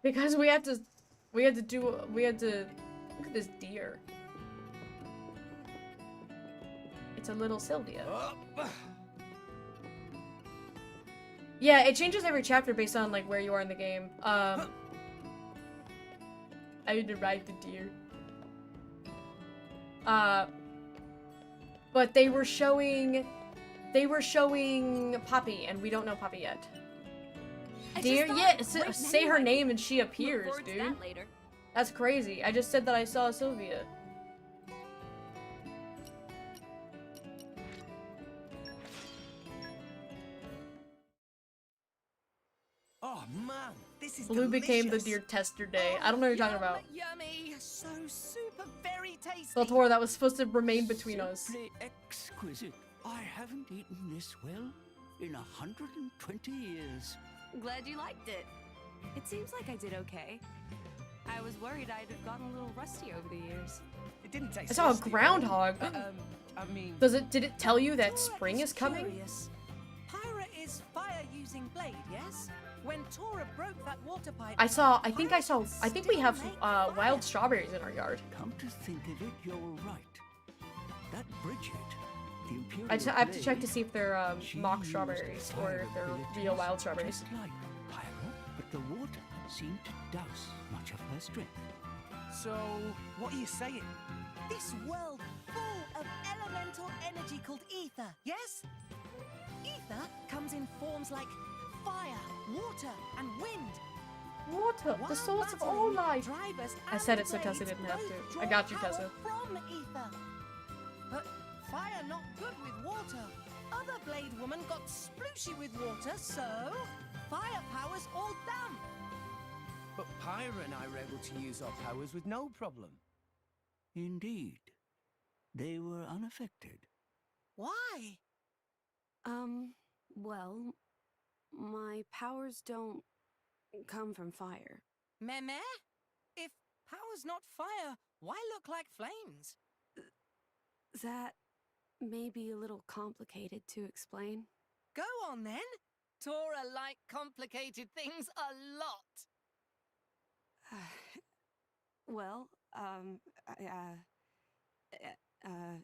Because we had to look at this deer. It's a little Sylvia. Yeah, it changes every chapter based on like where you are in the game. I need to ride the deer. But they were showing Poppy, and we don't know Poppy yet. Deer, yeah, say her name and she appears, dude. That's crazy. I just said that I saw Sylvia. Oh man, this is Blue became the delicious. deer tester day. I don't know what you're talking about. Yummy, so super very tasty. Well, Tora, that was supposed to remain between us. Simply exquisite. I haven't eaten this well in 120 years. Glad you liked it. It seems like I did okay. I was worried I'd have gotten a little rusty over the years. It didn't taste I saw a rusty, groundhog. I mean, Did it tell you that spring is coming? Curious. Pyra is fire-using blade, yes? When Tora broke that water pipe, I think we have wild strawberries in our yard. Come to think of it, you're right. That Bridget, the Imperial I have to check to Blade, see if they're she mock used strawberries or fire if they're abilities real wild strawberries. just like Pyra, but the water seemed to douse much of her strength. so what are you saying? this world full of elemental energy called ether, yes? Ether comes in forms like fire, water, and wind. Water, the While source of all battling, life. drivers I said and it so Tessa blades didn't have both to. draw I got you, power Tessa. From ether. But fire not good with water. Other blade woman got splooshy with water, so fire powers all damp. But Pyra and I were able to use our powers with no problem. Indeed, they were unaffected. Why? Well, my powers don't come from fire. Meh? If power's not fire, why look like flames? That may be a little complicated to explain. Go on then. Tora like complicated things a lot. Well,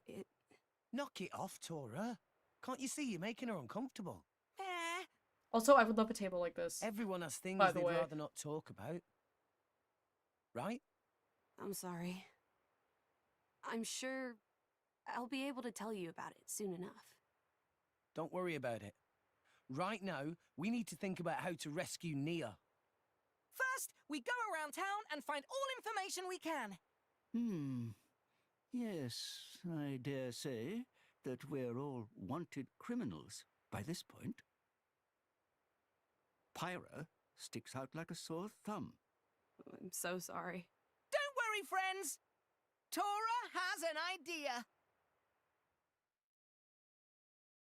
it... Knock it off, Tora. Can't you see you're making her uncomfortable? Eh. Also, I would love a table like this. Everyone has things By the they'd way. rather not talk about. Right? I'm sorry. I'm sure I'll be able to tell you about it soon enough. Don't worry about it. Right now, we need to think about how to rescue Nia. First, we go around town and find all information we can. Yes, I dare say that we're all wanted criminals by this point. Pyra sticks out like a sore thumb. I'm so sorry. Don't worry, friends. Tora has an idea.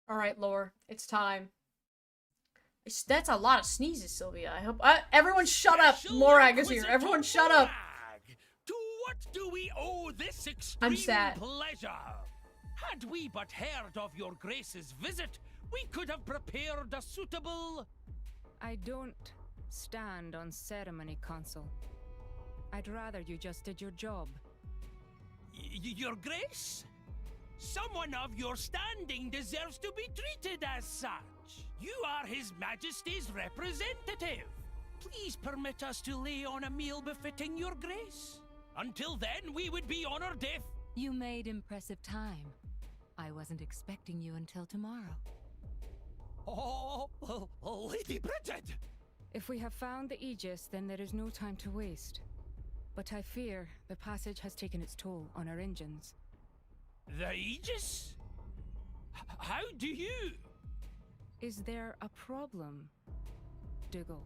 All right, Lore, it's time. That's a lot of sneezes, Sylvia. I hope everyone shut up. Morag is here. Everyone shut up. To what do we owe this extreme I'm sad. pleasure? Had we but heard of your grace's visit, we could have prepared a suitable... I don't stand on ceremony, Consul. I'd rather you just did your job. Your grace? Someone of your standing deserves to be treated as such. You are His Majesty's representative. Please permit us to lay on a meal befitting your grace. Until then, we would be honored if... You made impressive time. I wasn't expecting you until tomorrow. Oh, Lady Bridget! If we have found the Aegis, then there is no time to waste. But I fear the passage has taken its toll on our engines. The Aegis? How do you... Is there a problem, Dougal?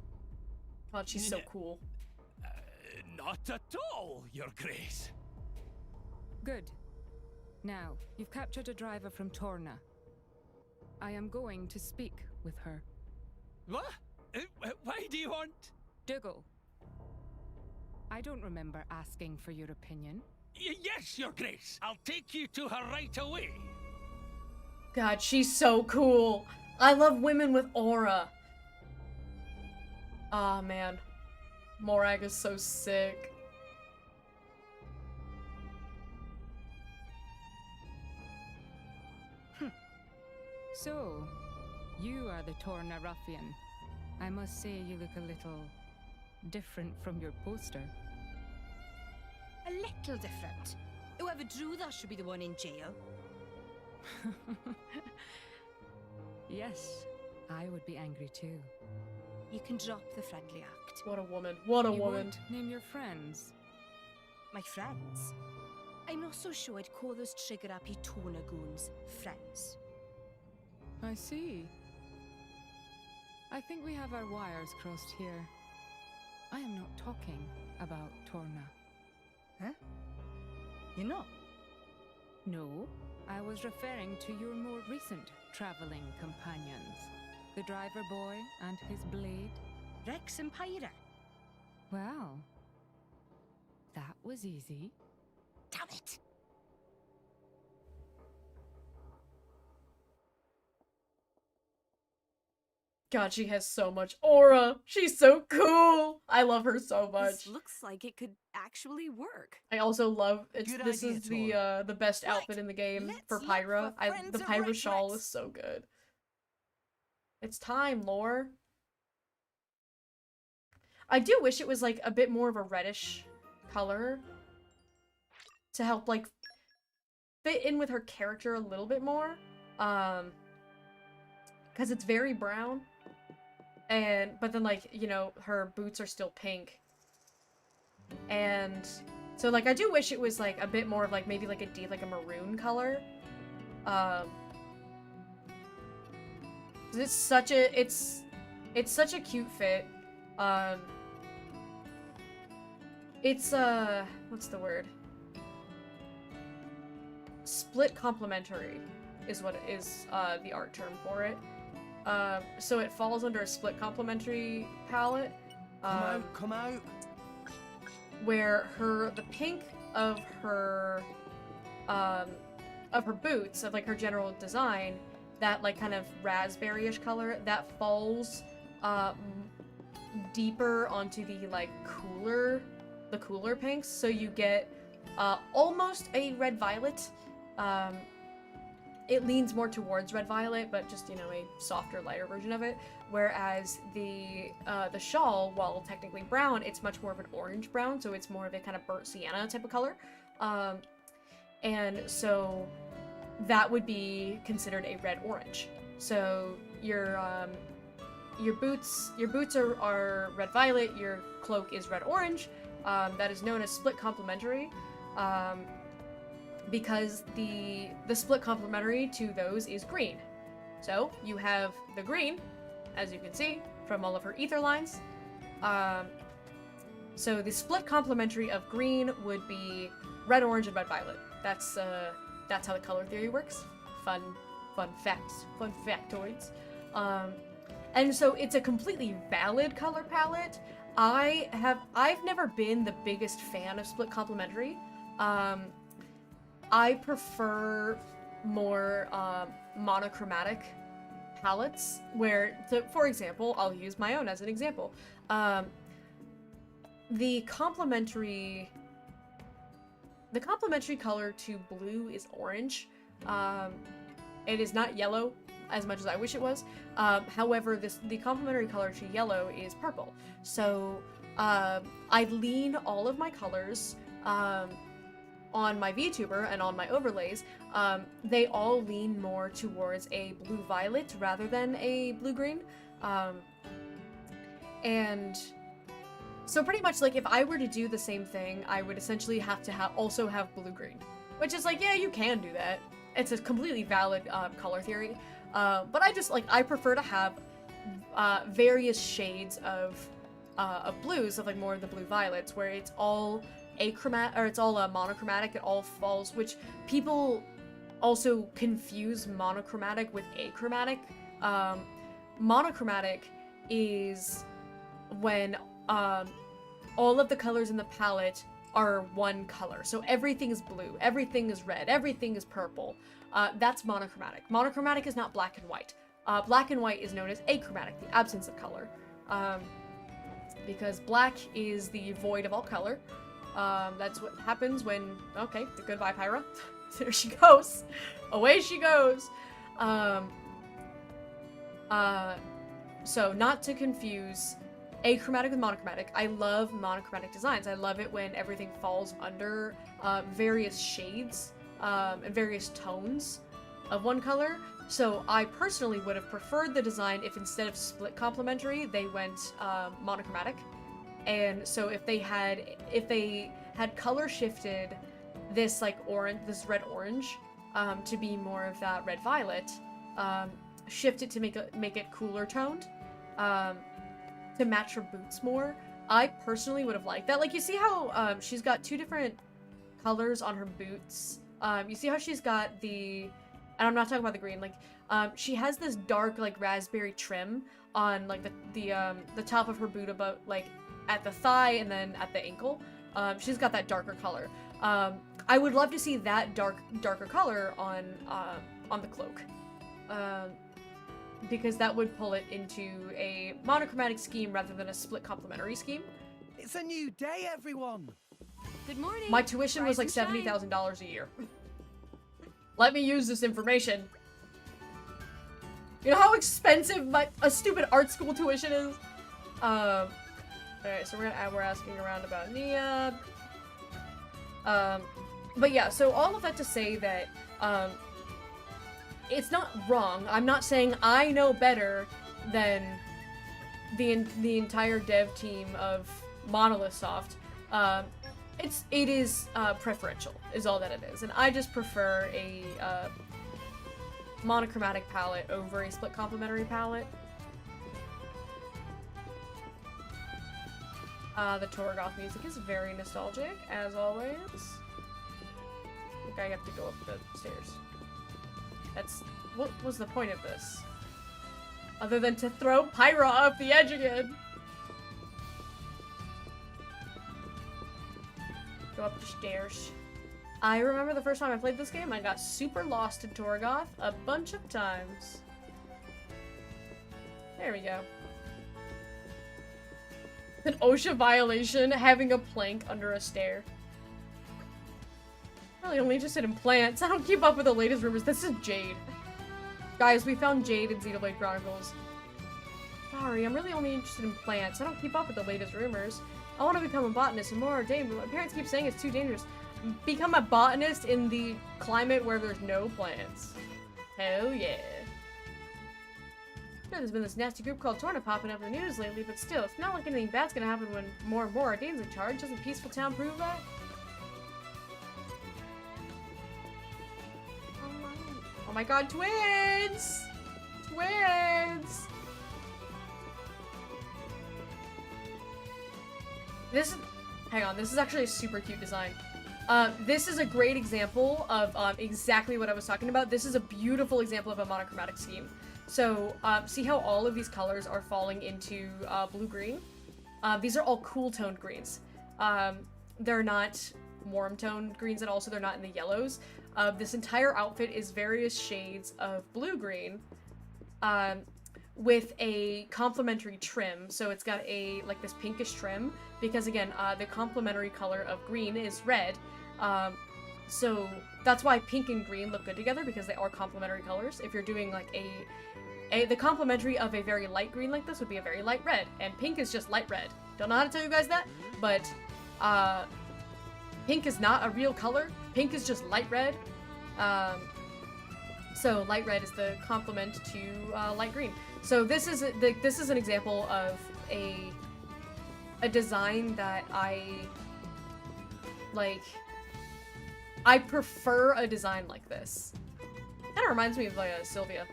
God, she's so cool. Not at all, your grace. Good. Now, you've captured a driver from Torna. I am going to speak with her. What? Why do you want... Dougal. I don't remember asking for your opinion. Yes, your grace. I'll take you to her right away. God, she's so cool. I love women with aura. Ah, man. Morag is so sick. So, you are the Torna ruffian. I must say you look a little different from your poster. A little different. Whoever drew that should be the one in jail. Yes, I would be angry too. You can drop the friendly act. What a woman. What a You woman. won't name your friends. My friends? I'm not so sure I'd call those trigger-happy Torna goons friends. I see. I think we have our wires crossed here. I am not talking about Torna. Huh? You're not? No, I was referring to your more recent traveling companions. The driver boy and his blade. Rex and Pyra. Well, that was easy. Damn it! God, she has so much aura. She's so cool. I love her so much. This looks like it could actually work. I also love it's Good this idea, is the best Right, outfit in the game let's for look Pyra. for friends The of Pyra Rex shawl Rex. is so good. It's time, lore. I do wish it was like a bit more of a reddish color to help like fit in with her character a little bit more. Because it's very brown. But then like, you know, her boots are still pink. And so like I do wish it was like a bit more of like maybe like a deep like a maroon color. It's such a such a cute fit. It's what's the word? Split complementary is what it is the art term for it. So it falls under a split complementary palette. Come out. Where the pink of her boots, of like her general design, that like kind of raspberry-ish color, that falls deeper onto the like cooler pinks, so you get almost a red-violet. It leans more towards red-violet, but just, you know, a softer, lighter version of it. Whereas the shawl, while technically brown, it's much more of an orange-brown, so it's more of a kind of burnt sienna type of color. And so that would be considered a red-orange. So your boots are red-violet, your cloak is red-orange. That is known as split complementary. Because the split complementary to those is green. So you have the green, as you can see from all of her ether lines. So the split complementary of green would be red, orange, and red, violet. That's how the color theory works. Fun facts, fun factoids. And so it's a completely valid color palette. I've never been the biggest fan of split complementary. I prefer more monochromatic palettes where, for example, I'll use my own as an example. The complementary color to blue is orange. It is not yellow as much as I wish it was. However, the complementary color to yellow is purple. So I lean all of my colors on my VTuber and on my overlays, they all lean more towards a blue-violet rather than a blue-green. And so pretty much, like, if I were to do the same thing, I would essentially have to also have blue-green. Which is like, yeah, you can do that. It's a completely valid color theory. But I prefer to have various shades of blues, of like more of the blue-violets, where it's all monochromatic. It all falls, which people also confuse monochromatic with achromatic. Monochromatic is when all of the colors in the palette are one color. So everything is blue, everything is red, everything is purple. That's monochromatic. Monochromatic is not black and white. Black and white is known as achromatic, the absence of color. because black is the void of all color. That's what happens when, okay, goodbye Pyra. There she goes. Away she goes. So not to confuse achromatic with monochromatic. I love monochromatic designs. I love it when everything falls under various shades and various tones of one color. So I personally would have preferred the design if instead of split complementary, they went monochromatic. And so if they had color shifted this like orange, this red orange, to be more of that red violet, shift it to make it cooler toned, to match her boots more. I personally would have liked that. Like, you see how she's got two different colors on her boots. You see how she's got the, and I'm not talking about the green, like, she has this dark, like, raspberry trim on, like, the top of her boot above, like, at the thigh and then at the ankle. She's got that darker color. I would love to see that darker color on the cloak. Because that would pull it into a monochromatic scheme rather than a split complementary scheme. It's a new day, everyone! Good morning. My tuition was like Rise and shine. $70,000 a year. Let me use this information. You know how expensive a stupid art school tuition is? Alright, so we're asking around about Nia. But yeah, so all of that to say that, it's not wrong. I'm not saying I know better than the entire dev team of Monolith Soft. It is preferential, is all that it is, and I just prefer a monochromatic palette over a split complementary palette. The Torgoth music is very nostalgic, as always. I think I have to go up the stairs. What was the point of this? Other than to throw Pyra off the edge again. Go up the stairs. I remember the first time I played this game, I got super lost in Torgoth a bunch of times. There we go. An OSHA violation, having a plank under a stair. Really only interested in plants. I don't keep up with the latest rumors. This is Jade. Guys, we found Jade in Xenoblade Chronicles. Sorry, I'm really only interested in plants. I don't keep up with the latest rumors. I want to become a botanist and more ordained, but my parents keep saying it's too dangerous. Become a botanist in the climate where there's no plants. Hell yeah. I know there's been this nasty group called Torna popping up in the news lately, but still, it's not like anything bad's gonna happen when more and more Ardane's in charge. Doesn't Peaceful Town prove that? Oh my god, twins! Twins! Hang on, this is actually a super cute design. This is a great example of exactly what I was talking about. This is a beautiful example of a monochromatic scheme. So, see how all of these colors are falling into blue-green? These are all cool-toned greens. They're not warm-toned greens, and also they're not in the yellows. This entire outfit is various shades of blue-green, with a complementary trim. So it's got like this pinkish trim, because again, the complementary color of green is red. So that's why pink and green look good together, because they are complementary colors. If you're doing like the complementary of a very light green like this would be a very light red, and pink is just light red. Don't know how to tell you guys that, but pink is not a real color. Pink is just light red. So light red is the complement to light green. So this is an example of a design that I like. I prefer a design like this. Kind of reminds me of like Sylvia.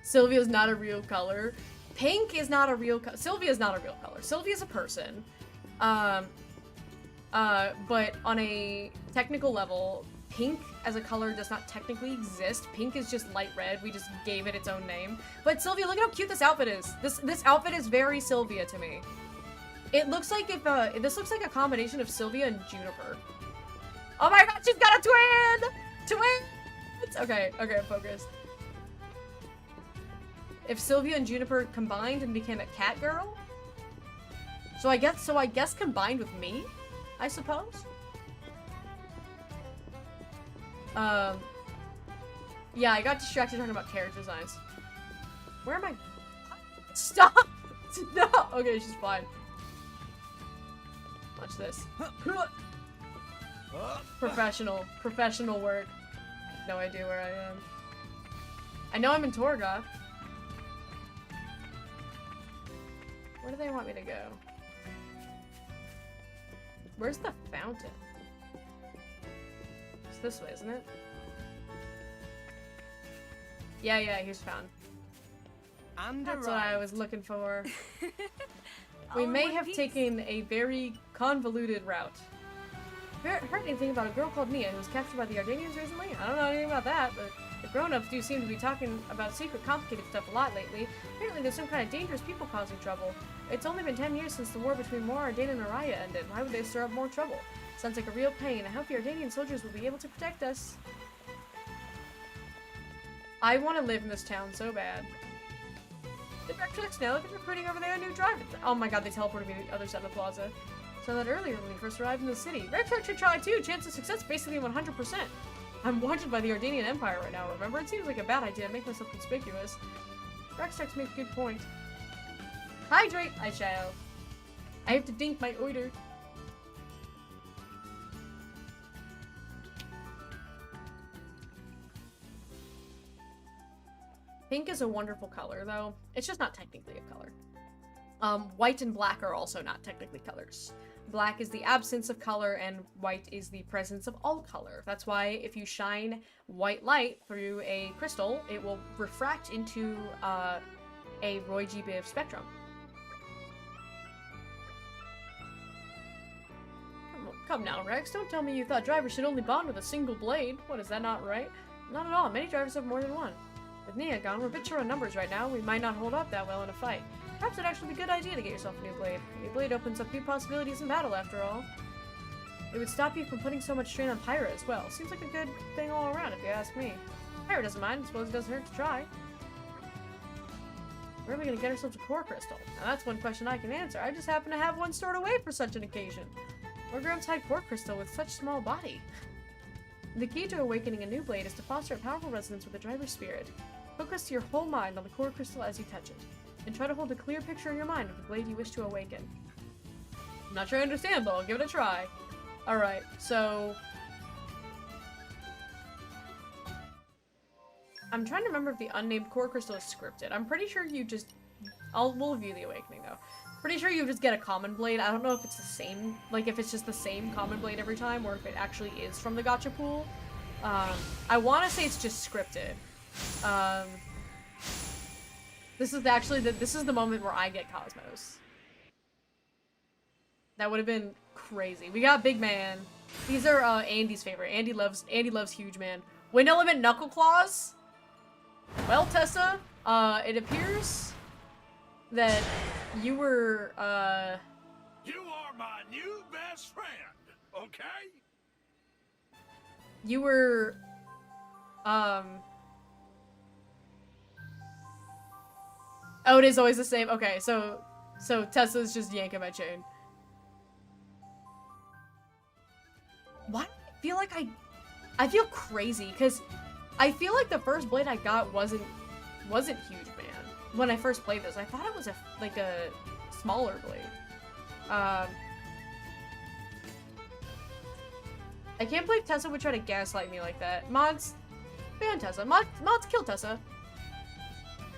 Sylvia's not a real color. Pink is not a real color. Sylvia's not a real color. Sylvia's a person. But on a technical level, pink as a color does not technically exist. Pink is just light red. We just gave it its own name. But Sylvia, look at how cute this outfit is. This outfit is very Sylvia to me. It looks like this looks like a combination of Sylvia and Juniper. Oh my god, she's got a twin! Twins! Okay, I'm focused. If Sylvia and Juniper combined and became a cat girl, So I guess combined with me, I suppose. Yeah, I got distracted talking about character designs. Where am I? Stop! No! Okay, she's fine. Watch this. Professional work. No idea where I am. I know I'm in Torga. Where do they want me to go? Where's the fountain? It's this way, isn't it? Yeah, here's fountain. And That's what I was looking for. We All in may one have piece. taken a very convoluted route. Heard anything about a girl called Mia who was captured by the Ardanians recently? I don't know anything about that, but the grown-ups do seem to be talking about secret, complicated stuff a lot lately. Apparently there's some kind of dangerous people causing trouble. It's only been 10 years since the war between Ardan and Araya ended. Why would they stir up more trouble? Sounds like a real pain. I hope the Ardanian soldiers will be able to protect us. I want to live in this town so bad. The Rectrix now, they're recruiting over there a new driver. Oh my god, they teleported me to the other side of the plaza. So that earlier when we first arrived in the city. Rectrix should try too. Chance of success basically 100%. I'm wanted by the Ardanian Empire right now, remember? It seems like a bad idea to make myself conspicuous. Rectrix makes a good point. Hydrate, I shall. I have to dink my order. Pink is a wonderful color, though. It's just not technically a color. White and black are also not technically colors. Black is the absence of color, and white is the presence of all color. That's why if you shine white light through a crystal, it will refract into a Roy G. Biv spectrum. Come now, Rex. Don't tell me you thought drivers should only bond with a single blade. What, is that not right? Not at all. Many drivers have more than one. With Nia gone, we're a bit short on numbers right now. We might not hold up that well in a fight. Perhaps it'd actually be a good idea to get yourself a new blade. A new blade opens up new possibilities in battle, after all. It would stop you from putting so much strain on Pyra as well. Seems like a good thing all around, if you ask me. Pyra doesn't mind. I suppose it doesn't hurt to try. Where are we going to get ourselves a core crystal? Now that's one question I can answer. I just happen to have one stored away for such an occasion. Where grabs hide core crystal with such small body? The key to awakening a new blade is to foster a powerful resonance with the driver's spirit. Focus your whole mind on the core crystal as you touch it, and try to hold a clear picture in your mind of the blade you wish to awaken. I'm not sure I understand, but I'll give it a try. Alright, so... I'm trying to remember if the unnamed core crystal is scripted. I'm pretty sure you just... We'll view the awakening, though. Pretty sure you just get a common blade. I don't know if it's the same, like if it's just the same common blade every time, or if it actually is from the gacha pool. I want to say it's just scripted. This is actually this is the moment where I get Cosmos. That would have been crazy. We got Big Man. These are Andy's favorite. Andy loves Huge Man. Wind Element Knuckle Claws. Well, Tessa, it appears that you were You are my new best friend, okay? You were Oh, it is always the same. Okay, so Tessa's just yanking my chain. Why do I feel like I feel crazy because I feel like the first blade I got wasn't Huge Man when I first played this. I thought it was a smaller blade. I can't believe Tessa would try to gaslight me like that. Mods, ban Tessa. Mods, kill Tessa.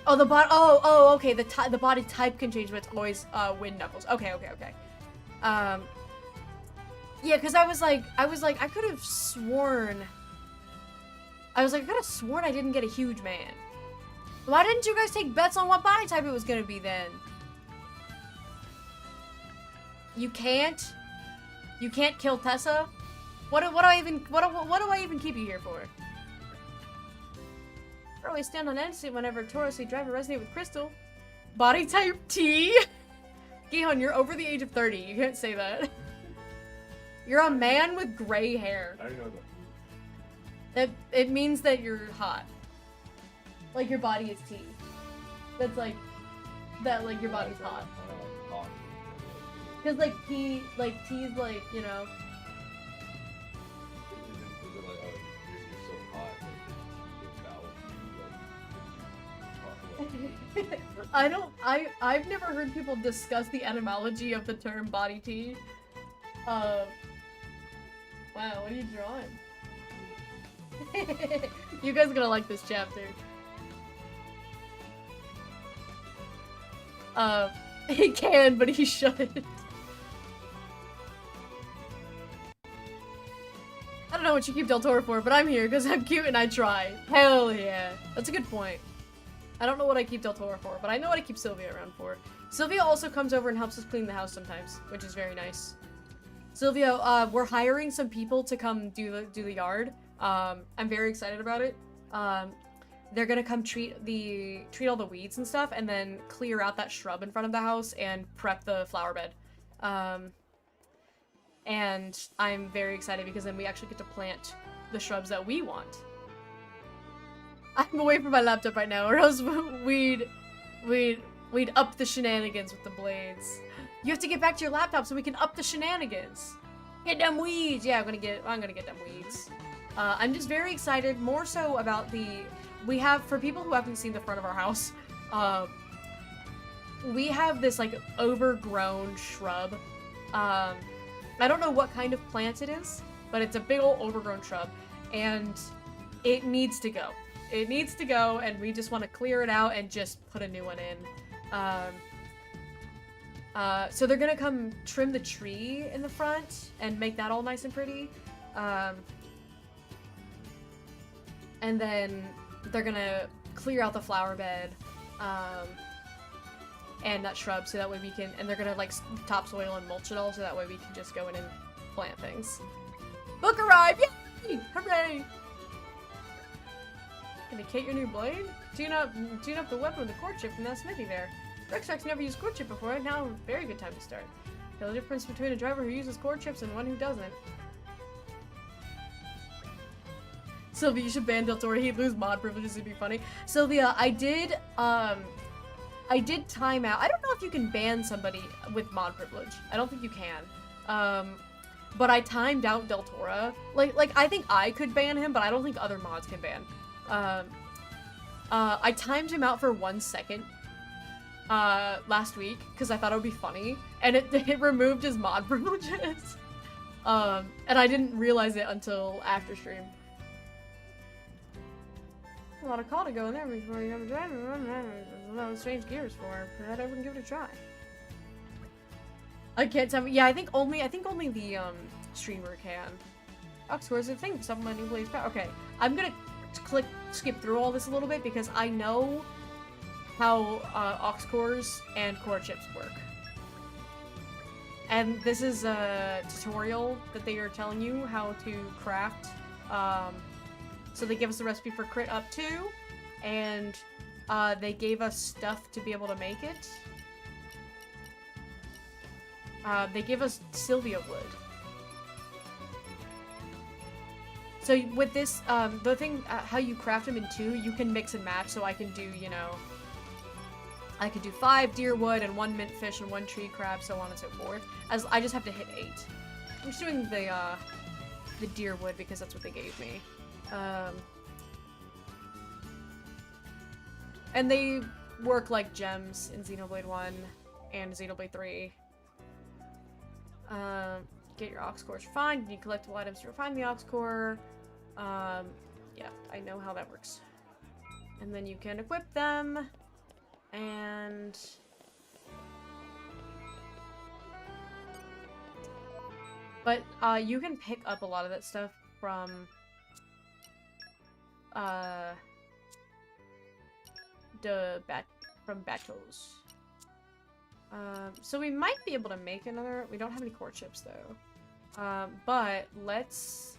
Oh, the bot. Oh, okay. The body type can change, but it's always Wind Knuckles. Okay. Yeah, because I was like, I could have sworn. I could have sworn I didn't get a Huge Man. Why didn't you guys take bets on what body type it was gonna be then? You can't kill Tessa. What do I even keep you here for? I always stand on instinct whenever Tauros driver resonate with Crystal. Body type T. Gihon, you're over the age of 30. You can't say that. You're a man with gray hair. I know that. It means that you're hot. Like your body is T. That's like that. Like your body's hot. Cause like T's like, you know. I've never heard people discuss the etymology of the term body tea. Wow, what are you drawing? You guys are gonna like this chapter. He can, but he shouldn't. I don't know what you keep Del Toro for, but I'm here because I'm cute and I try. Hell yeah. That's a good point. I don't know what I keep Del Toro for, but I know what I keep Sylvia around for. Sylvia also comes over and helps us clean the house sometimes, which is very nice. Sylvia, we're hiring some people to come do the yard. I'm very excited about it. They're gonna come treat all the weeds and stuff, and then clear out that shrub in front of the house and prep the flower bed. And I'm very excited because then we actually get to plant the shrubs that we want. I'm away from my laptop right now, or else we'd up the shenanigans with the blades. You have to get back to your laptop so we can up the shenanigans. Get them weeds. Yeah, I'm gonna get them weeds. I'm just very excited, more so about we have, for people who haven't seen the front of our house, we have this like overgrown shrub. I don't know what kind of plant it is, but it's a big old overgrown shrub, and it needs to go. It needs to go, and we just want to clear it out and just put a new one in. So they're gonna come trim the tree in the front and make that all nice and pretty. And then they're gonna clear out the flower bed, and that shrub, so that way we can, and they're gonna like topsoil and mulch it all, so that way we can just go in and plant things. Book arrived! Yay! Hooray! Gonna kit your new blade? Tune up the weapon with the core chip from that smithy there. Rextrax never used core chip before, now a very good time to start. Tell the difference between a driver who uses core chips and one who doesn't. Sylvia, you should ban Del Toro. He'd lose mod privileges. It'd be funny. Sylvia, I did time out. I don't know if you can ban somebody with mod privilege. I don't think you can. But I timed out Del Toro. Like I think I could ban him, but I don't think other mods can ban. I timed him out for 1 second last week because I thought it would be funny, and it removed his mod privileges. And I didn't realize it until after stream. A lot of call to go in there before you have a driver. There's a lot of strange gears for, but I'd ever give it a try. I can't tell me. Yeah, I think only the streamer can. Oxcores, I think someone who plays power. Okay, I'm gonna skip through all this a little bit because I know how aux cores and core chips work. And this is a tutorial that they are telling you how to craft. So they give us a recipe for crit up 2, and they gave us stuff to be able to make it. They give us Sylvia wood. So with this, the thing, how you craft them in 2, you can mix and match, so I can do, you know, I could do 5 deer wood and 1 mint fish and 1 tree crab, so on and so forth. As I just have to hit 8. I'm just doing the deer wood because that's what they gave me. And they work like gems in Xenoblade 1 and Xenoblade 3. Get your aux cores refined. You need collectible items to refine the aux core. Yeah, I know how that works. And then you can equip them. And but you can pick up a lot of that stuff from battles. So we might be able to make another. We don't have any core chips though. But let's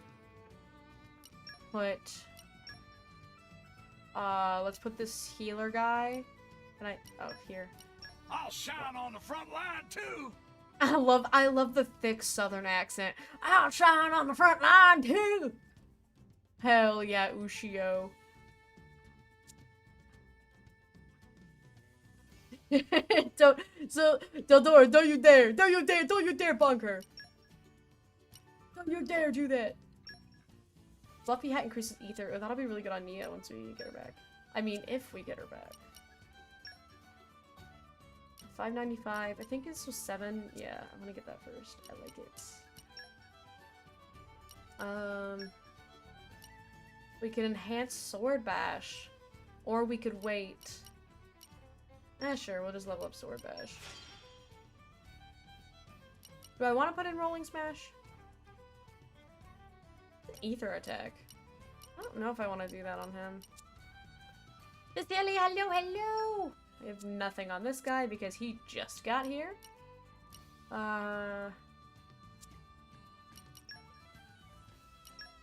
put this healer guy. Can I? Oh, here. I'll shine on the front line too. I love the thick southern accent. I'll shine on the front line too. Hell yeah, Ushio. Don't, so, Dildora, don't you dare, don't you dare, don't you dare bonk her. Don't you dare do that. Fluffy hat increases ether. Oh, that'll be really good on Nia once we get her back. I mean, if we get her back. 595. I think this was 7. Yeah, I'm gonna get that first. I like it. We can enhance Sword Bash. Or we could wait. Sure, we'll just level up Sword Bash. Do I want to put in Rolling Smash? Ether attack. I don't know if I want to do that on him. Silly, hello, hello! I have nothing on this guy because he just got here. I'm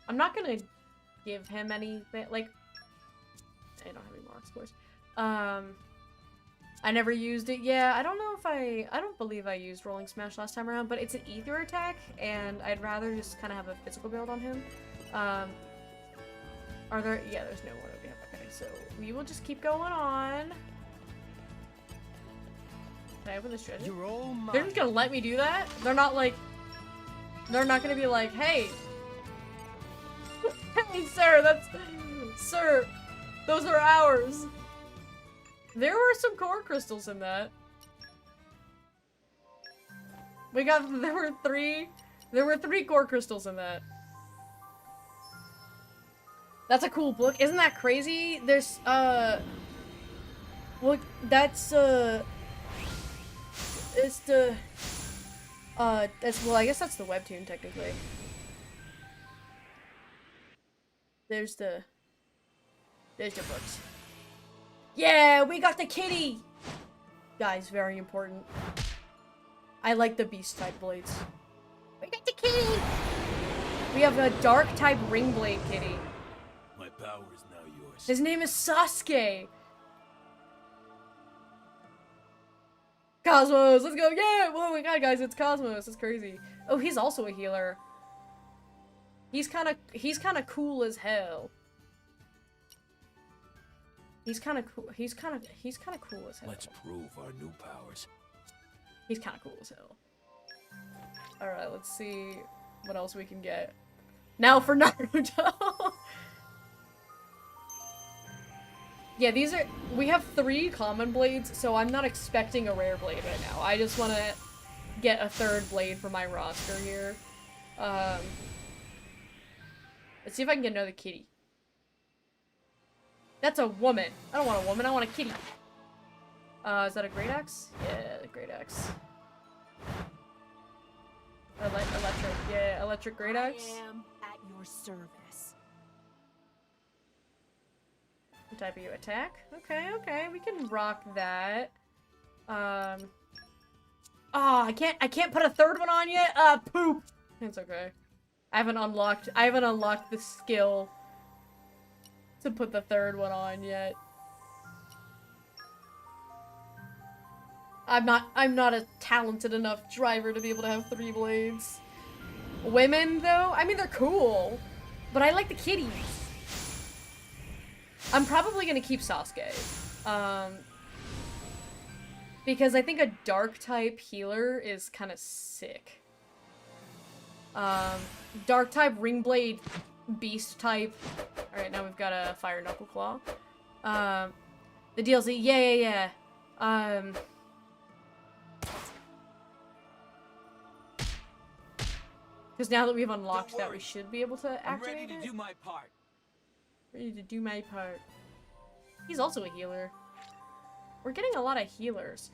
not gonna give him anything, like... I don't have any more, of course. I never used it. Yeah, I don't know if I don't believe I used Rolling Smash last time around, but it's an ether attack, and I'd rather just kind of have a physical build on him. Are there... Yeah, there's no one over here. Okay, so we will just keep going on. Can I open this treasure? You're all mine. They're just gonna let me do that? They're not like... They're not gonna be like, hey! Hey, sir, that's... Sir, those are ours! There were some core crystals in that. There were three core crystals in that. That's a cool book. Isn't that crazy? There's, well, well, I guess that's the webtoon, technically. There's the books. Yeah, we got the kitty! Guys, very important. I like the beast type blades. We got the kitty! We have a dark type ring blade kitty. My power is now yours. His name is Sasuke! Cosmos! Let's go! Yeah! Oh my god, guys, it's Cosmos. It's crazy. Oh, he's also a healer. He's kinda cool as hell. He's kind of cool as hell. Let's prove our new powers. He's kind of cool as hell. Alright, let's see what else we can get. Now for Naruto! Yeah, we have 3 common blades, so I'm not expecting a rare blade right now. I just want to get a 3rd blade for my roster here. Let's see if I can get another kitty. That's a woman. I don't want a woman, I want a kitty. Is that a great axe? Yeah, the great axe. Electric, yeah, electric great axe. I am at your service. What type are you? Attack? Okay, okay, we can rock that. Oh, I can't put a 3rd one on yet? Poop! It's okay. I haven't unlocked the skill to put the 3rd one on yet. I'm not a talented enough driver to be able to have 3 blades. Women, though, I mean, they're cool, but I like the kitties. I'm probably gonna keep Sasuke. Because I think a dark type healer is kind of sick. Dark type ring blade beast type. Alright, now we've got a fire knuckle claw. The DLC, yeah. Because now that we've unlocked that, we should be able to activate it. I'm ready to do my part. Ready to do my part. He's also a healer. We're getting a lot of healers.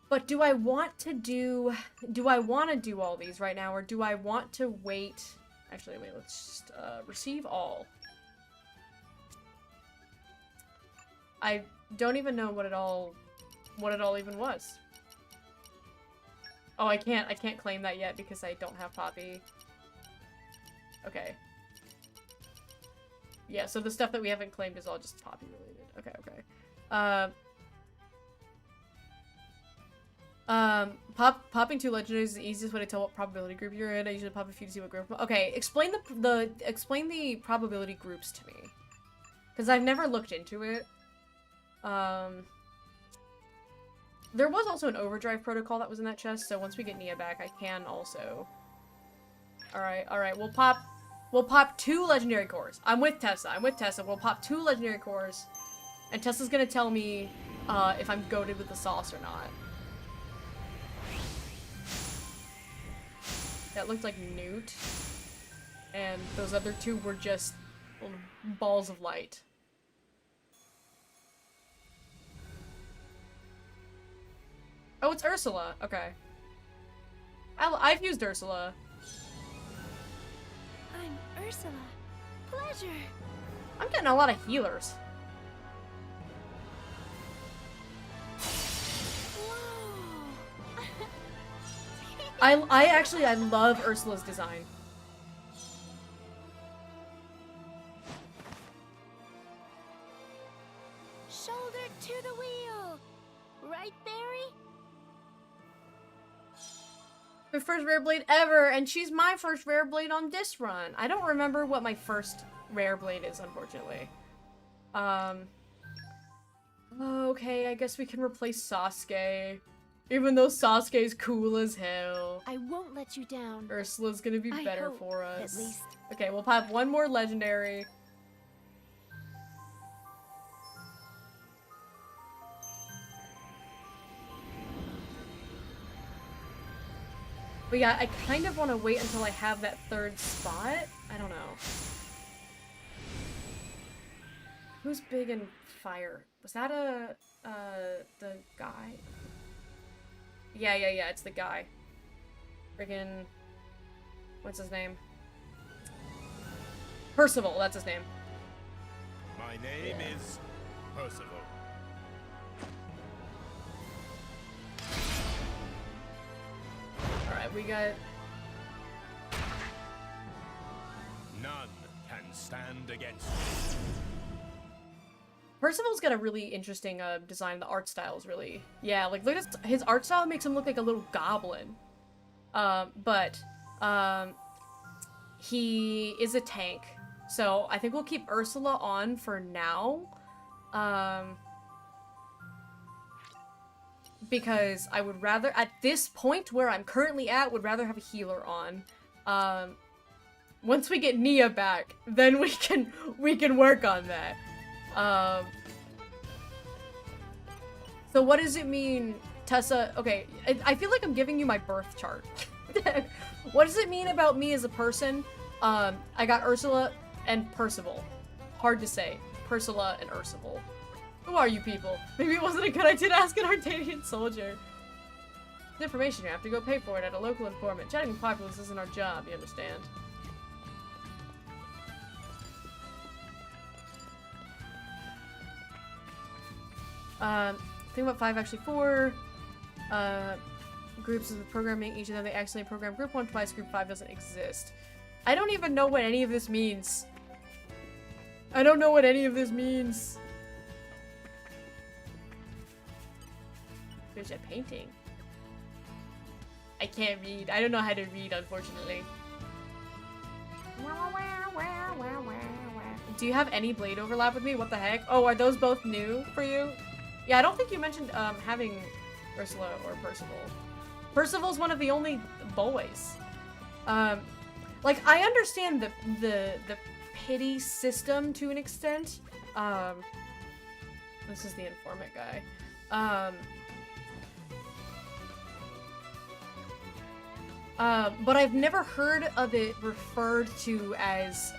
But do I want to do all these right now, or do I want to wait? Actually, wait, let's just receive all. I don't even know what it all even was. Oh, I can't claim that yet because I don't have Poppy. Okay. Yeah, so the stuff that we haven't claimed is all just Poppy related. Okay. Popping 2 legendaries is the easiest way to tell what probability group you're in. I usually pop a few to see what group. Okay, explain the probability groups to me, because I've never looked into it. There was also an overdrive protocol that was in that chest, so once we get Nia back, I can also... Alright, we'll pop 2 legendary cores. I'm with Tessa. We'll pop 2 legendary cores, and Tessa's gonna tell me if I'm goated with the sauce or not. That looked like Newt, and those other 2 were just balls of light. Oh, it's Ursula. Okay. I've used Ursula. I'm Ursula. Pleasure. I'm getting a lot of healers. Whoa. I love Ursula's design. Shoulder to the wheel. Right, Barry? My first rare blade ever, and she's my first rare blade on this run. I don't remember what my first rare blade is, unfortunately. Okay, I guess we can replace Sasuke. Even though Sasuke's cool as hell. I won't let you down. Ursula's gonna be better hope, for us. at least. Okay, we'll pop 1 more legendary. But yeah, I kind of want to wait until I have that 3rd spot. I don't know. Who's big in fire? Was that the guy? Yeah, it's the guy. Friggin'... What's his name? Percival, that's his name. My name is Percival. Alright, we got... None can stand against me. Percival's got a really interesting design. The art style is really... Yeah, like, look at his art style makes him look like a little goblin. He is a tank. So, I think we'll keep Ursula on for now. Because I would rather, at this point where I'm currently at, would rather have a healer on. Once we get Nia back, then we can work on that. So what does it mean, Tessa? Okay, I feel like I'm giving you my birth chart. What does it mean about me as a person? I got Ursula and Percival. Hard to say. Ursula and Ursula. Who are you people? Maybe it wasn't a good idea to ask an Arcadian soldier. It's information, you have to go pay for it at a local informant. Chatting with populace isn't our job, you understand? Think about 5, actually 4. Groups of the programming, each of them they accidentally program group 1 twice, group 5 doesn't exist. I don't even know what any of this means. I don't know what any of this means. There's a painting. I can't read. I don't know how to read, unfortunately. Do you have any blade overlap with me? What the heck? Oh, are those both new for you? Yeah, I don't think you mentioned having Ursula or Percival. Percival's one of the only boys. Like, I understand the pity system to an extent. This is the informant guy. But I've never heard of it referred to as,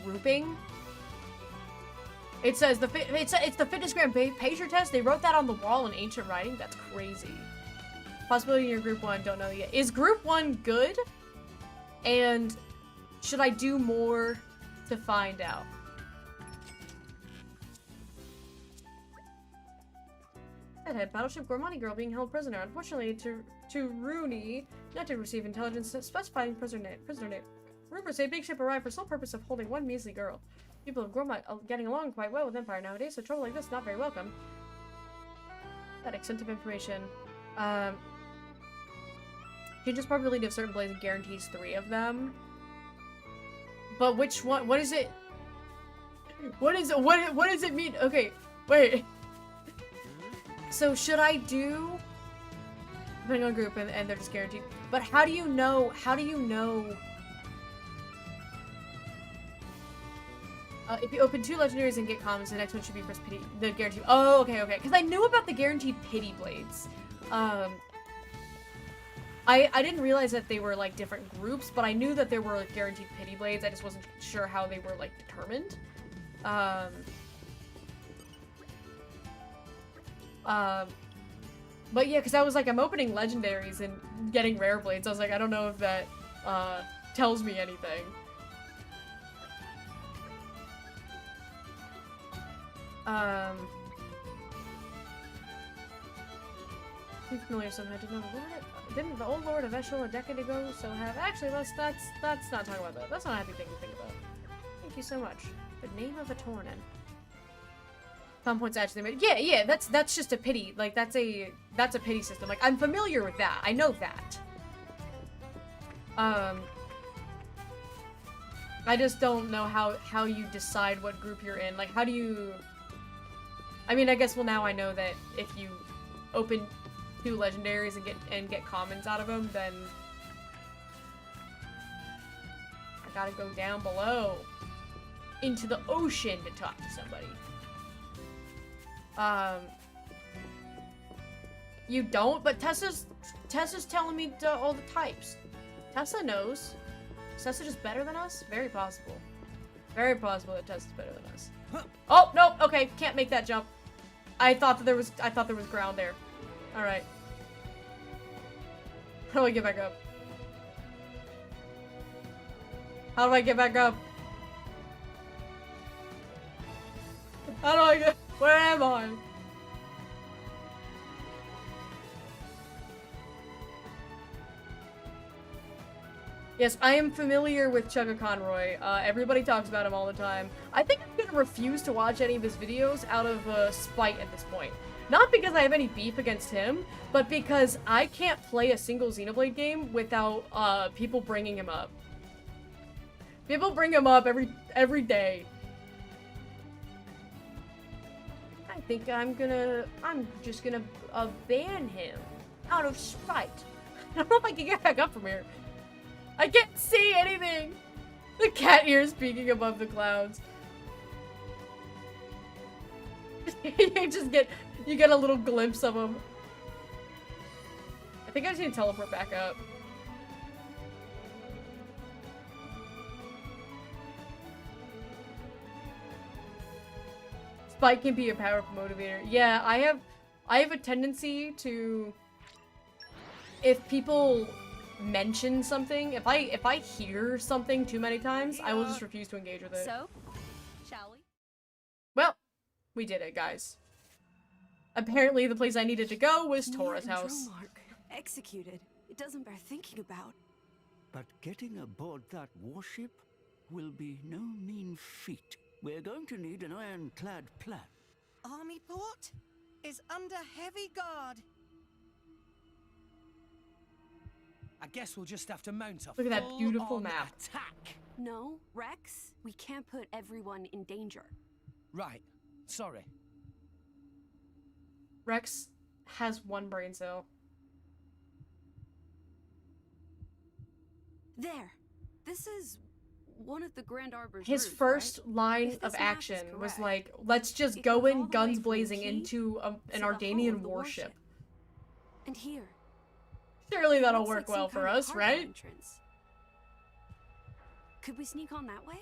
grouping. It says it's the fitness gram pacer test. They wrote that on the wall in ancient writing. That's crazy. Possibility in your group 1, don't know yet. Is group 1 good? And should I do more to find out? Head Battleship Gormani girl being held prisoner. Unfortunately, to Rooney, not to receive intelligence specifying prisoner name. Rumors say big ship arrived for sole purpose of holding one measly girl. People of Gormani are getting along quite well with Empire nowadays, so trouble like this not very welcome. That extent of information. She just probability of certain blades guarantees 3 of them. But which one? What is it? What does it mean? Okay, wait. So should I do, depending on group, and they're just guaranteed, but how do you know, if you open 2 legendaries and get commons, the next one should be first pity, the guaranteed, oh, okay, because I knew about the guaranteed pity blades. I didn't realize that they were, like, different groups, but I knew that there were, like, guaranteed pity blades, I just wasn't sure how they were, like, determined. But yeah, because I was like, I'm opening legendaries and getting rare blades. I was like, I don't know if that tells me anything. Too familiar somehow. Didn't the old Lord of Eshel a decade ago? So have actually let's not talk about that. That's not a happy thing to think about. Thank you so much. The name of a Tornin. Some points actually made. Yeah, that's just a pity. Like that's a pity system. Like I'm familiar with that. I know that. I just don't know how you decide what group you're in. Like how do you? I mean, I guess well now I know that if you open 2 legendaries and get commons out of them, then I gotta go down below into the ocean to talk to somebody. You don't, but Tessa's telling me all the types. Tessa knows. Is Tessa just better than us? Very possible. Very possible that Tessa's better than us. Oh, no, okay, can't make that jump. I thought there was ground there. Alright. How do I get back up? How do I get back up? How do I get... Where am I? Yes, I am familiar with Chugga Conroy. Everybody talks about him all the time. I think I'm gonna refuse to watch any of his videos out of spite at this point. Not because I have any beef against him, but because I can't play a single Xenoblade game without people bringing him up. People bring him up every day. I think I'm just gonna ban him out of spite. I don't know if I can get back up from here. I can't see anything. The cat ears peeking above the clouds. You get a little glimpse of him. I think I just need to teleport back up. Spike can be a powerful motivator. Yeah, I have a tendency to, if people mention something, if I hear something too many times, I will just refuse to engage with it. So, shall we? Well, we did it, guys. Apparently the place I needed to go was Tora's house. Executed. It doesn't bear thinking about. But getting aboard that warship will be no mean feat. We're going to need an ironclad plan. Army port is under heavy guard. I guess we'll just have to mount a Look at that beautiful full-on map. attack. No, Rex, we can't put everyone in danger. Right. Sorry. Rex has 1 brain cell. There. This is one of the Grand Arbor's His roofs, first right? line If of this map is action was correct, like, let's just it go goes in all the way guns from blazing Key into an to the hull Ardanian of the warship. And here. Surely that'll looks work like some well for kind of us, cargo right? entrance. Could we sneak on that way?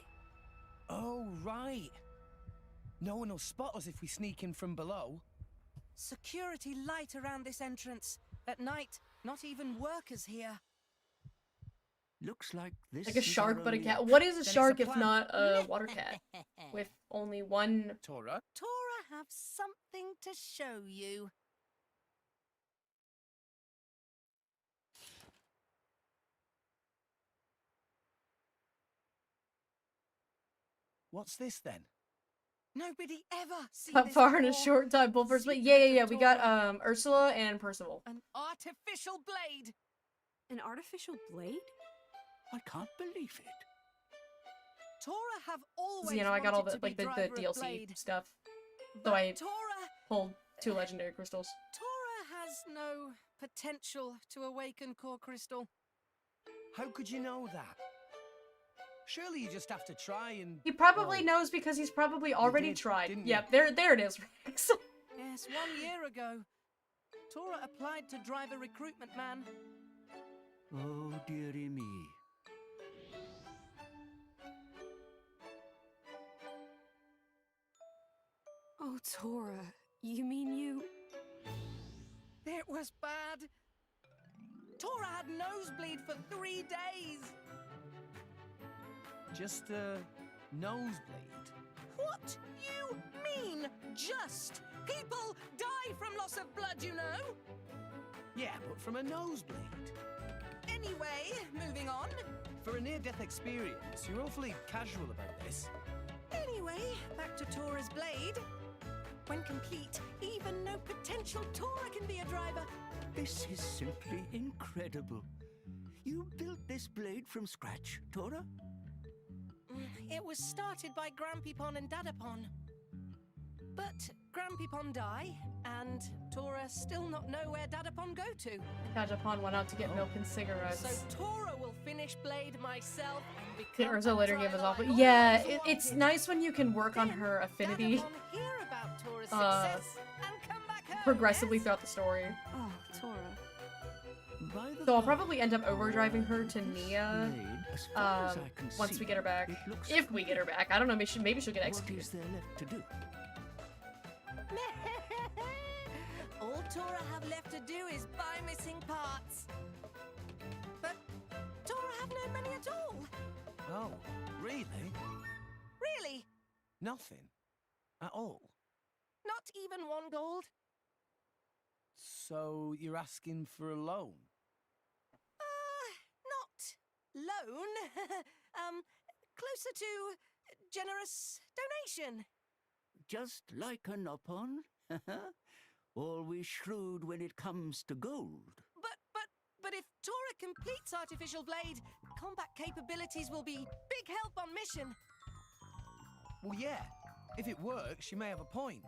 Oh, right. No one will spot us if we sneak in from below. Security light around this entrance. At night, not even workers here. Looks like this Like a is shark our but a only cat. option. What is a Then it's shark a if plan. not a water cat? With only one... Tora? Tora have something to show you. What's this then? Nobody ever seen Cut this far in a before. short time. Both first, but yeah. We got Ursula and Percival. An artificial blade. An artificial blade? I can't believe it. Tora have always You know, I got all the wanted to be like the driver of DLC blade. stuff. So But I Tora pulled 2 legendary crystals. Tora has no potential to awaken Core Crystal. How could you know that? Surely you just have to try and... He probably well, knows because he's probably already did, tried. didn't you? Yep, there it is, Rex. Yes, 1 year ago. Tora applied to drive a recruitment man. Oh, dearie me. Oh, Tora, you mean you... It was bad. Tora had nosebleed for 3 days. Just a nosebleed. What you mean, just? People die from loss of blood, you know? Yeah, but from a nosebleed. Anyway, moving on. For a near-death experience, you're awfully casual about this. Anyway, back to Tora's blade. When complete, even no potential Tora can be a driver. This is simply incredible. You built this blade from scratch, Tora? It was started by Grampypon and Dadapon. But Grampypon die, and Tora still not know where Dadapon go to. Dadapon went out to get milk and cigarettes. So Tora will finish blade myself and The become Urza a later gave us driver off. like Yeah, always it's wanted. nice when you can work on Then her affinity Dadapon hear about Tora's success and come back home, progressively yes? throughout the story. Oh, Tora. By the So I'll gods, probably end up overdriving her to this Nia blade, as far as I can once see, we get her back. it looks If we get her back. I don't know, maybe she'll get What executed. is there left to do? All Tora have left to do is buy missing parts. But Tora have no money at all. Oh, really? Really? Nothing? At all? Not even 1 gold? So you're asking for a loan? Not loan. Closer to generous donation. Just like a Nopon? Always shrewd when it comes to gold. But if Tora completes Artificial Blade, combat capabilities will be big help on mission. Well, yeah. If it works, she may have a point.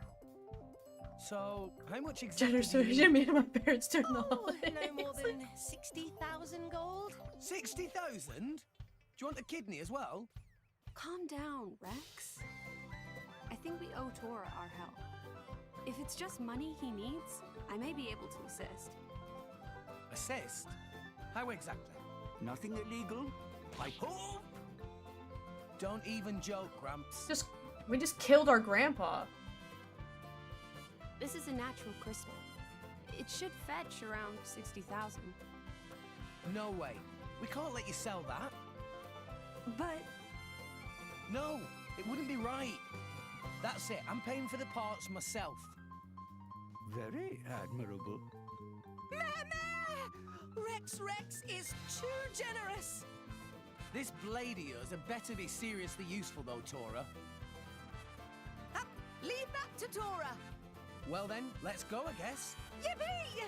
So, how much exactly Generous do you donation need? me and my parents turned Oh, on. no more than 60,000 gold. 60,000? Do you want a kidney as well? Calm down, Rex. I think we owe Tora our help. If it's just money he needs, I may be able to assist. Assist? How exactly? Nothing illegal, I hope. Don't even joke, Gramps. We just killed our grandpa. This is a natural crystal. It should fetch around 60,000. No way. We can't let you sell that. But No, it wouldn't be right. That's it. I'm paying for the parts myself. Very admirable. Rex is too generous. This blade of yours had better be seriously useful, though, Tora. Leave that to Tora. Well then, let's go, I guess. Yippee!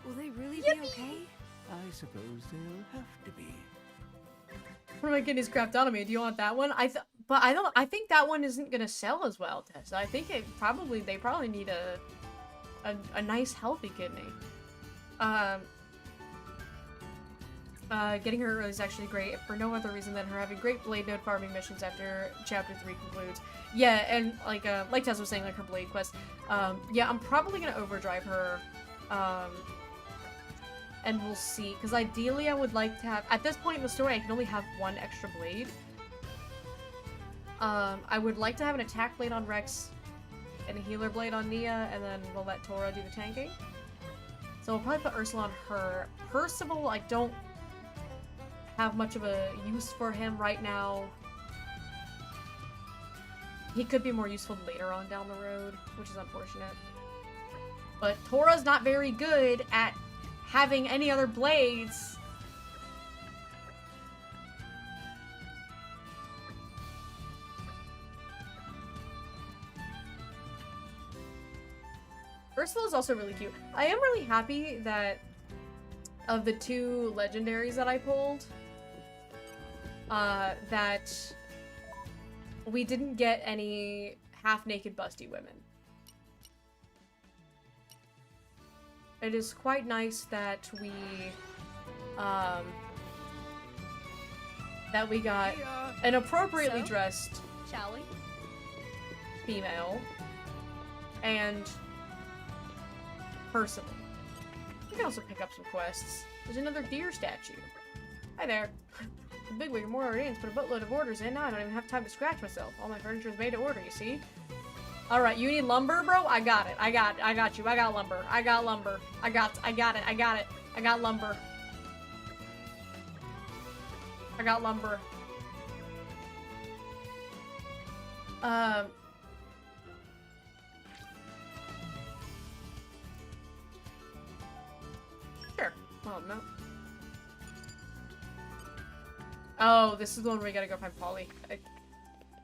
will they really be okay? I suppose they'll have to be. What am I getting these crapped on me? Do you want that one? I think that one isn't gonna sell as well, Tessa. I think they probably need a nice healthy kidney. Getting her is actually great if for no other reason than her having great blade node farming missions after chapter 3 concludes. Yeah, and like Tess was saying, like her blade quest. Yeah, I'm probably gonna overdrive her. And we'll see, because ideally I would like to have, at this point in the story I can only have 1 extra blade. I would like to have an attack blade on Rex and a healer blade on Nia, and then we'll let Tora do the tanking. So we'll probably put Ursula on her. Percival, I don't have much of a use for him right now. He could be more useful later on down the road, which is unfortunate. But Tora's not very good at having any other blades. Ursula is also really cute. I am really happy that of the 2 legendaries that I pulled, that we didn't get any half-naked busty women. it is quite nice that we got an appropriately dressed Shall we? female and personal. We can also pick up some quests. There's another deer statue. Hi there. The bigwig of Mora Ordain's put a boatload of orders in. Now I don't even have time to scratch myself. All my furniture is made to order, you see? Alright, you need lumber, bro? I got it. I got you. I got lumber. I got lumber. I got it. I got lumber. I got lumber. Sure. Oh, no. Oh, this is the one where we gotta go find Polly.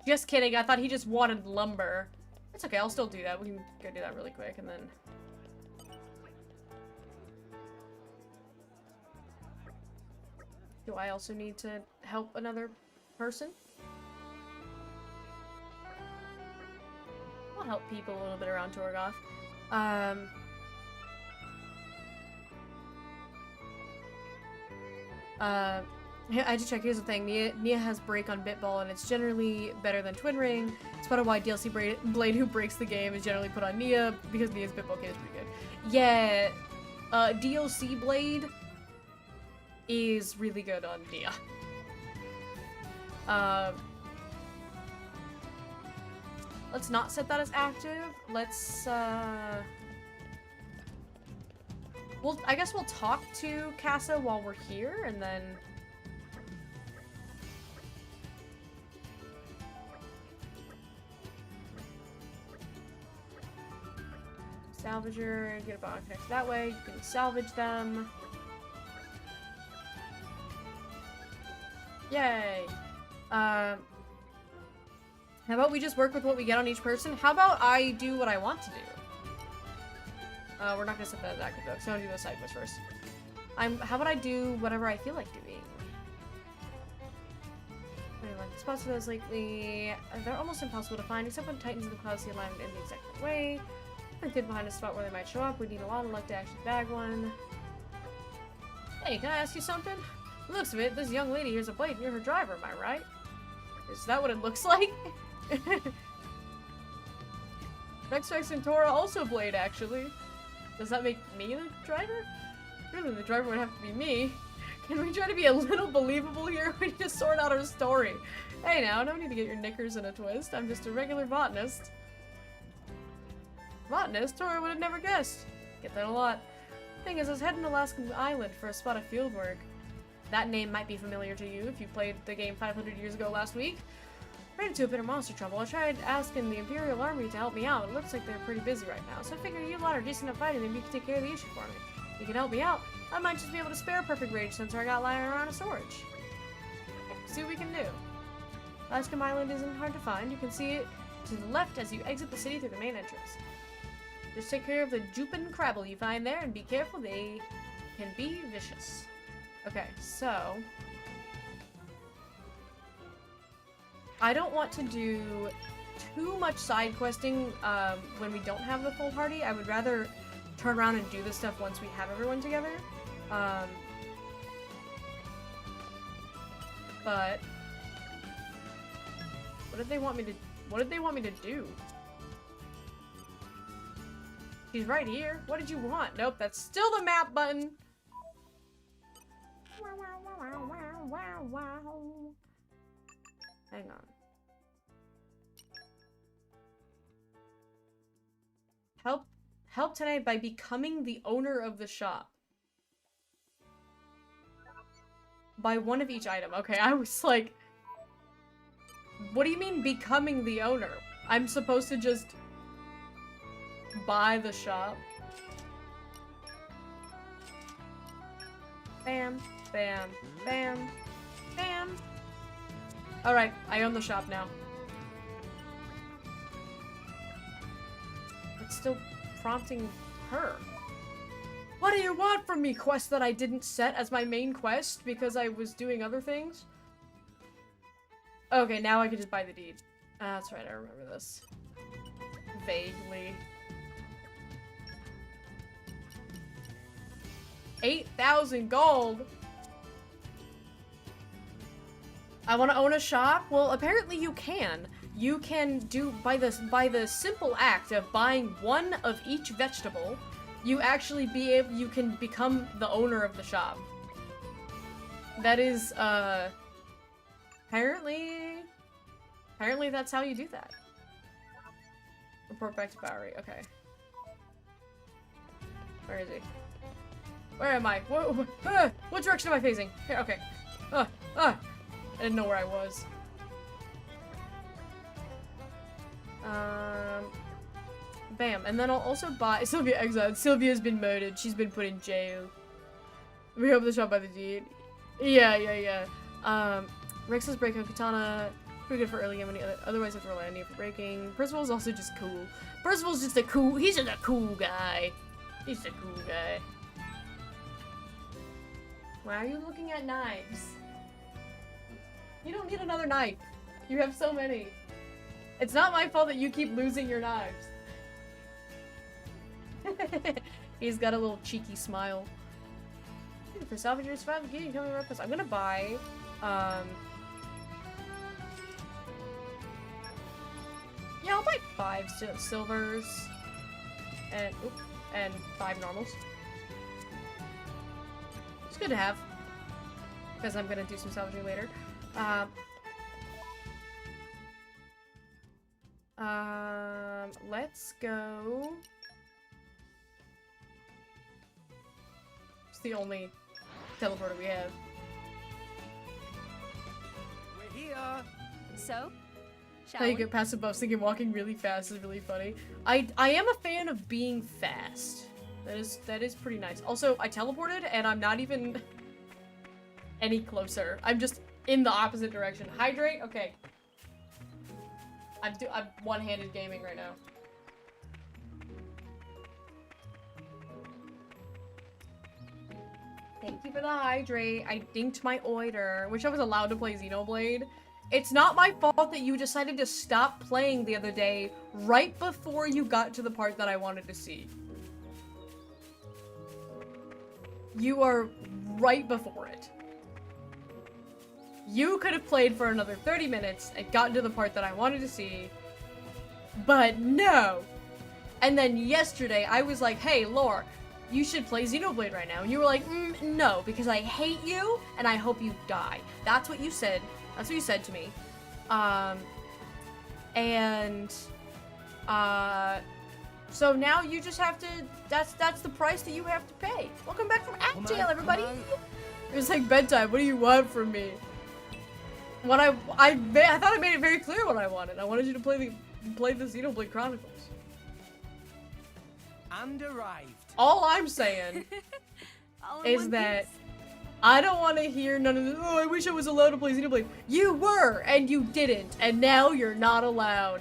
Just kidding, I thought he just wanted lumber. It's okay, I'll still do that. We can go do that really quick, and then... Do I also need to help another person? I'll help people a little bit around Torgoth. I had to check. Here's the thing. Nia has break on Bitball, and it's generally better than Twin Ring. It's part of why DLC Blade who breaks the game is generally put on Nia, because Nia's Bitball kit is pretty good. Yeah, DLC Blade is really good on Nia. Let's not set that as active. Let's, I guess we'll talk to Casa while we're here, and then... Salvager, get a box next that way. You can salvage them. Yay! How about we just work with what we get on each person? How about I do what I want to do? We're not gonna set that as active though, so I'm gonna do those side quests first. How about I do whatever I feel like doing? I like the spots for those lately. They're almost impossible to find, except when Titans of the Clouds see alignment in the exact right way. I could find a spot where they might show up. We need a lot of luck to actually bag one. Hey, can I ask you something? The looks of it, this young lady here's a blade and you're her driver, am I right? Is that what it looks like? Rex and Tora also blade, actually. Does that make me the driver? Really, the driver would have to be me. Can we try to be a little believable here? We need to sort out our story. Hey now, no need to get your knickers in a twist. I'm just a regular botanist. Botanist? Tora would have never guessed. Get that a lot. Thing is, I was heading to Alaskan Island for a spot of field work. That name might be familiar to you if you played the game 500 years ago last week. Ran into a bit of monster trouble. I tried asking the Imperial Army to help me out. It looks like they're pretty busy right now, so I figured you lot are decent at fighting, maybe you can take care of the issue for me. If you can help me out, I might just be able to spare a perfect rage sensor I got lying around a storage. See what we can do. Alaskan Island isn't hard to find. You can see it to the left as you exit the city through the main entrance. Just take care of the Jupin Crabble you find there, and be careful, they can be vicious. Okay, so... I don't want to do too much side questing when we don't have the full party. I would rather turn around and do this stuff once we have everyone together. But what did they want me to do? He's right here. What did you want? Nope, that's still the map button. Hang on. Help tonight by becoming the owner of the shop. Buy one of each item. Okay, I was like, what do you mean becoming the owner? I'm supposed to just buy the shop? Bam, bam, bam, bam. Alright, I own the shop now. It's still prompting her. What do you want from me? Quest that I didn't set as my main quest because I was doing other things? Okay, now I can just buy the deed. That's right, I remember this. Vaguely. 8,000 gold. I want to own a shop. Well, apparently you can. You can do by the simple act of buying one of each vegetable, you can become the owner of the shop. That is apparently that's how you do that. Report back to Bowery. Okay. Where is he? Where am I? What direction am I facing? Here, okay. I didn't know where I was. Bam. And then I'll also buy Sylvia exiled. Sylvia's been murdered. She's been put in jail. We open the shop by the deed. Yeah. Rex's breakout katana. Pretty good for early game. Otherwise, have to rely on you for breaking. Percival's also just cool. Percival's just he's just a cool guy. He's a cool guy. Why are you looking at knives? You don't need another knife. You have so many. It's not my fault that you keep losing your knives. He's got a little cheeky smile. For salvagers, 5 gig, tell me about this. I'm gonna buy, yeah, I'll buy 5 silvers and 5 normals. It's good to have because I'm gonna do some salvaging later. Let's go. It's the only teleporter we have. We're here. So, How you get passive buffs thinking walking really fast is really funny. I am a fan of being fast. That is pretty nice. Also, I teleported and I'm not even any closer. I'm just in the opposite direction. Hydrate? Okay. I'm one-handed gaming right now. Thank you for the hydrate. I dinked my order. Wish I was allowed to play Xenoblade. It's not my fault that you decided to stop playing the other day right before you got to the part that I wanted to see. You are right before it. You could have played for another 30 minutes and gotten to the part that I wanted to see, but no! And then yesterday, I was like, hey, Lore, you should play Xenoblade right now. And you were like, no, because I hate you and I hope you die. That's what you said. That's what you said to me. So now you just have to, that's the price that you have to pay. Welcome back from Act Jail, everybody! It was like bedtime. What do you want from me? What I thought I made it very clear what I wanted. I wanted you to play the Xenoblade Chronicles. And arrived. All I'm saying is that I don't want to hear none of this, oh, I wish I was allowed to play Xenoblade. You were, and you didn't, and now you're not allowed.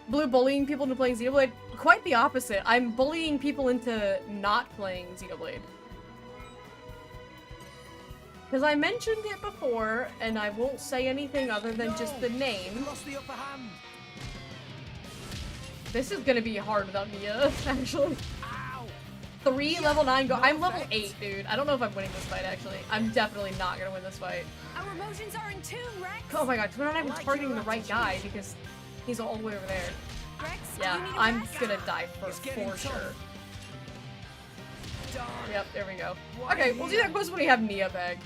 Blue bullying people into playing Xenoblade? Quite the opposite. I'm bullying people into not playing Xenoblade. Because I mentioned it before, and I won't say anything other than just the name. Lost the upper hand. This is gonna be hard without Nia, actually. Ow. 3 level 9 go- I'm level 8, dude. I don't know if I'm winning this fight, actually. I'm definitely not gonna win this fight. Our emotions are in tune, Rex. Oh my god, we're not even targeting the right guy, because he's all the way over there. Rex, Yeah, I'm gonna die for sure. Yep, there we go. Okay, we'll do that close when we have Nia back.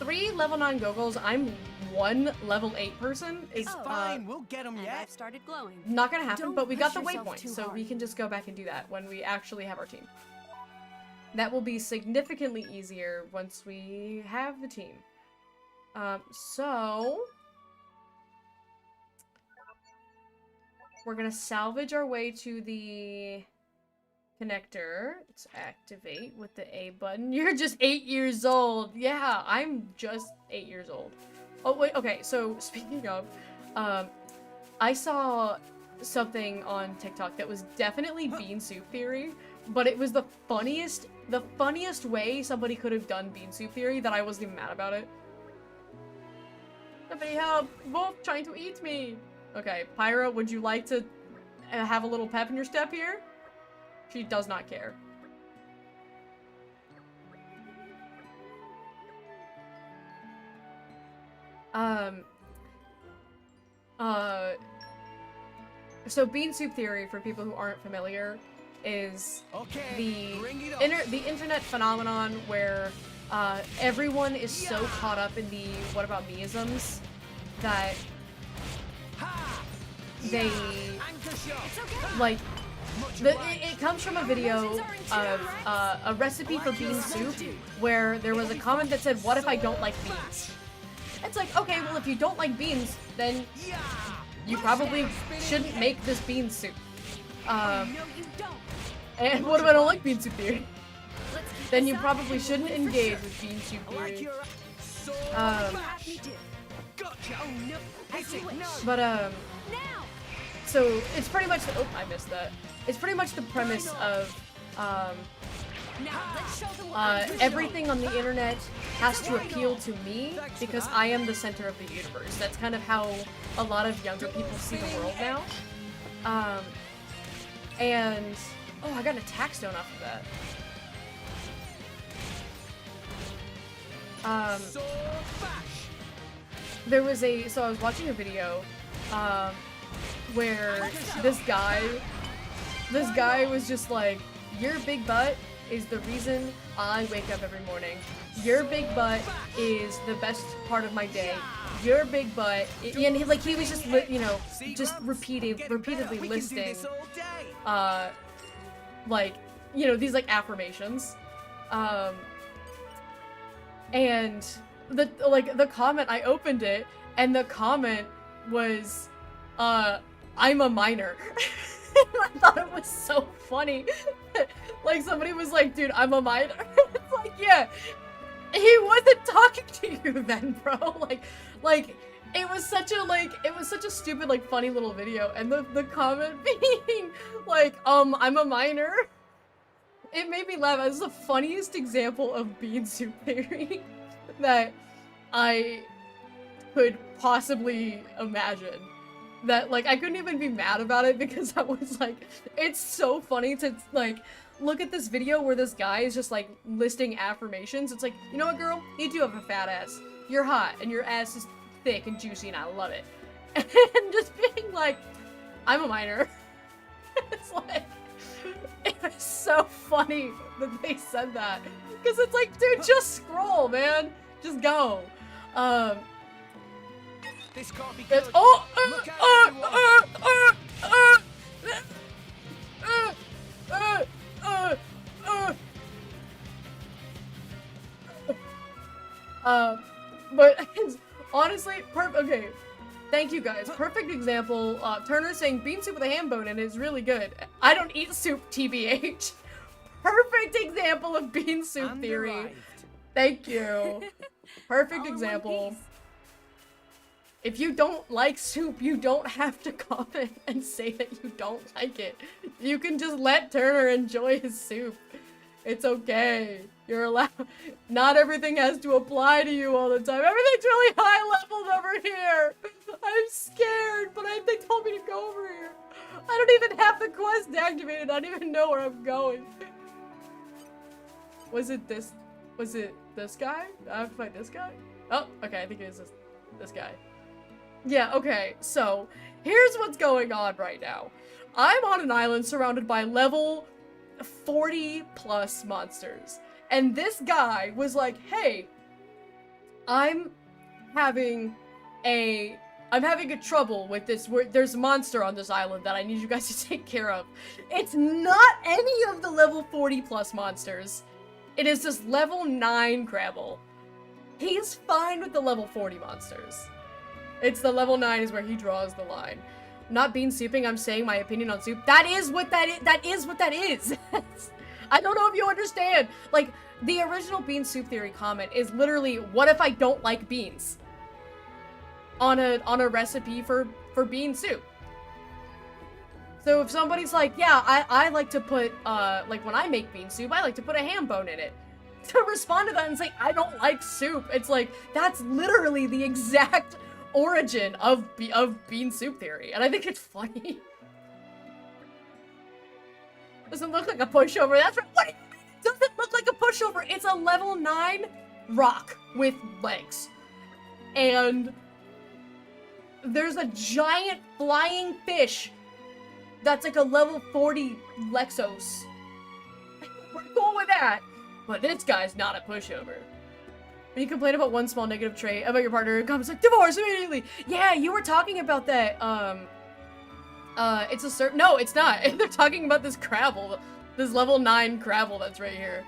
3 level 9 Googles, I'm 1 level 8 person is Fine, we'll get him And yet. I've started glowing. not gonna happen, Don't but we got the push yourself waypoint, too so hard. we can just go back and do that when we actually have our team. That will be significantly easier once we have the team. So we're gonna salvage our way to the connector. Let's activate with the A button. You're just 8 years old. Yeah, I'm just 8 years old. Oh, wait, okay, so speaking of, I saw something on TikTok that was definitely bean soup theory, but it was the funniest way somebody could have done bean soup theory that I wasn't even mad about it. Somebody help! Wolf trying to eat me! Okay, Pyra, would you like to have a little pep in your step here. She does not care. So bean soup theory, for people who aren't familiar, is the internet phenomenon where everyone is so caught up in the what about me-isms that they like it comes from a video of a recipe for bean soup where there was a comment that said, what if I don't like beans? It's like, okay, well, if you don't like beans, then you probably shouldn't make this bean soup. And what if I don't like bean soup theory? Then you probably shouldn't engage with bean soup theory. So it's pretty much oh, I missed that. It's pretty much the premise of everything on the internet has to appeal to me because I am the center of the universe. That's kind of how a lot of younger people see the world now. And oh, I got an attack stone off of that. There was so I was watching a video where this guy was just like, your big butt is the reason I wake up every morning. Your big butt is the best part of my day. Your big butt, and he was just, you know, just repeatedly listing, like, you know, these like affirmations, and the comment, I opened it, and the comment was, I'm a minor. I thought it was so funny. Like, somebody was like, dude, I'm a minor. It's like, yeah, he wasn't talking to you then, bro. Like, it was such a stupid, like, funny little video, and the comment being, like, I'm a minor. It made me laugh. It's the funniest example of bean soup theory that I could possibly imagine. That, like, I couldn't even be mad about it because I was like, it's so funny to, like, look at this video where this guy is just, like, listing affirmations. It's like, you know what, girl? You do have a fat ass. You're hot, and your ass is thick and juicy, and I love it. And just being like, I'm a minor. It's like, it was so funny that they said that. Because it's like, dude, just scroll, man. Just go. This can't be good. But honestly, okay. Thank you guys. Perfect example. Turner saying bean soup with a ham bone in it is really good. I don't eat soup, TBH. Perfect example of bean soup theory. Thank you. Perfect example. If you don't like soup, you don't have to comment and say that you don't like it. You can just let Turner enjoy his soup. It's okay. You're allowed. Not everything has to apply to you all the time. Everything's really high leveled over here. I'm scared, but they told me to go over here. I don't even have the quest activated. I don't even know where I'm going. Was it this guy? I have to fight this guy? Oh, okay, I think it is this guy. Yeah, okay, so here's what's going on right now. I'm on an island surrounded by level 40 plus monsters. And this guy was like, hey, I'm having a trouble with this. There's a monster on this island that I need you guys to take care of. It's not any of the level 40 plus monsters. It is this level 9 Crabble. He's fine with the level 40 monsters. It's the level 9 is where he draws the line. Not bean souping, I'm saying my opinion on soup. That is what that is. That is what that is. I don't know if you understand. Like, the original bean soup theory comment is literally, what if I don't like beans? On a recipe for bean soup. So if somebody's like, yeah, I like to put, like when I make bean soup, I like to put a ham bone in it. To respond to that and say, I don't like soup, it's like, that's literally the exact origin of bean soup theory. And I think it's funny. Doesn't look like a pushover. That's right. What? It doesn't look like a pushover. It's a level 9 rock with legs. And there's a giant flying fish that's like a level 40 Lexos. We're going with that. But this guy's not a pushover. When you complain about one small negative trait about your partner, it comes like, divorce immediately! Yeah, you were talking about that, it's a no, it's not. They're talking about this Crabble, this level 9 Crabble that's right here.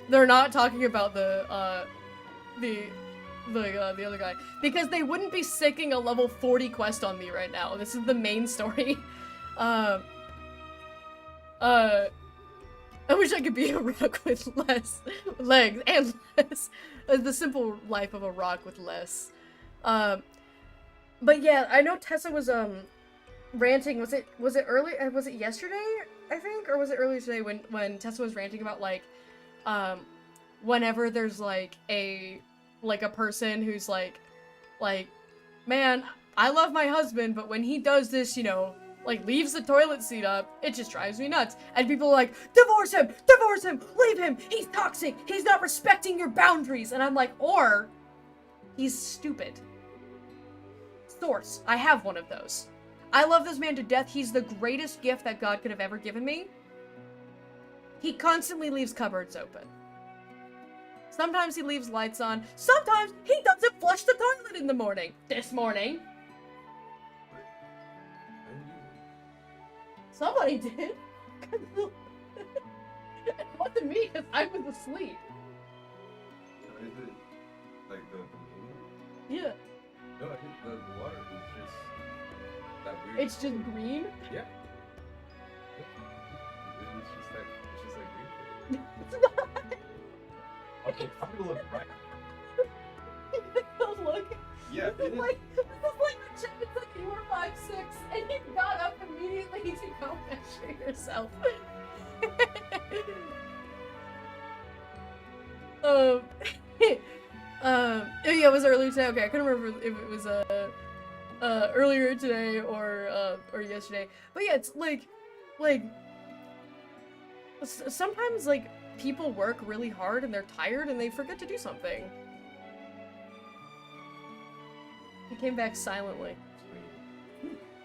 They're not talking about the other guy. Because they wouldn't be sicking a level 40 quest on me right now. This is the main story. I wish I could be a rock with less legs and less. The simple life of a rock with less. But yeah, I know Tessa was ranting. Was it early? Was it yesterday? I think, or was it earlier today when Tessa was ranting about like, whenever there's like a person who's like, man, I love my husband, but when he does this, you know, like, leaves the toilet seat up, it just drives me nuts. And people are like, divorce him, leave him, he's toxic, he's not respecting your boundaries. And I'm like, or, he's stupid. Source, I have one of those. I love this man to death, he's the greatest gift that God could have ever given me. He constantly leaves cupboards open. Sometimes he leaves lights on, sometimes he doesn't flush the toilet in the morning. This morning. Somebody did. It wasn't me, because I was asleep. Is it like the Yeah. No, I think the water is just that weird. It's just green? Yeah. It's just like green. It's not. Okay, I'm gonna look right. Don't look. Yeah, This is like a chick that's like you were 5'6", and you got up immediately to go measure yourself. Yeah, it was earlier today. Okay, I couldn't remember if it was earlier today or yesterday. But yeah, it's like sometimes like people work really hard and they're tired and they forget to do something. He came back silently.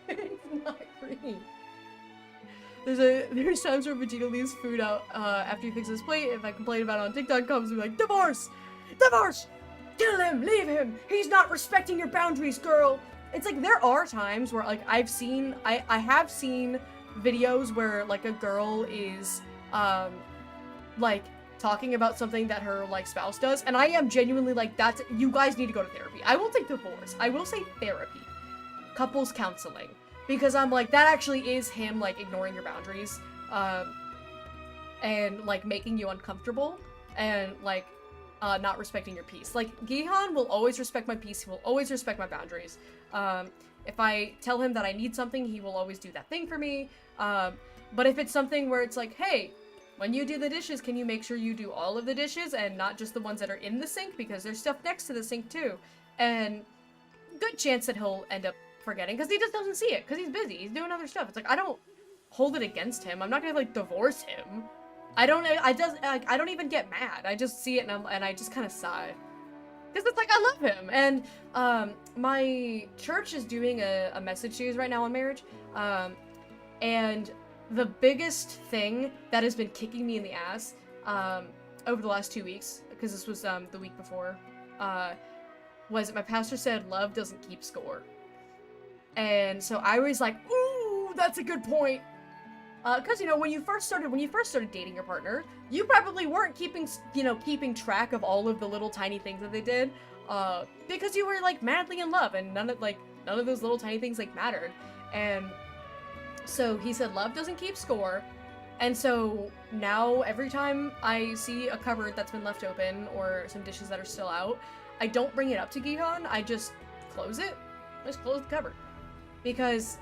It's not green. There's times where Vegeta leaves food out after he fixes his plate. If I complain about it on TikTok, comes and be like, divorce! Divorce! Kill him! Leave him! He's not respecting your boundaries, girl! It's like, there are times where, like, I have seen videos where, like, a girl is, like, talking about something that her, like, spouse does, and I am genuinely like, you guys need to go to therapy. I won't say divorce. I will say therapy. Couples counseling. Because I'm like, that actually is him, like, ignoring your boundaries, and, like, making you uncomfortable, and, like, not respecting your peace. Like, Gihan will always respect my peace, he will always respect my boundaries. If I tell him that I need something, he will always do that thing for me. But if it's something where it's like, hey, when you do the dishes, can you make sure you do all of the dishes and not just the ones that are in the sink? Because there's stuff next to the sink too. And good chance that he'll end up forgetting because he just doesn't see it because he's busy. He's doing other stuff. It's like, I don't hold it against him. I'm not gonna like divorce him. I don't even get mad. I just see it and I just kind of sigh. Because it's like, I love him. And my church is doing a message series right now on marriage. And the biggest thing that has been kicking me in the ass over the last 2 weeks, because this was the week before, was that my pastor said love doesn't keep score. And so I was like, ooh, that's a good point. Because, you know, when you first started dating your partner, you probably weren't keeping track of all of the little tiny things that they did, because you were, like, madly in love, and none of those little tiny things, like, mattered. And so he said love doesn't keep score, and so now every time I see a cupboard that's been left open, or some dishes that are still out, I don't bring it up to Gihan, I just close it. Just close the cupboard. Because,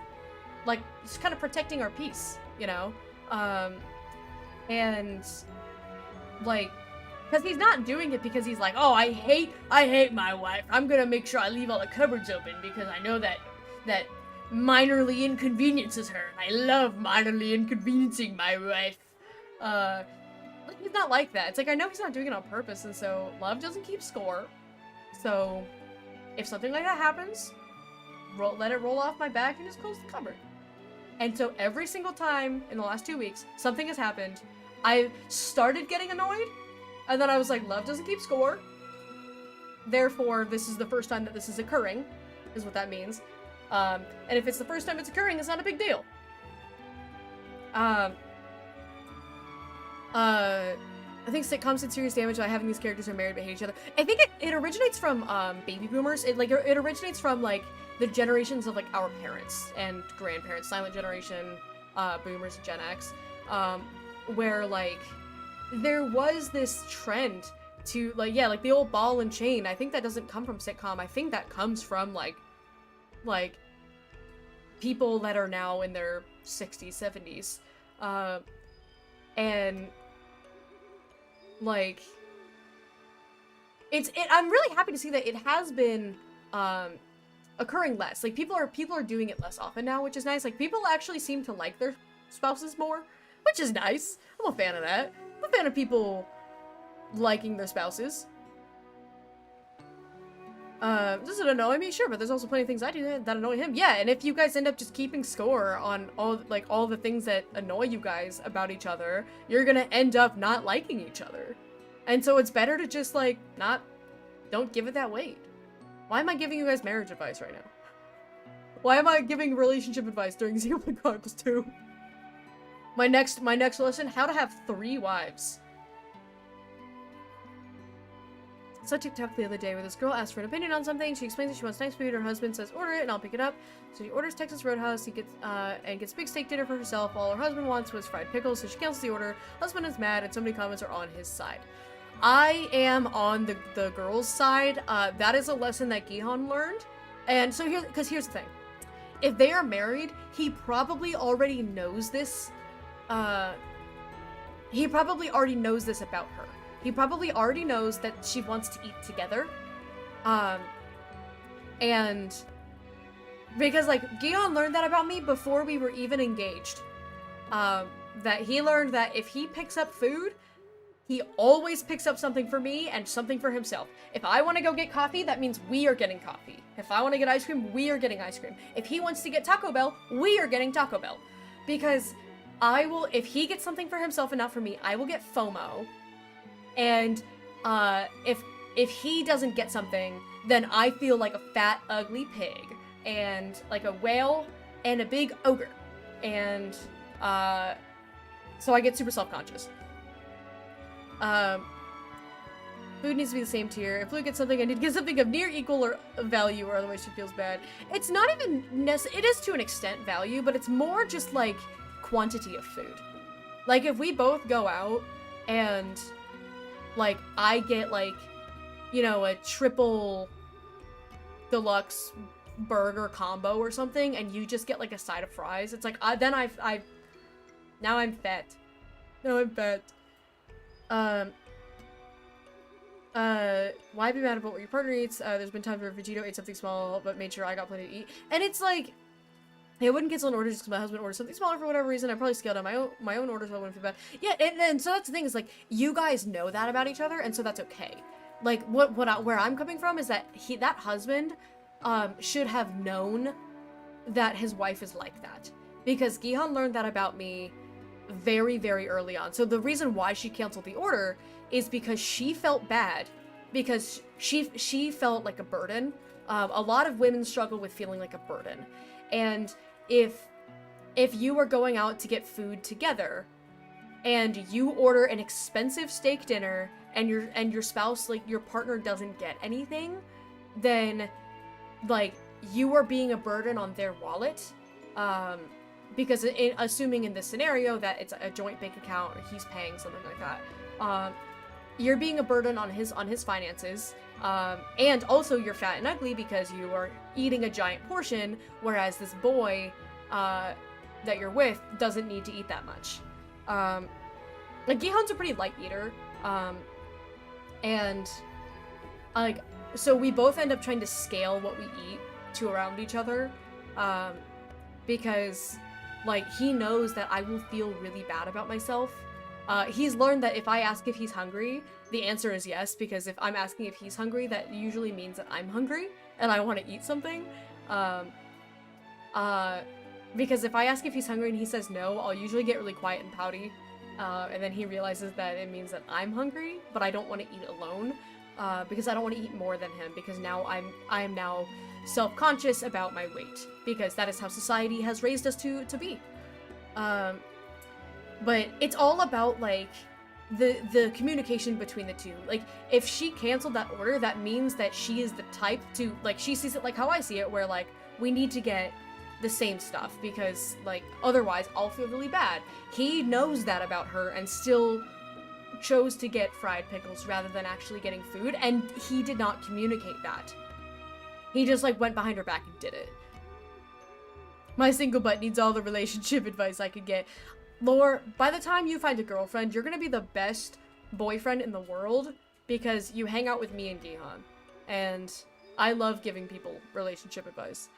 like, it's kind of protecting our peace, you know? And, like, because he's not doing it because he's like, oh, I hate my wife. I'm gonna make sure I leave all the cupboards open because I know that minorly inconveniences her. I love minorly inconveniencing my wife. Like, he's not like that. It's like, I know he's not doing it on purpose, and so love doesn't keep score. So, if something like that happens, let it roll off my back and just close the cupboard. And so every single time in the last 2 weeks, something has happened, I started getting annoyed, and then I was like, love doesn't keep score. Therefore, this is the first time that this is occurring, is what that means. And if it's the first time it's occurring, it's not a big deal. I think sitcoms did serious damage by having these characters who are married but hate each other. I think it originates from baby boomers. It originates from like the generations of like our parents and grandparents, silent generation, boomers, and Gen X, where like there was this trend to like, yeah, like the old ball and chain. I think that doesn't come from sitcom. I think that comes from like people that are now in their 60s, 70s, and like I'm really happy to see that it has been occurring less. Like people are doing it less often now, which is nice. Like people actually seem to like their spouses more, which is nice. I'm a fan of that. I'm a fan of people liking their spouses. Does it annoy me? Sure, but there's also plenty of things I do that annoy him. Yeah, and if you guys end up just keeping score on all the things that annoy you guys about each other, you're gonna end up not liking each other. And so it's better to just like don't give it that weight. Why am I giving you guys marriage advice right now? Why am I giving relationship advice during Xenoblade Chronicles 2? My next lesson, how to have 3 wives. So I TikTok the other day where this girl asked for an opinion on something. She explains that she wants nice food. Her husband says, order it and I'll pick it up. So she orders Texas Roadhouse. He gets big steak dinner for herself. All her husband wants was fried pickles, so she cancels the order. Husband is mad and so many comments are on his side. I am on the girl's side. That is a lesson that Gihan learned. And so here's the thing. If they are married, he probably already knows this. He probably already knows this about her. He probably already knows that she wants to eat together. And because like Gion learned that about me before we were even engaged. That he learned that if he picks up food, he always picks up something for me and something for himself. If I want to go get coffee, that means we are getting coffee. If I want to get ice cream, we are getting ice cream. If he wants to get Taco Bell, we are getting Taco Bell. Because if he gets something for himself and not for me, I will get FOMO. And if he doesn't get something, then I feel like a fat, ugly pig, and like a whale, and a big ogre. And so I get super self-conscious. Food needs to be the same tier. If Blue gets something, I need to get something of near equal or value, or otherwise she feels bad. It's not even it is to an extent value, but it's more just like quantity of food. Like if we both go out and like I get like, you know, a triple deluxe burger combo or something, and you just get like a side of fries, it's like then now I'm fat. Now I'm fat. Why be mad about what your partner eats? There's been times where Vegito ate something small, but made sure I got plenty to eat. And it's like, I wouldn't cancel an order just because my husband ordered something smaller for whatever reason. I probably scaled down my own orders, so I wouldn't feel bad. Yeah, and so that's the thing, is like, you guys know that about each other, and so that's okay. Like, where I'm coming from is that that husband, should have known that his wife is like that. Because Gihan learned that about me very, very early on. So the reason why she canceled the order is because she felt bad, because she felt like a burden. A lot of women struggle with feeling like a burden. And if you are going out to get food together and you order an expensive steak dinner and your spouse, like your partner, doesn't get anything, then like you are being a burden on their wallet. Because assuming in this scenario that it's a joint bank account or he's paying something like that, you're being a burden on his finances, and also you're fat and ugly because you are eating a giant portion, whereas this boy that you're with doesn't need to eat that much. Like Gihan's a pretty light eater, and like so we both end up trying to scale what we eat to around each other. because, like, he knows that I will feel really bad about myself. He's learned that if I ask if he's hungry, the answer is yes, because if I'm asking if he's hungry, that usually means that I'm hungry and I want to eat something. Because if I ask if he's hungry and he says no, I'll usually get really quiet and pouty. And then he realizes that it means that I'm hungry, but I don't want to eat alone, because I don't want to eat more than him, because now I am now self-conscious about my weight, because that is how society has raised us to be. But it's all about, like, the communication between the two. Like, if she canceled that order, that means that she is the type to, like, she sees it like how I see it, where, like, we need to get the same stuff, because, like, otherwise I'll feel really bad. He knows that about her and still chose to get fried pickles rather than actually getting food, and he did not communicate that. He just, like, went behind her back and did it. My single butt needs all the relationship advice I could get. Lore, by the time you find a girlfriend, you're gonna be the best boyfriend in the world, because you hang out with me and Gihan. And I love giving people relationship advice.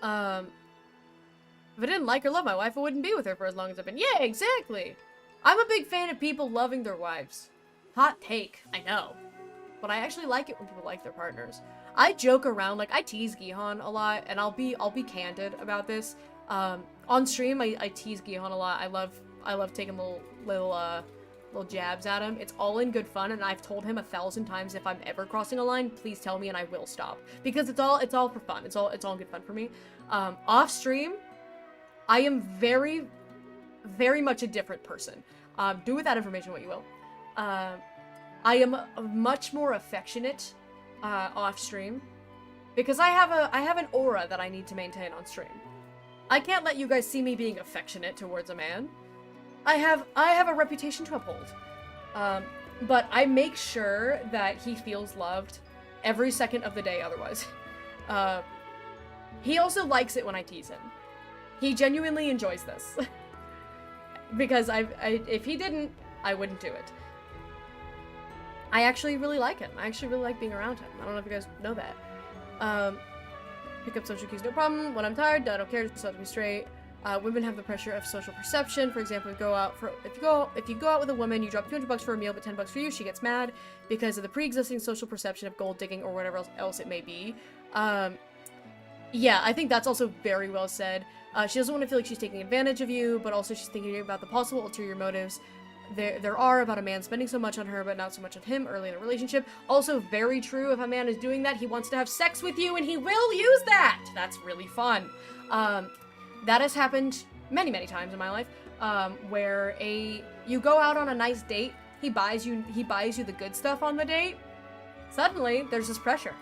If I didn't like or love my wife, I wouldn't be with her for as long as I've been. Yeah, exactly! I'm a big fan of people loving their wives. Hot take, I know. But I actually like it when people like their partners. I joke around, like, I tease Gihan a lot, and I'll be candid about this. On stream, I tease Gihan a lot. I love taking little jabs at him. It's all in good fun, and I've told him 1,000 times, if I'm ever crossing a line, please tell me and I will stop. Because it's all for fun. It's all good fun for me. Off stream, I am very, very much a different person. Do with that information what you will. I am much more affectionate off stream, because I have an aura that I need to maintain on stream. I can't let you guys see me being affectionate towards a man. I have a reputation to uphold. But I make sure that he feels loved every second of the day otherwise. He also likes it when I tease him. He genuinely enjoys this. Because if he didn't, I wouldn't do it. I actually really like him. I actually really like being around him. I don't know if you guys know that. Pick up social cues, no problem. When I'm tired, I don't care, just let me straight. Women have the pressure of social perception. For example, if you go out with a woman, you drop $200 for a meal, but $10 for you, she gets mad because of the pre-existing social perception of gold digging or whatever else it may be. Yeah, I think that's also very well said. She doesn't want to feel like she's taking advantage of you, but also she's thinking about the possible ulterior motives there are about a man spending so much on her but not so much on him early in a relationship. Also very true, if a man is doing that, he wants to have sex with you and he will use that! That's really fun. That has happened many, many times in my life, where you go out on a nice date, he buys you the good stuff on the date, suddenly there's this pressure.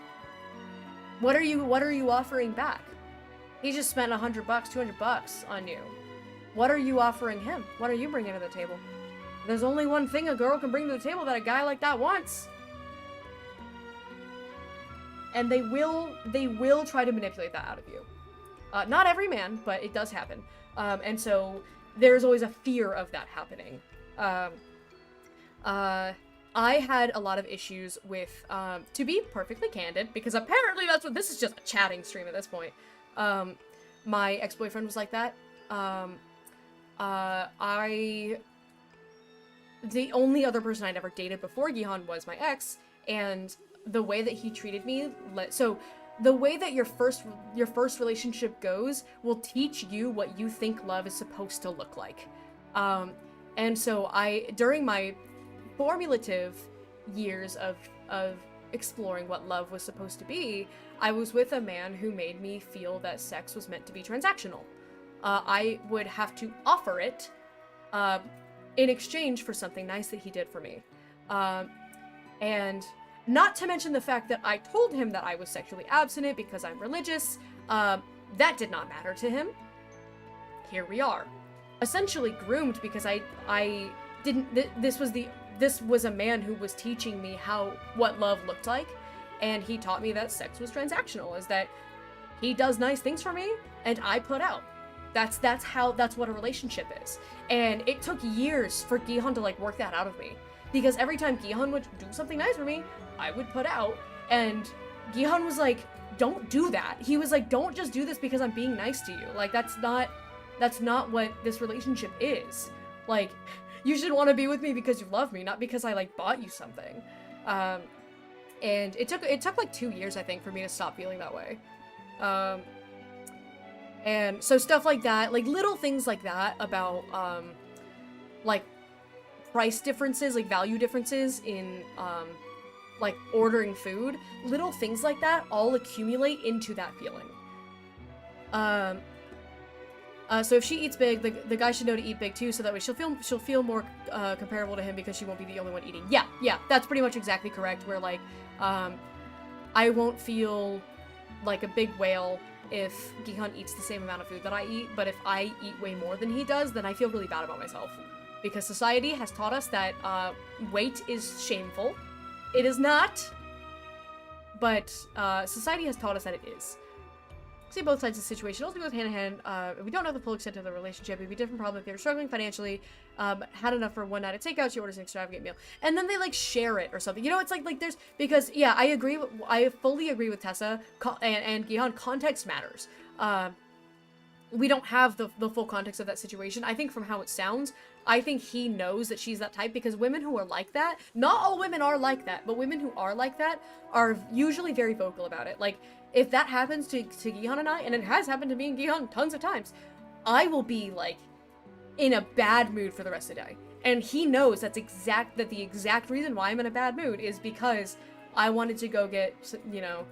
What are you offering back? He just spent $100, $200 on you. What are you offering him? What are you bringing to the table? There's only one thing a girl can bring to the table that a guy like that wants. And they will try to manipulate that out of you. Not every man, but it does happen. And so there's always a fear of that happening. I had a lot of issues with, to be perfectly candid, because apparently this is just a chatting stream at this point. My ex-boyfriend was like that. The only other person I'd ever dated before Gihan was my ex, and the way that he treated me, so the way that your first relationship goes will teach you what you think love is supposed to look like. And so during my formulative years of exploring what love was supposed to be, I was with a man who made me feel that sex was meant to be transactional. I would have to offer it, in exchange for something nice that he did for me. And not to mention the fact that I told him that I was sexually abstinent because I'm religious. That did not matter to him. Here we are. Essentially groomed because this was a man who was teaching me what love looked like, and he taught me that sex was transactional, is that he does nice things for me and I put out. That's what a relationship is. And it took years for Gihan to work that out of me. Because every time Gihan would do something nice for me, I would put out. And Gihan was like, don't do that. He was like, don't just do this because I'm being nice to you. Like, that's not what this relationship is. Like, you should want to be with me because you love me, not because I like bought you something. And it took like 2 years, I think, for me to stop feeling that way. And so stuff like that, like little things like that about like price differences, like value differences in like ordering food, little things like that all accumulate into that feeling. So if she eats big, the guy should know to eat big too, so that way she'll feel more comparable to him because she won't be the only one eating. Yeah, that's pretty much exactly correct. Where like, I won't feel like a big whale if Gihan eats the same amount of food that I eat, but if I eat way more than he does, then I feel really bad about myself. Because society has taught us that weight is shameful. It is not, but society has taught us that it is. See both sides of the situation. Also goes hand in hand. We don't know the full extent of the relationship. It'd be a different problem if they were struggling financially, had enough for one night at takeout, she orders an extravagant meal, and then they like share it or something. You know, it's like there's, because yeah, I fully agree with Tessa and Gihan. Context matters. We don't have the full context of that situation. I think from how it sounds, I think he knows that she's that type, because women who are like that, not all women are like that, but women who are like that are usually very vocal about it. Like, if that happens to Gihan and I, and it has happened to me and Gihan tons of times, I will be like in a bad mood for the rest of the day. And he knows that the exact reason why I'm in a bad mood is because I wanted to go get, you know,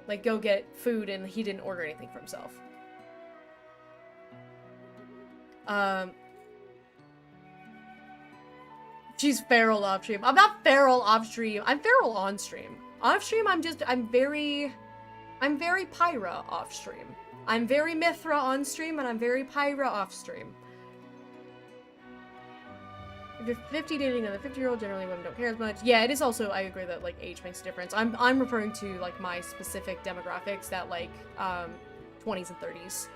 like go get food and he didn't order anything for himself. She's feral off stream. I'm not feral off stream. I'm feral on stream. Off stream, I'm very Pyra off stream. I'm very Mithra on stream, and I'm very Pyra off stream. If you're 50 dating another 50-year-old, generally women don't care as much. Yeah, it is also, I agree that like age makes a difference. I'm referring to like my specific demographics that like 20s and 30s.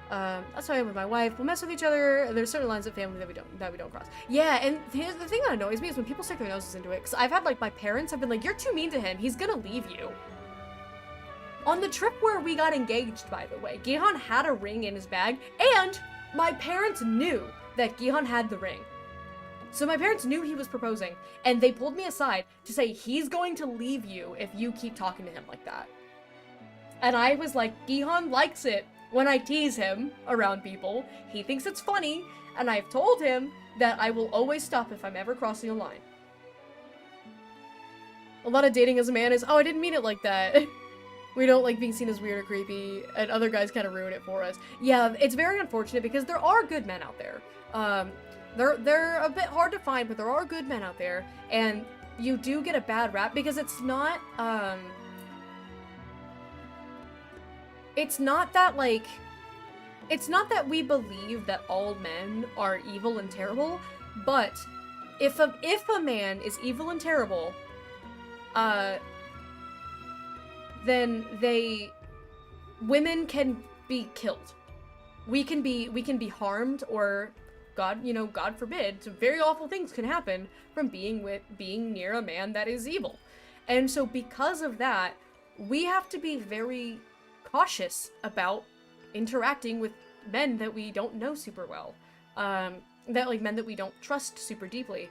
That's why I'm with my wife. We'll mess with each other. There's certain lines of family that we don't cross. Yeah, and the thing that annoys me is when people stick their noses into it. Because I've had like my parents have been like, "You're too mean to him. He's gonna leave you." On the trip where we got engaged, by the way, Gihan had a ring in his bag, and my parents knew that Gihan had the ring. So my parents knew he was proposing, and they pulled me aside to say, "He's going to leave you if you keep talking to him like that." And I was like, Gihan likes it when I tease him around people. He thinks it's funny, and I've told him that I will always stop if I'm ever crossing a line. A lot of dating as a man is, "Oh, I didn't mean it like that." We don't like being seen as weird or creepy, and other guys kind of ruin it for us. Yeah, it's very unfortunate because there are good men out there. They're a bit hard to find, but there are good men out there, and you do get a bad rap because it's not that we believe that all men are evil and terrible, but if a man is evil and terrible, then women can be killed. We can be harmed, or God forbid, some very awful things can happen from being near a man that is evil. And so because of that, we have to be very cautious about interacting with men that we don't know super well. Men that we don't trust super deeply.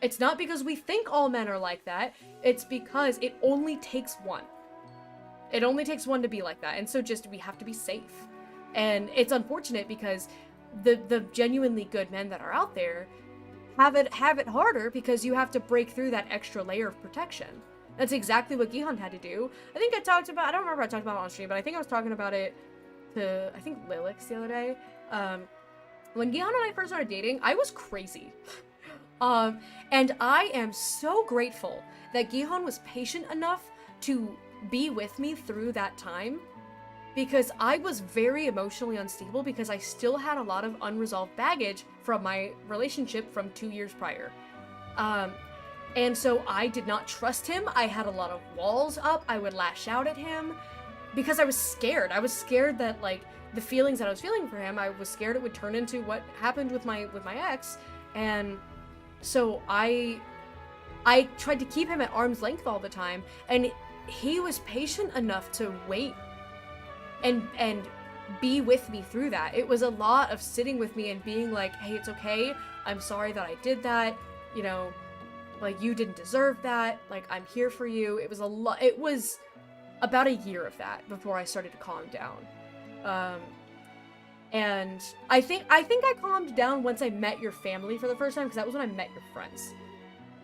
It's not because we think all men are like that, it's because it only takes one. It only takes one to be like that, and so we have to be safe. And it's unfortunate because the genuinely good men that are out there have it harder because you have to break through that extra layer of protection. That's exactly what Gihan had to do. I don't remember I talked about it on stream, but I think I was talking about it to, I think, Lilix the other day. When Gihan and I first started dating, I was crazy. And I am so grateful that Gihan was patient enough to be with me through that time, because I was very emotionally unstable because I still had a lot of unresolved baggage from my relationship from 2 years prior. And so I did not trust him. I had a lot of walls up. I would lash out at him because I was scared. I was scared that like the feelings that I was feeling for him, I was scared it would turn into what happened with my ex. And so I tried to keep him at arm's length all the time, and he was patient enough to wait and be with me through that. It was a lot of sitting with me and being like, hey, it's okay. I'm sorry that I did that. You know, like, you didn't deserve that. Like, I'm here for you. It was it was about a year of that before I started to calm down. And I think I calmed down once I met your family for the first time, because that was when I met your friends.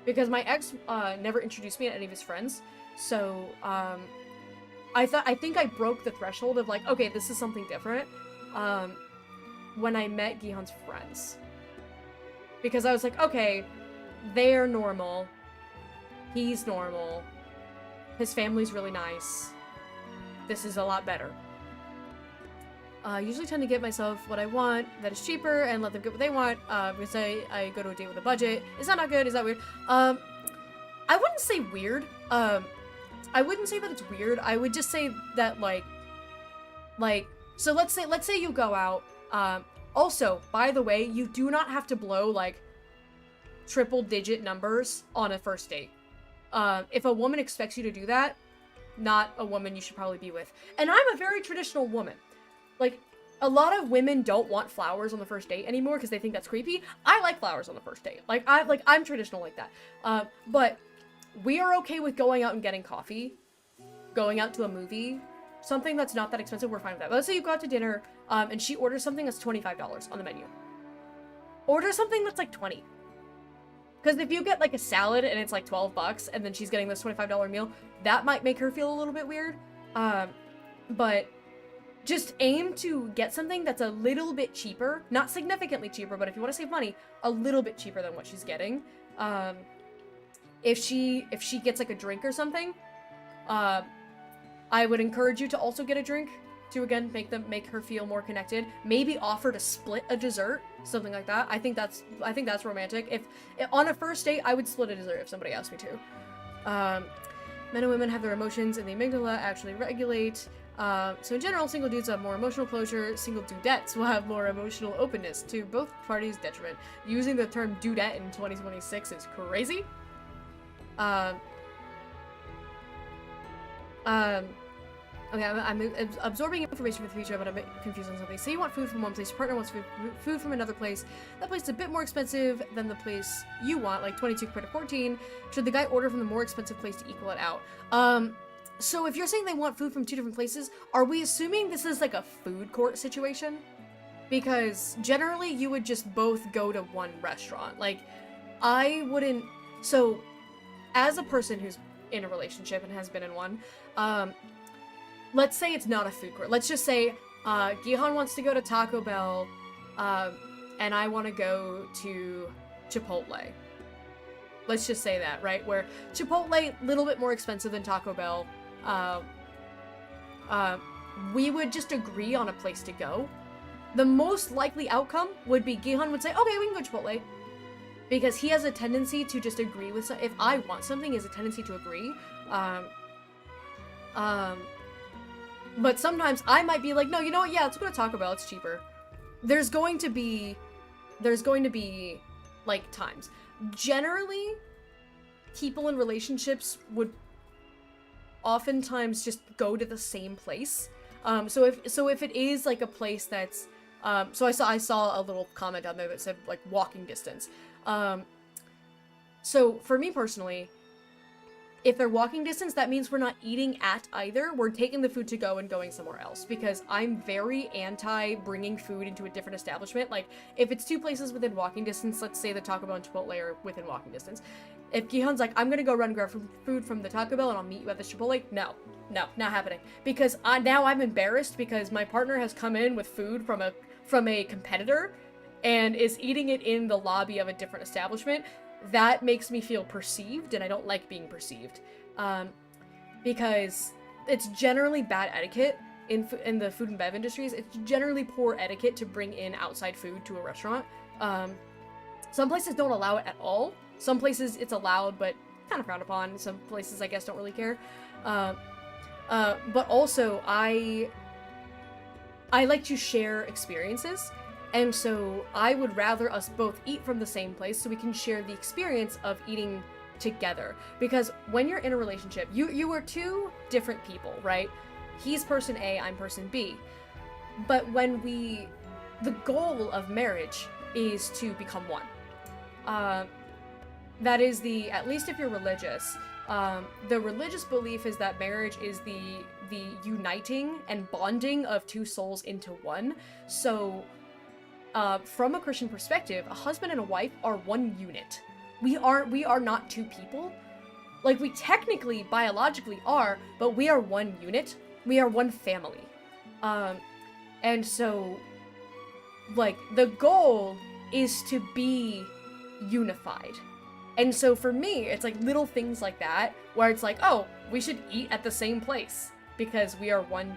Because my ex never introduced me to any of his friends, so I think I broke the threshold of like, okay, this is something different, when I met Gihon's friends. Because I was like, okay, they're normal, he's normal, his family's really nice, this is a lot better. I usually tend to get myself what I want that is cheaper and let them get what they want, because I go to a date with a budget. Is that not good? Is that weird? I wouldn't say weird. I wouldn't say that it's weird. I would just say that, like, so let's say you go out. Also, by the way, you do not have to blow, like, triple-digit numbers on a first date. If a woman expects you to do that, not a woman you should probably be with. And I'm a very traditional woman. Like, a lot of women don't want flowers on the first date anymore because they think that's creepy. I like flowers on the first date. I'm traditional like that. But we are okay with going out and getting coffee, going out to a movie, something that's not that expensive. We're fine with that. But let's say you go out to dinner, and she orders something that's $25 on the menu. Order something that's like $20. Because if you get like a salad and it's like $12, and then she's getting this $25 meal, that might make her feel a little bit weird. But just aim to get something that's a little bit cheaper, not significantly cheaper, but if you want to save money, a little bit cheaper than what she's getting. If she gets like a drink or something, I would encourage you to also get a drink to, again, make her feel more connected. Maybe offer to split a dessert, something like that. I think that's romantic. If on a first date, I would split a dessert if somebody asked me to. Men and women have their emotions, and the amygdala actually regulate. So in general, single dudes have more emotional closure. Single dudettes will have more emotional openness, to both parties' detriment. Using the term dudette in 2026 is crazy. Okay, I'm absorbing information for the future, but I'm a bit confused on something. Say you want food from one place, your partner wants food from another place. That place is a bit more expensive than the place you want, like 22 compared to 14. Should the guy order from the more expensive place to equal it out? So if you're saying they want food from two different places, are we assuming this is like a food court situation? Because generally you would just both go to one restaurant. Like, I wouldn't... So, as a person who's in a relationship and has been in one, let's say it's not a food court. Let's just say Gihon wants to go to Taco Bell, and I want to go to Chipotle. Let's just say that, right? Where Chipotle, a little bit more expensive than Taco Bell. We would just agree on a place to go. The most likely outcome would be Gihon would say, okay, we can go Chipotle. Because he has a tendency to just agree with if I want something, he has a tendency to agree. But sometimes I might be like, no, you know what, yeah, let's go to Taco Bell, it's cheaper. There's going to be, like, times. Generally, people in relationships would oftentimes just go to the same place. So if it is like a place that's, so I saw a little comment down there that said like walking distance. So for me personally, if they're walking distance, that means we're not eating at either. We're taking the food to go and going somewhere else, because I'm very anti bringing food into a different establishment. Like, if it's two places within walking distance, let's say the Taco Bell and Chipotle are within walking distance. If Gihon's like, I'm gonna go run and grab food from the Taco Bell and I'll meet you at the Chipotle, no, not happening. Because now I'm embarrassed because my partner has come in with food from a competitor and is eating it in the lobby of a different establishment. That makes me feel perceived, and I don't like being perceived. Because it's generally bad etiquette in the food and bev industries. It's generally poor etiquette to bring in outside food to a restaurant. Some places don't allow it at all. Some places it's allowed, but kind of frowned upon. Some places, I guess, don't really care. But also, I like to share experiences. And so I would rather us both eat from the same place so we can share the experience of eating together. Because when you're in a relationship, you are two different people, right? He's person A, I'm person B. But the goal of marriage is to become one. That is at least if you're religious, the religious belief is that marriage is the uniting and bonding of two souls into one. So, from a Christian perspective, a husband and a wife are one unit. We are not two people. Like, we technically, biologically are, but we are one unit. We are one family. And so, like, the goal is to be unified. And so for me, it's like little things like that, where it's like, oh, we should eat at the same place because we are one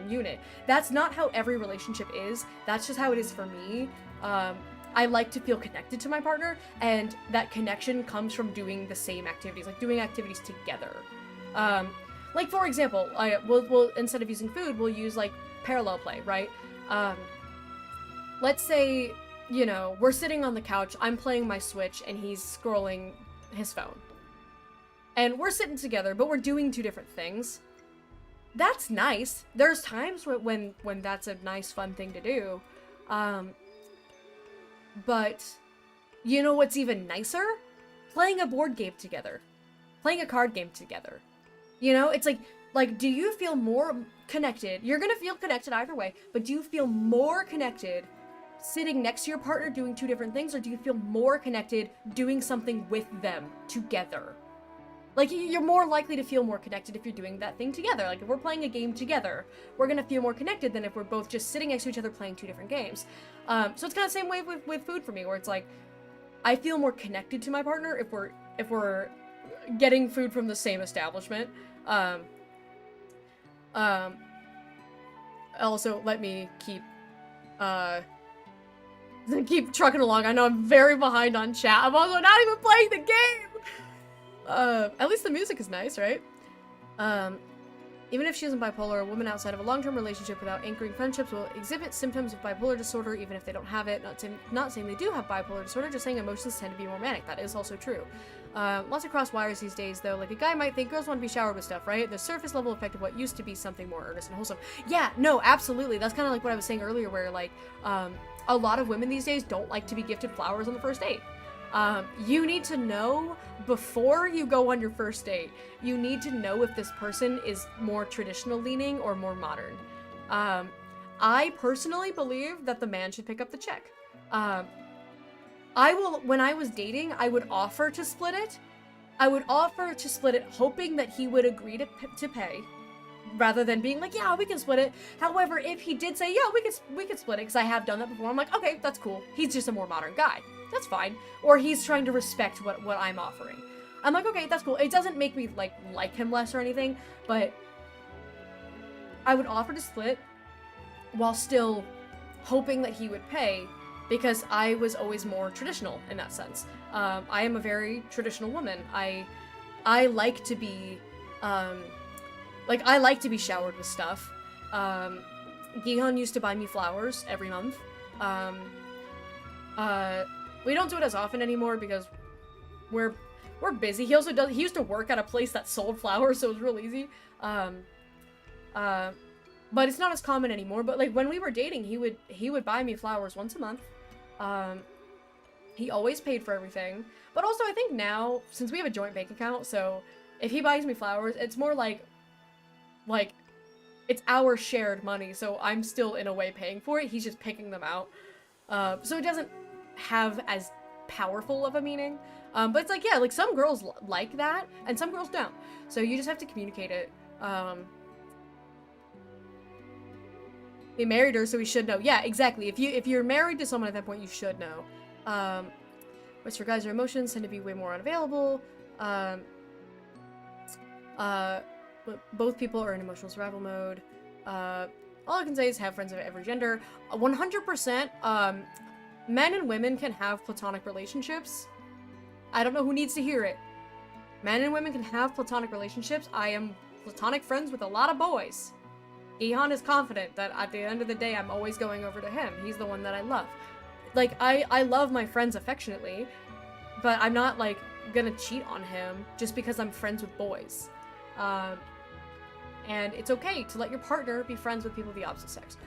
unit. That's not how every relationship is. That's just how it is for me. I like to feel connected to my partner, and that connection comes from doing the same activities, like doing activities together. Like, for example, we'll instead of using food, we'll use, like, parallel play, right? Let's say, you know, we're sitting on the couch, I'm playing my Switch, and he's scrolling his phone. And we're sitting together, but we're doing two different things. That's nice. There's times when that's a nice, fun thing to do. But, you know what's even nicer? Playing a board game together. Playing a card game together. You know, it's like, do you feel more connected? You're gonna feel connected either way, but do you feel more connected sitting next to your partner doing two different things, or do you feel more connected doing something with them together? Like, you're more likely to feel more connected if you're doing that thing together. Like, if we're playing a game together, we're gonna feel more connected than if we're both just sitting next to each other playing two different games. So it's kind of the same way with food for me, where it's like, I feel more connected to my partner if we're getting food from the same establishment. Also, let me keep trucking along. I know I'm very behind on chat. I'm also not even playing the game! At least the music is nice, right? Even if she isn't bipolar, a woman outside of a long-term relationship without anchoring friendships will exhibit symptoms of bipolar disorder even if they don't have it. Not saying they do have bipolar disorder, just saying emotions tend to be more manic. That is also true. Lots of cross wires these days, though. Like, a guy might think girls want to be showered with stuff, right? The surface level effect of what used to be something more earnest and wholesome. Yeah, no, absolutely. That's kind of like what I was saying earlier, where, like, a lot of women these days don't like to be gifted flowers on the first date. You need to know before you go on your first date. You need to know if this person is more traditional leaning or more modern. I personally believe that the man should pick up the check. When I was dating, I would offer to split it. I would offer to split it hoping that he would agree to pay, rather than being like, yeah, we can split it. However, if he did say, yeah, we could split it, because I have done that before, I'm like, okay, that's cool. He's just a more modern guy. That's fine. Or he's trying to respect what I'm offering. I'm like, okay, that's cool. It doesn't make me like him less or anything, but I would offer to split while still hoping that he would pay, because I was always more traditional in that sense. I am a very traditional woman. I like to be, I like to be showered with stuff. Gihan used to buy me flowers every month. We don't do it as often anymore because we're busy. He used to work at a place that sold flowers, so it was real easy. But it's not as common anymore. But like when we were dating, he would buy me flowers once a month. He always paid for everything. But also I think now, since we have a joint bank account, so if he buys me flowers, it's more like it's our shared money, so I'm still in a way paying for it. He's just picking them out. So it doesn't have as powerful of a meaning. But it's like, yeah, like some girls like that and some girls don't. So you just have to communicate it. He married her, so he should know. Yeah, exactly. If you're married to someone at that point, you should know. What's your guys' emotions tend to be way more unavailable. Both people are in emotional survival mode. All I can say is have friends of every gender. 100%, men and women can have platonic relationships. I don't know who needs to hear it. Men and women can have platonic relationships. I am platonic friends with a lot of boys. Ihan is confident that at the end of the day, I'm always going over to him. He's the one that I love. Like, I love my friends affectionately, but I'm not, like, gonna cheat on him just because I'm friends with boys. And it's okay to let your partner be friends with people of the opposite sex.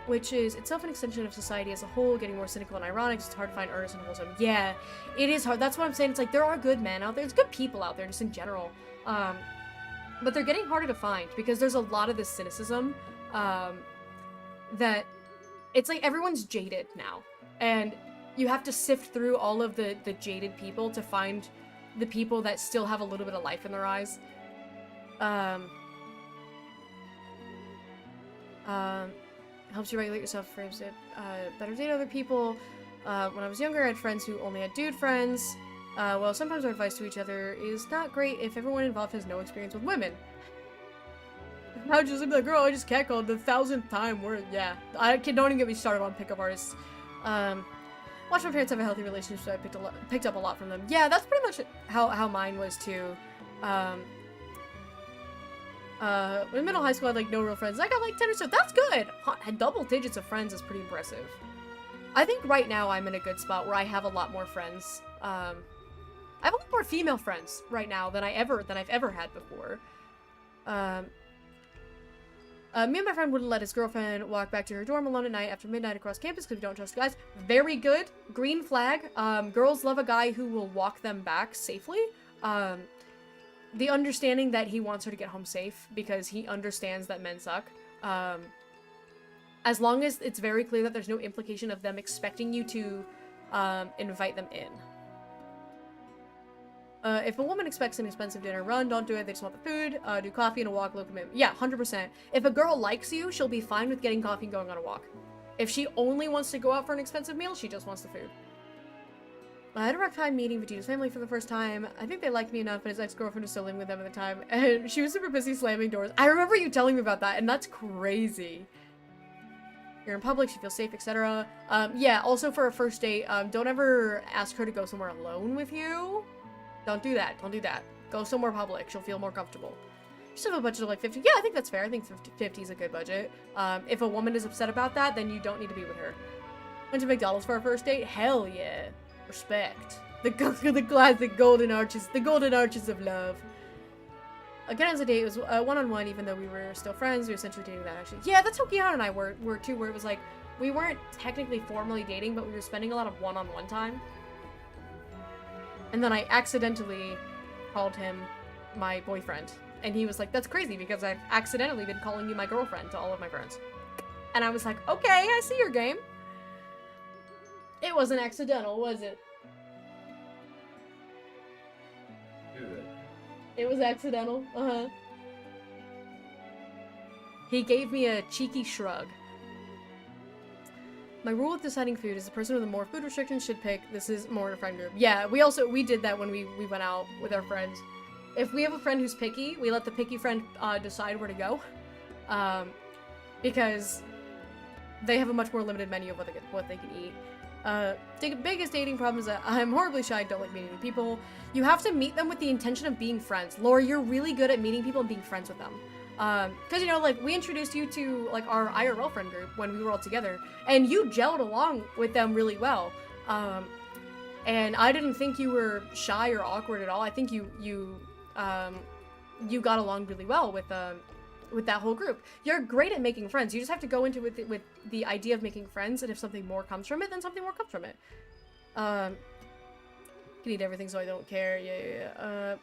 Which is itself an extension of society as a whole, getting more cynical and ironic. It's hard to find artists and wholesome. Yeah, it is hard. That's what I'm saying. It's like, there are good men out there. There's good people out there, just in general. But they're getting harder to find, because there's a lot of this cynicism, that it's like everyone's jaded now. And you have to sift through all of the jaded people to find the people that still have a little bit of life in their eyes. Helps you regulate yourself, frames it better date other people. When I was younger, I had friends who only had dude friends. Well, sometimes our advice to each other is not great if everyone involved has no experience with women. How just be like, girl, I just catcalled the 1000th time. Yeah, don't even get me started on pickup artists. Watch my parents have a healthy relationship, so I picked up a lot from them. Yeah, that's pretty much how mine was too. In middle high school, I had like no real friends. I got like 10 or so. That's good. Double digits of friends is pretty impressive. I think right now I'm in a good spot where I have a lot more friends. I have a lot more female friends right now than I've ever had before. Me and my friend wouldn't let his girlfriend walk back to her dorm alone at night after midnight across campus because we don't trust guys. Very good. Green flag. Girls love a guy who will walk them back safely. The understanding that he wants her to get home safe because he understands that men suck. As long as it's very clear that there's no implication of them expecting you to invite them in. If a woman expects an expensive dinner, run, don't do it, they just want the food, do coffee and a walk, low commitment. Yeah, 100%. If a girl likes you, she'll be fine with getting coffee and going on a walk. If she only wants to go out for an expensive meal, she just wants the food. I had a rough time meeting Vegeta's family for the first time. I think they liked me enough, but his ex-girlfriend was still living with them at the time, and she was super busy slamming doors. I remember you telling me about that, and that's crazy. You're in public, she feels safe, etc. Yeah, also for a first date, don't ever ask her to go somewhere alone with you. Don't do that. Don't do that. Go somewhere public. She'll feel more comfortable. You still have a budget of like 50. Yeah, I think that's fair. I think 50 is a good budget. If a woman is upset about that, then you don't need to be with her. Went to McDonald's for our first date? Hell yeah. Respect. The classic golden arches. The golden arches of love. Again, as a date, it was one-on-one, even though we were still friends. We were essentially dating that, actually. Yeah, that's how Gihan and I were too, where it was like, we weren't technically formally dating, but we were spending a lot of one-on-one time. And then I accidentally called him my boyfriend. And he was like, that's crazy because I've accidentally been calling you my girlfriend to all of my friends. And I was like, okay, I see your game. It wasn't accidental, was it? It was accidental, He gave me a cheeky shrug. My rule with deciding food is the person with the more food restrictions should pick. This is more in a friend group. Yeah, we did that when we went out with our friends. If we have a friend who's picky, we let the picky friend decide where to go. Because they have a much more limited menu of what they can eat. The biggest dating problem is that I'm horribly shy, don't like meeting new people. You have to meet them with the intention of being friends. Laura, you're really good at meeting people and being friends with them. Cause you know, like, we introduced you to, like, our IRL friend group when we were all together, and you gelled along with them really well. And I didn't think you were shy or awkward at all. I think you got along really well with that whole group. You're great at making friends. You just have to go into it with the idea of making friends, and if something more comes from it, then something more comes from it. Can eat everything, so I don't care. Yeah.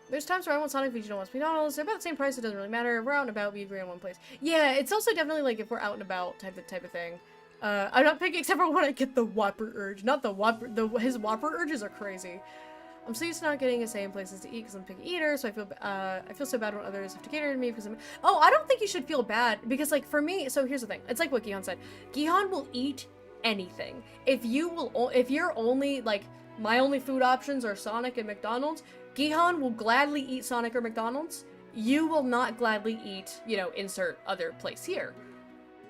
There's times where I want Sonic, Vegeta wants McDonald's. They're about the same price, it doesn't really matter. If we're out and about, we agree on one place. Yeah, it's also definitely like if we're out and about type of thing. I'm not picky except for when I get the Whopper urge. Not the Whopper, his Whopper urges are crazy. I'm so used to not getting a say in places to eat because I'm a picky eater, so I feel so bad when others have to cater to me because I'm... Oh, I don't think you should feel bad, because, like, for me, so here's the thing. It's like what Gihan said. Gihan will eat anything. If you're only, like, my only food options are Sonic and McDonald's, Gihan will gladly eat Sonic or McDonald's. You will not gladly eat, you know, insert other place here.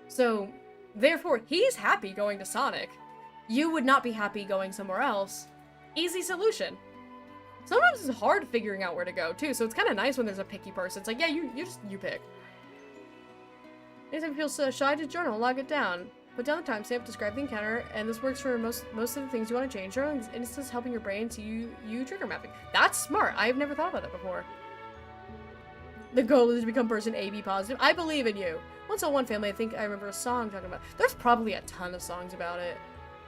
So, therefore, he's happy going to Sonic. You would not be happy going somewhere else. Easy solution. Sometimes it's hard figuring out where to go, too, so it's kind of nice when there's a picky person. It's like, yeah, you pick. Anytime you feel so shy to journal, log it down. Put down the timestamp, describe the encounter, and this works for most of the things you want to change. And it's just helping your brain to you trigger mapping. That's smart. I've never thought about that before. The goal is to become person AB positive. I believe in you. Once on One Family, I think I remember a song talking about. There's probably a ton of songs about it.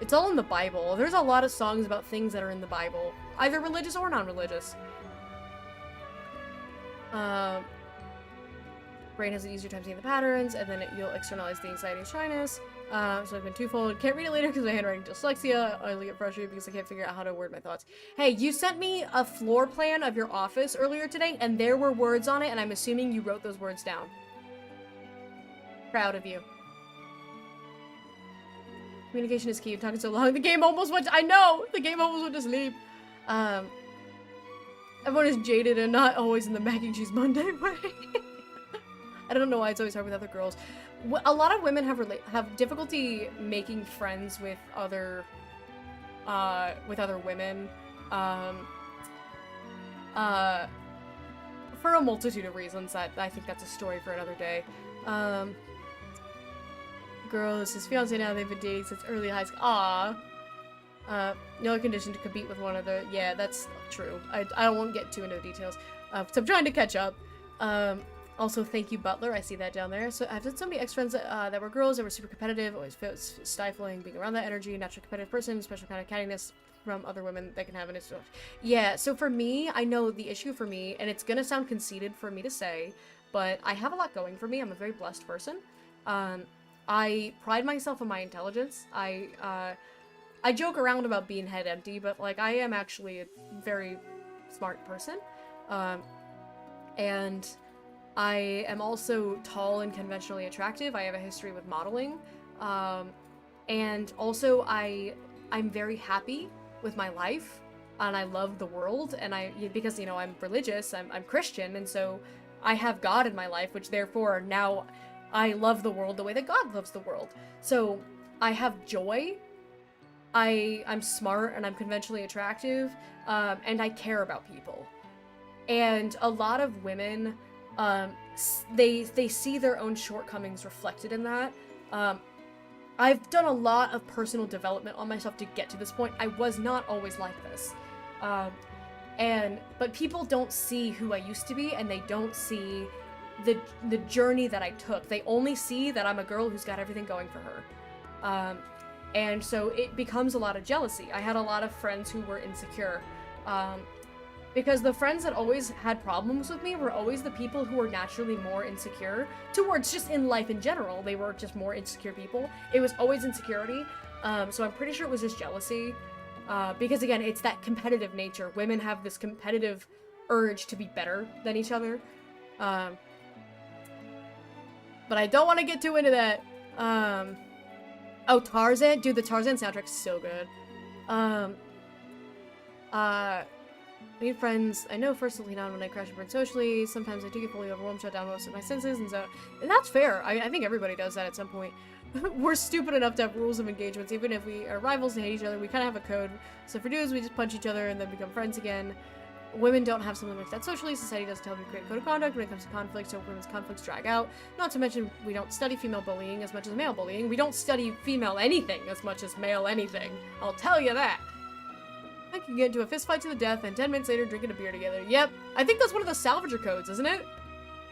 It's all in the Bible. There's a lot of songs about things that are in the Bible, either religious or non-religious. Brain has an easier time seeing the patterns, and then you'll externalize the anxiety and shyness. So I've been twofold. Can't read it later because my handwriting dyslexia. I only get frustrated because I can't figure out how to word my thoughts. Hey, you sent me a floor plan of your office earlier today, and there were words on it, and I'm assuming you wrote those words down. Proud of you. Communication is key. I'm talking so long. The game almost went. I know. The game almost went to sleep. Everyone is jaded and not always in the mac and cheese Monday way. I don't know why it's always hard with other girls. A lot of women have difficulty making friends with other women. For a multitude of reasons that I think that's a story for another day. Girl is his fiance now. They've been dating since early high school. Aww. No condition to compete with one another. Yeah, that's true. I won't get too into the details. So I'm trying to catch up. Also, thank you, Butler. I see that down there. So I've had so many ex-friends that were girls that were super competitive. Always felt stifling being around that energy. Natural competitive person, special kind of cattiness from other women that can have in it. Yeah, so for me, I know the issue for me, and it's gonna sound conceited for me to say, but I have a lot going for me. I'm a very blessed person. I pride myself on my intelligence. I joke around about being head empty, but like I am actually a very smart person. And I am also tall and conventionally attractive. I have a history with modeling. And also I'm very happy with my life, and I love the world, and because, you know, I'm religious, I'm Christian, and so I have God in my life, which therefore now I love the world the way that God loves the world. So I have joy, I'm smart, and I'm conventionally attractive, and I care about people. And a lot of women, they see their own shortcomings reflected in that. I've done a lot of personal development on myself to get to this point. I was not always like this. But people don't see who I used to be, and they don't see the journey that I took. They only see that I'm a girl who's got everything going for her. And so it becomes a lot of jealousy. I had a lot of friends who were insecure. Because the friends that always had problems with me were always the people who were naturally more insecure towards just in life in general. They were just more insecure people. It was always insecurity. So I'm pretty sure it was just jealousy. Because again, it's that competitive nature. Women have this competitive urge to be better than each other. But I don't want to get too into that. Oh, Tarzan? Dude, the Tarzan soundtrack's so good. I need friends. I know first to lean on when I crash and burn socially. Sometimes I do get fully overwhelmed, shut down most of my senses, and that's fair. I think everybody does that at some point. We're stupid enough to have rules of engagements. Even if we are rivals and hate each other, we kind of have a code. So for dudes, we just punch each other and then become friends again. Women don't have something like that socially. Society doesn't help you create a code of conduct when it comes to conflict, so women's conflicts drag out. Not to mention, we don't study female bullying as much as male bullying. We don't study female anything as much as male anything. I'll tell you that. I can get into a fist fight to the death, and 10 minutes later drinking a beer together. Yep, I think that's one of the Salvager codes, isn't it?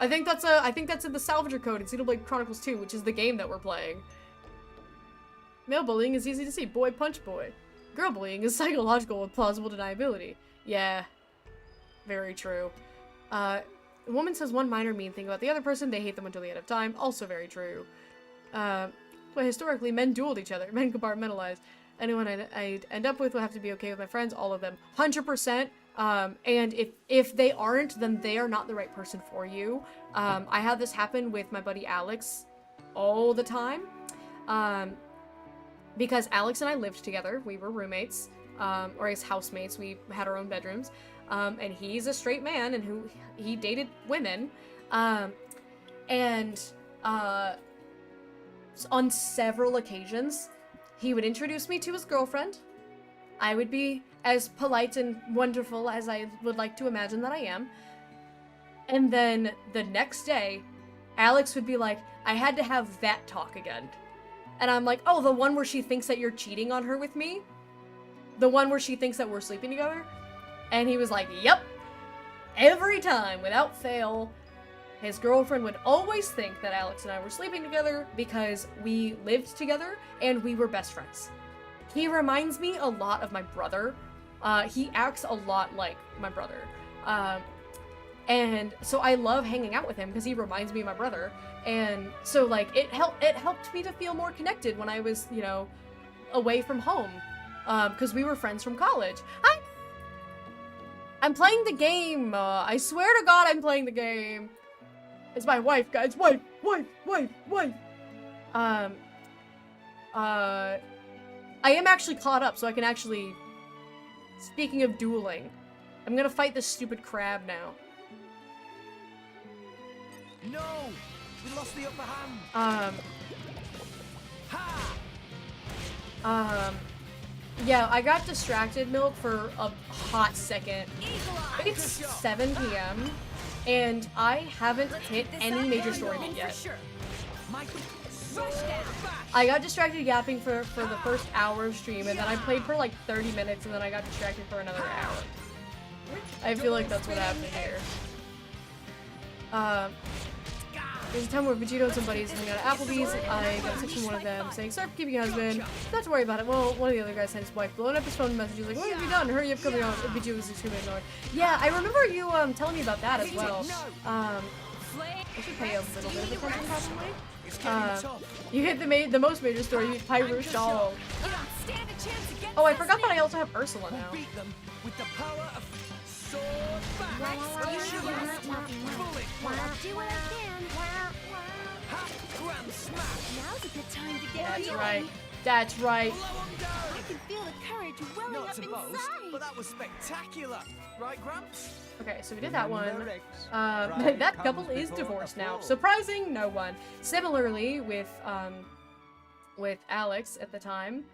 I think that's in the Salvager code in Xenoblade Chronicles 2, which is the game that we're playing. Male bullying is easy to see. Boy punch boy. Girl bullying is psychological with plausible deniability. Yeah, very true. A woman says one minor mean thing about the other person, they hate them until the end of time. Also very true. But historically, men dueled each other. Men compartmentalized. Anyone I'd end up with will have to be okay with my friends, all of them. 100%. And if they aren't, then they are not the right person for you. I had this happen with my buddy Alex all the time. Because Alex and I lived together. We were roommates, or as housemates. We had our own bedrooms. And he's a straight man, and he dated women. And on several occasions, he would introduce me to his girlfriend. I would be as polite and wonderful as I would like to imagine that I am. And then the next day, Alex would be like, I had to have that talk again. And I'm like, oh, the one where she thinks that you're cheating on her with me? The one where she thinks that we're sleeping together? And he was like, yep. Every time, without fail, his girlfriend would always think that Alex and I were sleeping together because we lived together and we were best friends. He reminds me a lot of my brother. He acts a lot like my brother. And so I love hanging out with him because he reminds me of my brother. And so, like, it helped me to feel more connected when I was, you know, away from home. Because we were friends from college. I'm playing the game. I swear to God I'm playing the game. It's my wife, guys. Wife. I am actually caught up, so I can actually... Speaking of dueling, I'm gonna fight this stupid crab now. No! We lost the upper hand! Yeah, I got distracted, Milk, for a hot second. It's 7 p.m. and I haven't hit any major story beat yet. I got distracted yapping for the first hour of stream, and then I played for like 30 minutes, and then I got distracted for another hour. I feel like that's what happened here. There's a time where Vegito and some buddies hung out at Applebee's. I got a text from one of them saying, sorry for keeping your husband. Not to worry about it. Well, one of the other guys sent his wife blowing up his phone messages like, what have you done? Hurry up, coming on. Vegito was extremely annoyed. Yeah, I remember you telling me about that as well. I should pay a little bit of attention, probably. You hit the most major story. You hit Pyro Shawl. Oh, I forgot that I also have Ursula now. Beat them with the power of sword back. Do what I can. Now's a good time to get That's right. That's right. I can feel the courage welling Not up to inside. boast, but that was spectacular. Right, Gramps? Okay, so we did that one. That couple is divorced now. Surprising no one. Similarly with Alex at the time,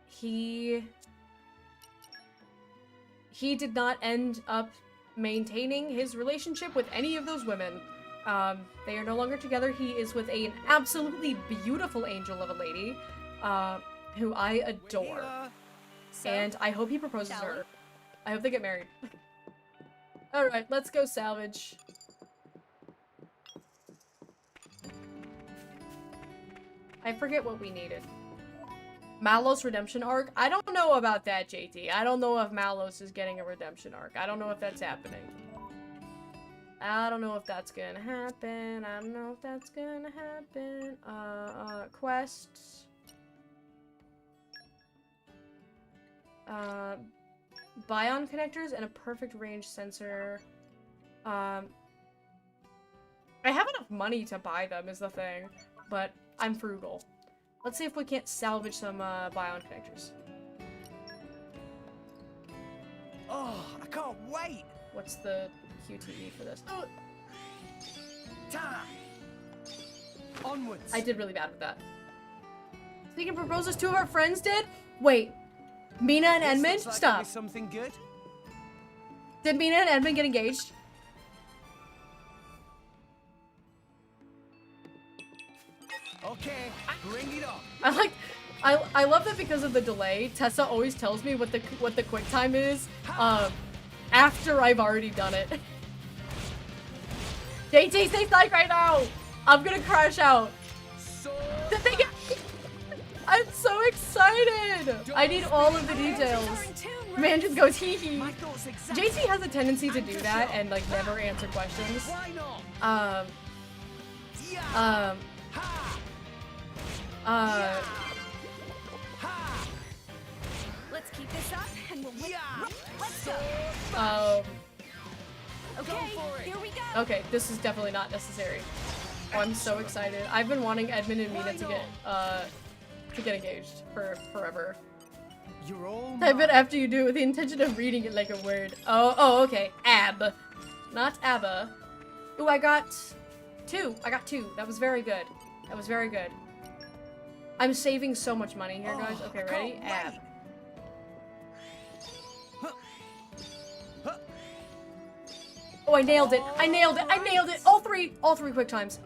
he did not end up maintaining his relationship with any of those women. They are no longer together. He is with an absolutely beautiful angel of a lady, who I adore. And I hope he proposes to her. I hope they get married. Alright, let's go salvage. I forget what we needed. Malos redemption arc? I don't know about that, JT. I don't know if Malos is getting a redemption arc. I don't know if that's happening. I don't know if that's gonna happen. I don't know if that's gonna happen. Quests. Bion connectors and a perfect range sensor. I have enough money to buy them is the thing, but I'm frugal. Let's see if we can't salvage some Bion connectors. Oh, I can't wait! What's the QTE for this? Oh, onwards! I did really bad with that. Speaking of proposals, 2 of our friends did? Wait. Mina and Edmund? Like Stop. Something good? Did Mina and Edmund get engaged? Okay, bring it on. I love that because of the delay, Tessa always tells me what the quick time is, after I've already done it. JT, stay psych right now! I'm gonna crash out. Did they get... I'm so excited! I need all of the details. Man just goes hee hee. JT has a tendency to do that and like never answer questions. Let's keep this up and we'll let's go. Okay, here we go. Okay, this is definitely not necessary. Oh, I'm so excited. I've been wanting Edmund and Mina to get engaged for forever. You're all Type it after you do it with the intention of reading it like a word. Oh, okay. Ab. Not ABBA. Ooh, I got 2. I got 2. That was very good. That was very good. I'm saving so much money here, guys. Okay, ready? Ab. Oh, I nailed it. I nailed it. I nailed it. All three quick times.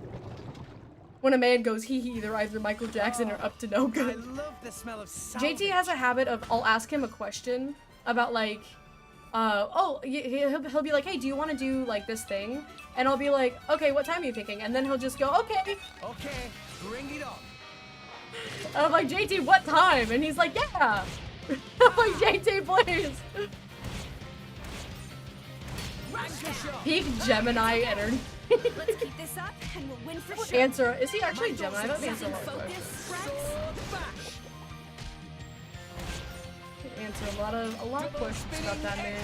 When a man goes hee hee, they're either Michael Jackson or up to no I good. love the smell of salvage. JT has a habit of, I'll ask him a question about like, he'll be like, hey, do you want to do like this thing? And I'll be like, okay, what time are you thinking? And then he'll just go, okay. Okay, bring it on. And I'm like, JT, what time? And he's like, yeah. I'm like, JT, please. Anchor shot. Peak Gemini energy. Let's keep this up and we'll win for sure. Answer, is he actually Gemini? I thought Answer was. Focus, Rex. Sword bash. Answer a lot of questions about that man.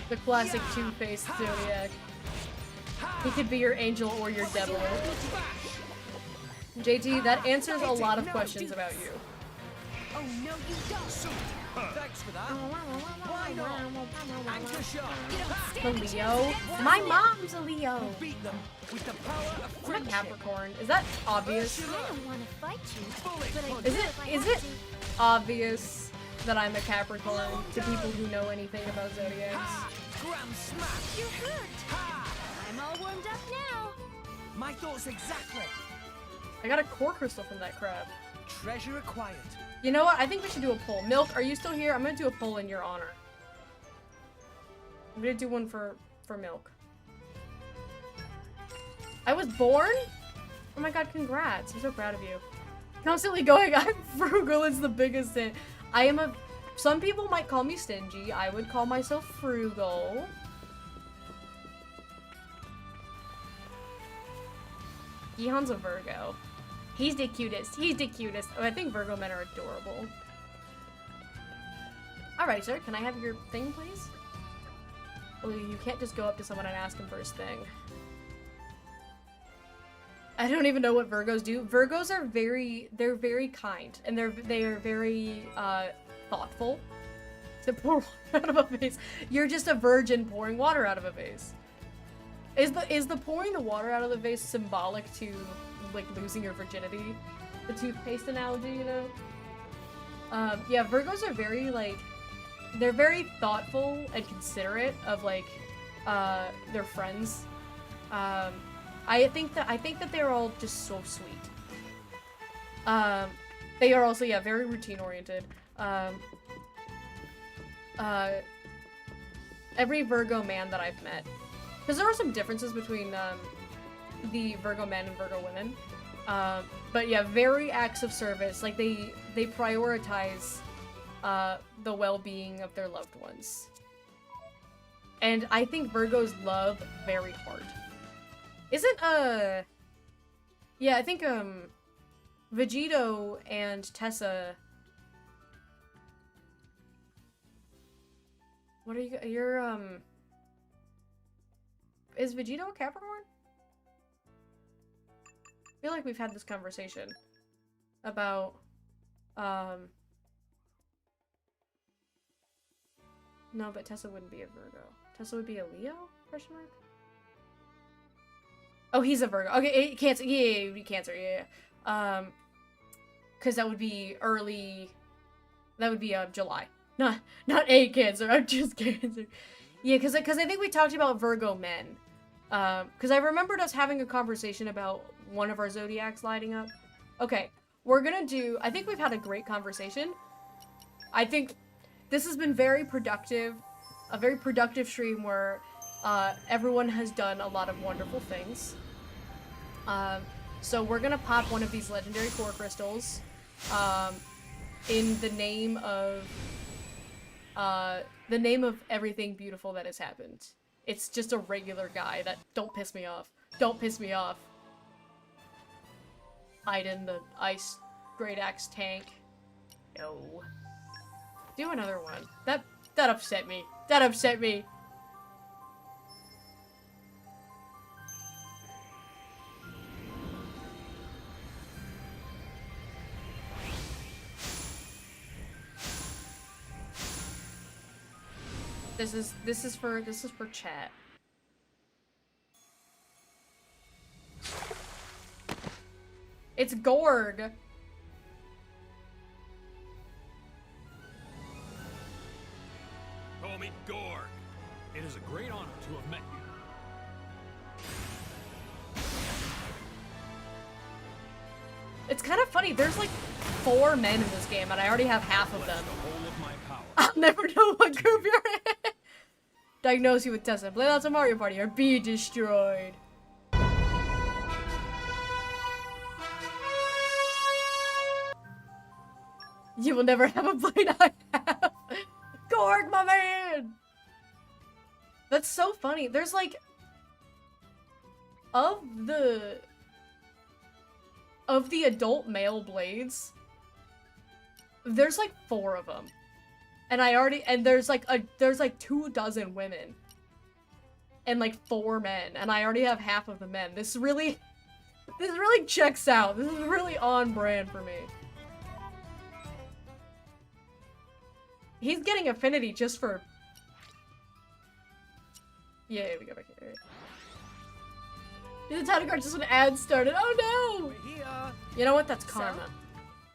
The classic two-faced Zodiac. He could be your angel or your devil. JT, that answers a lot of questions about you. Oh no, you don't. Thanks for that. Why not? Anchor shot. You don't The stand a Leo? chance My against mom's a Leo. We'll beat them with the power of I'm a friendship. Capricorn. Is that obvious? I don't want to fight you, Bullet but I punch. Is do it if I is have it to. obvious that I'm a Capricorn to people who know anything about zodiacs? Ha! Grand smash. You're hurt. Ha! I'm all warmed up now. My thoughts exactly. I got a core crystal from that crab. Treasure acquired. You know what? I think we should do a poll. Milk, are you still here? I'm gonna do a poll in your honor. I'm gonna do one for Milk. I was born? Oh my god, congrats. I'm so proud of you. Constantly going, I'm frugal is the biggest sin. I am a... Some people might call me stingy. I would call myself frugal. Gihan's a Virgo. He's the cutest. He's the cutest. Oh, I think Virgo men are adorable. Alright, sir. Can I have your thing, please? Well, you can't just go up to someone and ask him for his thing. I don't even know what Virgos do. Virgos are they're very kind. And they are very, thoughtful. To pour water out of a vase. You're just a virgin pouring water out of a vase. Is the pouring the water out of the vase symbolic to like losing your virginity? The toothpaste analogy, you know? Yeah, Virgos are very like they're very thoughtful and considerate of like their friends. I think that they're all just so sweet. They are also, yeah, very routine oriented. Every Virgo man that I've met, because there are some differences between the Virgo men and Virgo women, but yeah, very acts of service. Like they prioritize the well-being of their loved ones, and I think Virgos love very hard. Isn't yeah, I think Vegito and Tessa. What are you? You're Is Vegito a Capricorn? I feel like we've had this conversation about no, but Tessa wouldn't be a Virgo. Tessa would be a Leo? Question mark. Oh, he's a Virgo. Okay, Cancer. Yeah, be Cancer. Yeah. Because that would be early. That would be July. Not a Cancer. I'm just Cancer. Yeah, because I think we talked about Virgo men. Because I remembered us having a conversation about one of our zodiacs lighting up. Okay, we're gonna do. I think we've had a great conversation. I think this has been very productive. A very productive stream where everyone has done a lot of wonderful things. So we're gonna pop one of these legendary core crystals in the name of everything beautiful that has happened. It's just a regular guy that don't piss me off. Don't piss me off. Iden, the ice great axe tank. No. Do another one. That upset me. That upset me. This is for chat. It's Gorg. Call me Gorg. It is a great honor to have met you. It's kind of funny. There's like 4 men in this game, and I already have half of them. The whole of my power. I'll never know what group you're in. Diagnose you with Tessa. Play lots of Mario Party or be destroyed. You will never have a blade I have. Gorg, my man! That's so funny. There's like... Of the adult male blades, there's like 4 of them. And there's like 24 women. And like 4 men. And I already have half of the men. This really checks out. This is really on brand for me. He's getting affinity just for... Yeah, we go back here. The title card just when ad started. Oh no! We're here. You know what? That's karma.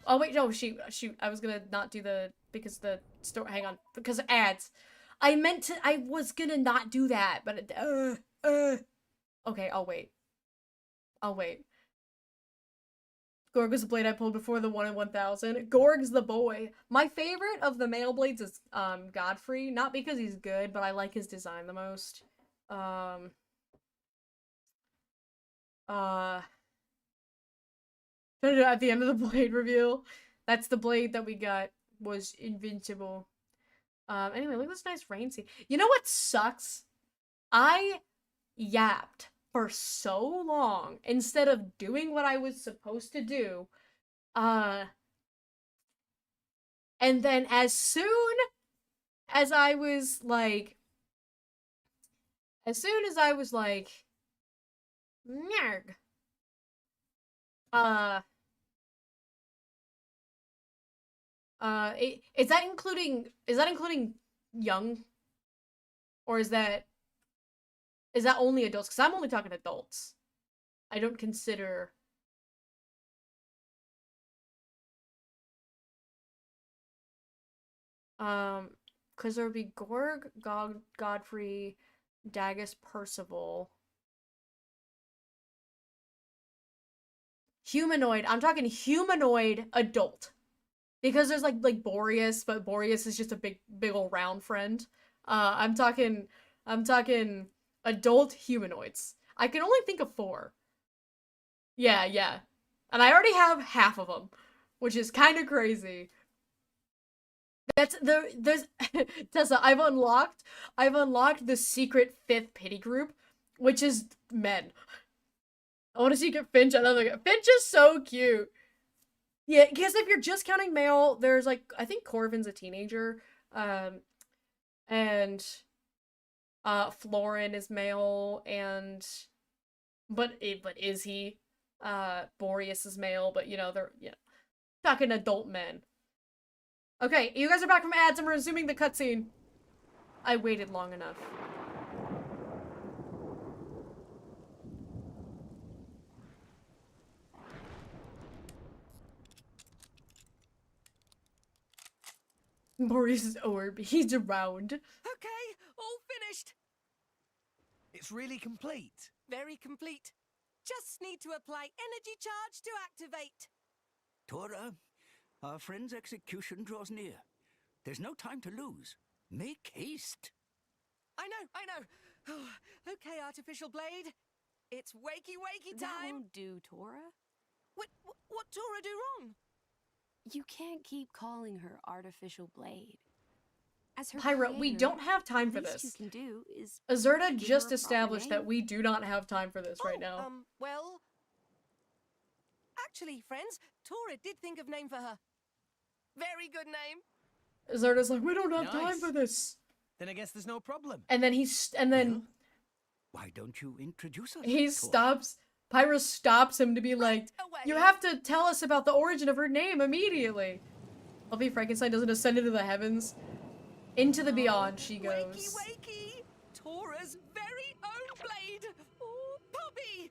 Oh wait, no, shoot. I was gonna not do the... Because the store... Hang on. Because ads. I was gonna not do that, but... Okay, I'll wait. Gorg was the blade I pulled before the 1 in 1,000. Gorg's the boy. My favorite of the male blades is Godfrey. Not because he's good, but I like his design the most. At the end of the blade reveal. That's the blade that we got was invincible. Anyway, look at this nice rain scene. You know what sucks? I yapped for so long instead of doing what I was supposed to do. And then as soon as I was like, Nyarg. Is that including young? Or is that only adults? Because I'm only talking adults. I don't consider... because there would be Gorg, Godfrey, Dagus, Percival. Humanoid. I'm talking humanoid adult. Because there's like Boreas, but Boreas is just a big old round friend. I'm talking adult humanoids. I can only think of 4. Yeah. And I already have half of them, which is kind of crazy. There's Tessa, I've unlocked the secret 5th pity group, which is men. I want to secret Finch. I love it. Finch is so cute. Yeah, because if you're just counting male, there's like, I think Corvin's a teenager. And Florin is male, but is he? Boreas is male, but they're talking adult men. Okay, you guys are back from ads. I'm resuming the cutscene. I waited long enough. Maurice's orb. He's around. Okay, all finished. It's really complete. Very complete. Just need to apply energy charge to activate. Tora, our friend's execution draws near. There's no time to lose. Make haste. I know. Oh, okay, artificial blade. It's wakey time. That won't do, Tora. What Tora do wrong? You can't keep calling her artificial blade. As her Pyra, we creator, don't have time for the least this. you can do is Azurta give just her a proper established name. that we do not have time for this right now. Well, actually, friends, Tora did think of name for her. Very good name. Azurta's like, we don't have time Nice. for this. Then I guess there's no problem. And then Why don't you introduce us? he Tora? stops. Pyra stops him to be like, away. you have to tell us about the origin of her name immediately. Elfie Frankenstein doesn't ascend into the heavens. Into the beyond she goes. Wakey. Tora's very own blade. Oh, puppy.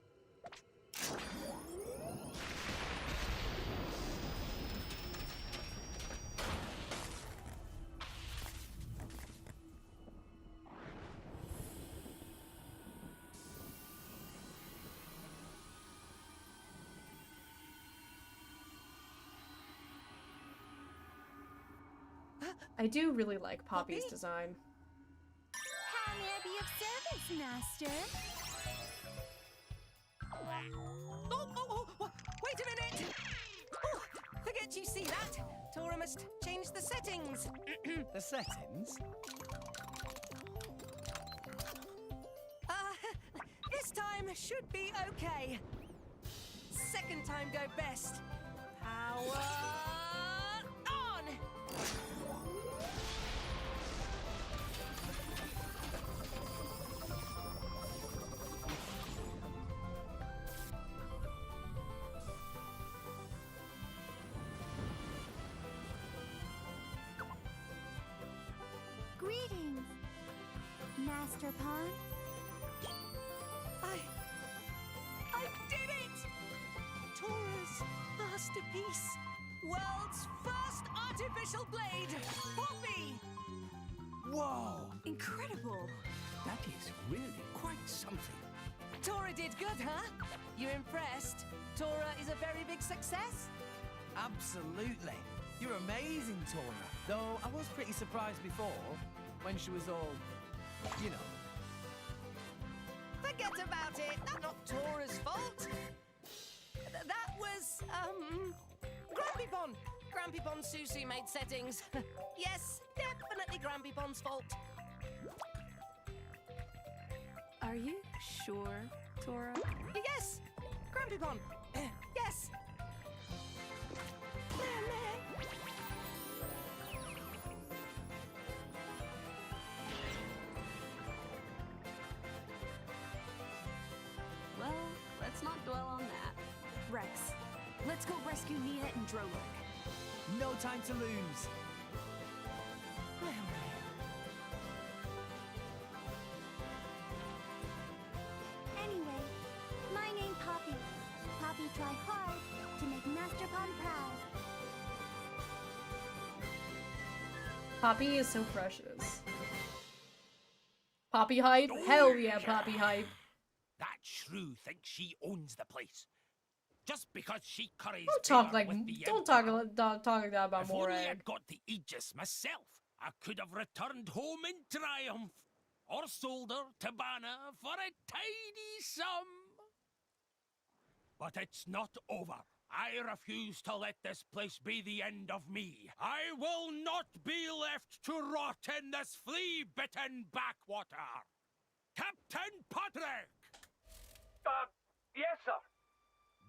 I do really like Poppy's Poppy? design. How may I be of service, Master? Wait a minute! Oh, forget you see that. Tora must change the settings. The settings? This time should be okay. Second time go best. Power on! Greetings, Master Pawn. I did it! Tora's masterpiece. World's first artificial blade. Poppy! Whoa! Incredible. That is really quite something. Tora did good, huh? You impressed? Tora is a very big success? Absolutely. You're amazing, Tora. Though I was pretty surprised before, when she was all, you know. Forget about it. That's not Tora's fault. That was, Grampypon. Grampypon Susu made settings. Yes, definitely Grampypon's fault. Are you sure, Tora? Yes, Grampypon. Yes. Well, let's not dwell on that. Rex, let's go rescue Nia and Drolek. No time to lose. Anyway, my name Poppy. Poppy try hard to make Master Pawn proud. Poppy is so precious. Poppy hype? Oh, Hell yeah, yeah. Poppy hype. That shrew thinks she owns the place. Just because she curries Don't talk favour like with the don't talk Emperor. talk like that about If only Morag. I'd got the Aegis myself, I could have returned home in triumph. Or sold her to Bana for a tidy sum. But it's not over. I refuse to let this place be the end of me. I will not be left to rot in this flea-bitten backwater. Captain Patrick! Yes, sir.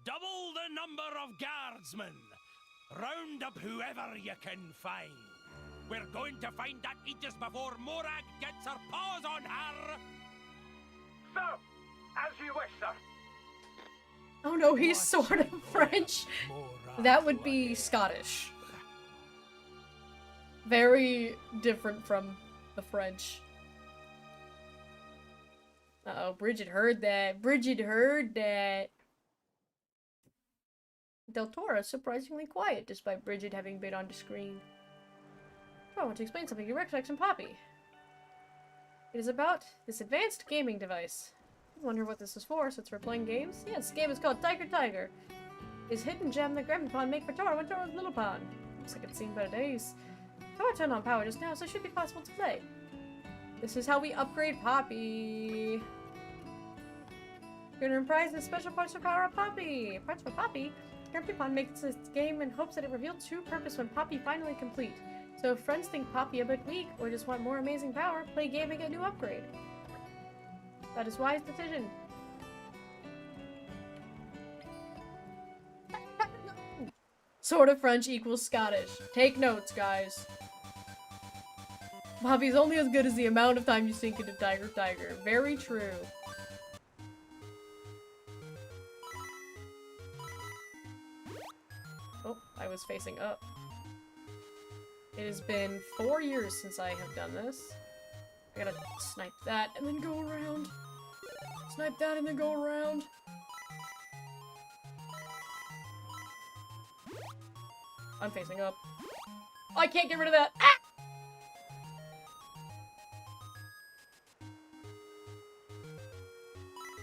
Double the number of guardsmen. Round up whoever you can find. We're going to find that Aegis before Morag gets her paws on her. Sir, as you wish, sir. Oh no, he's Watch sort of your French. Morag That would be again. Scottish. Very different from the French. Uh-oh, Bridget heard that. Bridget heard that. Del Toro is surprisingly quiet, despite Bridget having been on the screen. I want to explain something to Rex and Poppy. It is about this advanced gaming device. I wonder what this is for, since we're playing games? Yeah, this game is called Tiger Tiger. Is hidden gem that Grampypon make for Tora when Tora was little pond. Looks like it's seen better days. Tora turned on power just now, so it should be possible to play. This is how we upgrade Poppy. You're gonna reprise the special parts for power of Poppy. Parts for Poppy? Grampypon makes this game in hopes that it reveals true purpose when Poppy finally complete. So if friends think Poppy a bit weak, or just want more amazing power, play game and get a new upgrade. That is wise decision. Sort of French equals Scottish. Take notes, guys. Poppy's only as good as the amount of time you sink into Tiger Tiger. Very true. Oh, I was facing up. It has been 4 years since I have done this. I gotta snipe that and then go around. Snipe that and then go around. I'm facing up. Oh, I can't get rid of that! Ah!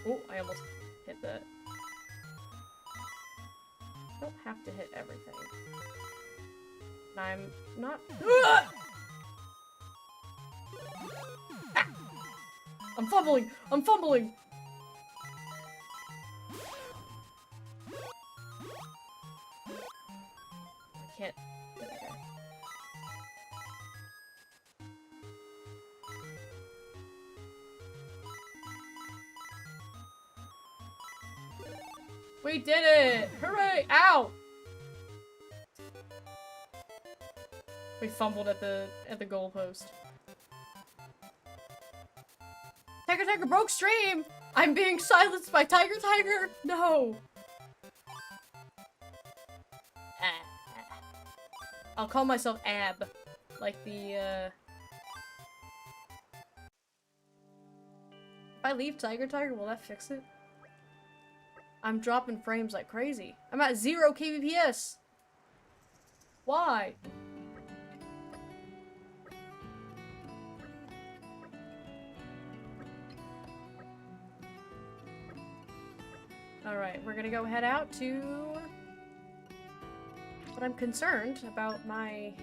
Oh, I almost hit that. Don't have to hit everything. I'm not- I'm fumbling! I'm fumbling! I can't. Get that guy. We did it! Hooray! Ow! We fumbled at the goalpost. Tiger broke stream! I'm being silenced by Tiger! No! I'll call myself Ab. Like the, If I leave Tiger, will that fix it? I'm dropping frames like crazy. I'm at 0 kbps! Why? Alright, we're gonna go head out to... But I'm concerned about my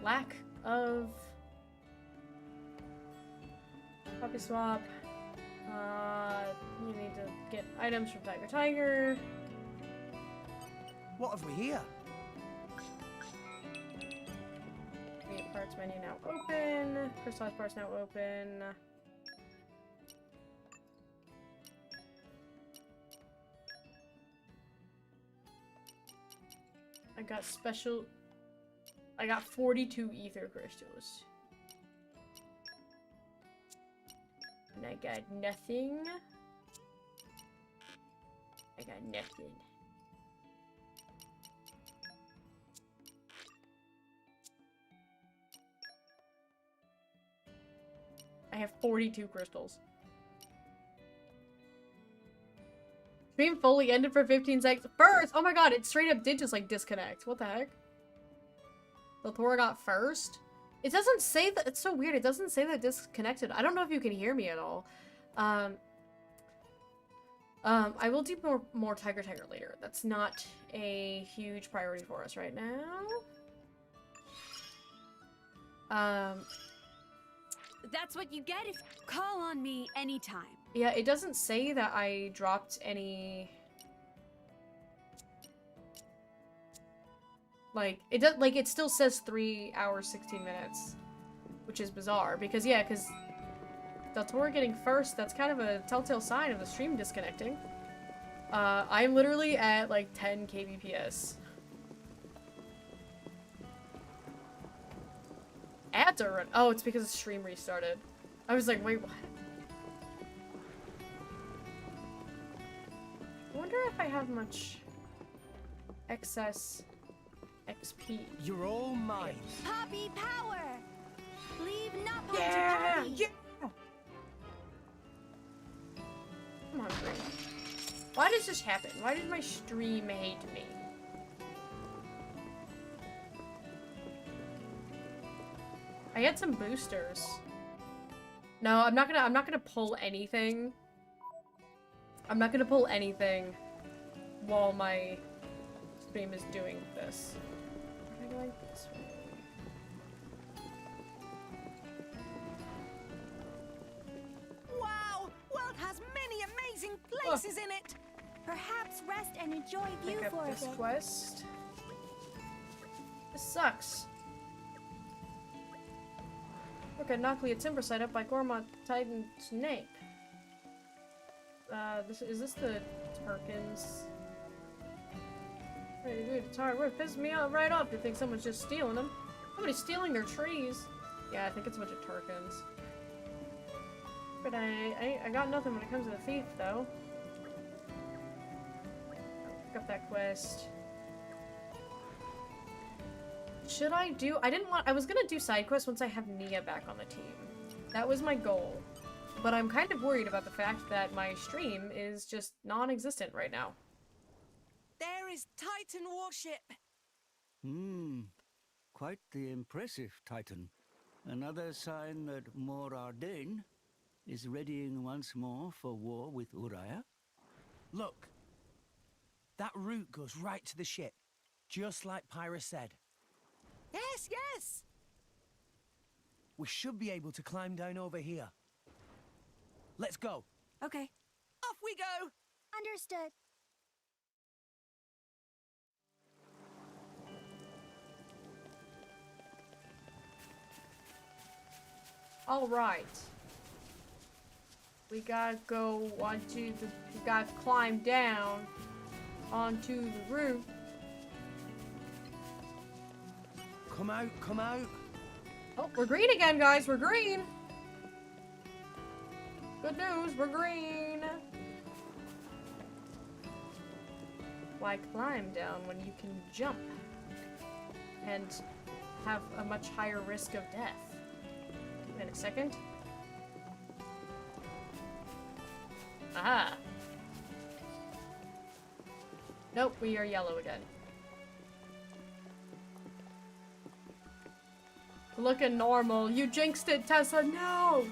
lack of puppy swap. You need to get items from Tiger. What have we here? Create parts menu now open. Crystallized parts now open. I got 42 ether crystals. And I got nothing. I have 42 crystals. Stream fully ended for 15 seconds. First! Oh my god, it straight up did just like disconnect. What the heck? The Thor got first? It doesn't say that. It's so weird. It doesn't say that disconnected. I don't know if you can hear me at all. I will do more Tiger later. That's not a huge priority for us right now. That's what you get if call on me anytime. Yeah, it doesn't say that I dropped any... Like, it still says 3 hours, 16 minutes. Which is bizarre, because, yeah, because Del Toro getting first, that's kind of a telltale sign of the stream disconnecting. I'm literally at, like, 10 kbps. Ads are run- Oh, it's because the stream restarted. I was like, wait, what? I wonder if I have much excess XP. You're all mine. Poppy power! Leave Napalm Yeah! to Poppy! Yeah! I'm hungry. Why does this happen? Why did my stream hate me? I had some boosters. No, I'm not gonna pull anything. I'm not gonna pull anything while my stream is doing this. Am I going this way? Wow! World has many amazing places in it! Perhaps rest and enjoy view Pick for up a this bit. quest. This sucks. Look at Knockley, a timber site up by Gormont Titan Snape. Is this the Turkins? Hey, dude, it's hard work. Pisses me out right off to think someone's just stealing them. Somebody's stealing their trees. Yeah, I think it's a bunch of Turkins. But I got nothing when it comes to the thief, though. Pick up that quest. Should I do- I was gonna do side quests once I have Nia back on the team. That was my goal. But I'm kind of worried about the fact that my stream is just non-existent right now. There is Titan warship! Quite the impressive Titan. Another sign that Morardain is readying once more for war with Uriah. Look. That route goes right to the ship. Just like Pyra said. Yes, yes! We should be able to climb down over here. Let's go. Okay. Off we go! Understood. All right. We gotta go onto the. We gotta climb down onto the roof. Come out, come out. Oh, we're green again, guys. We're green. Good news, we're green. Why climb down when you can jump and have a much higher risk of death? Wait a second. Aha. Nope, we are yellow again. Looking normal. You jinxed it, Tessa. No!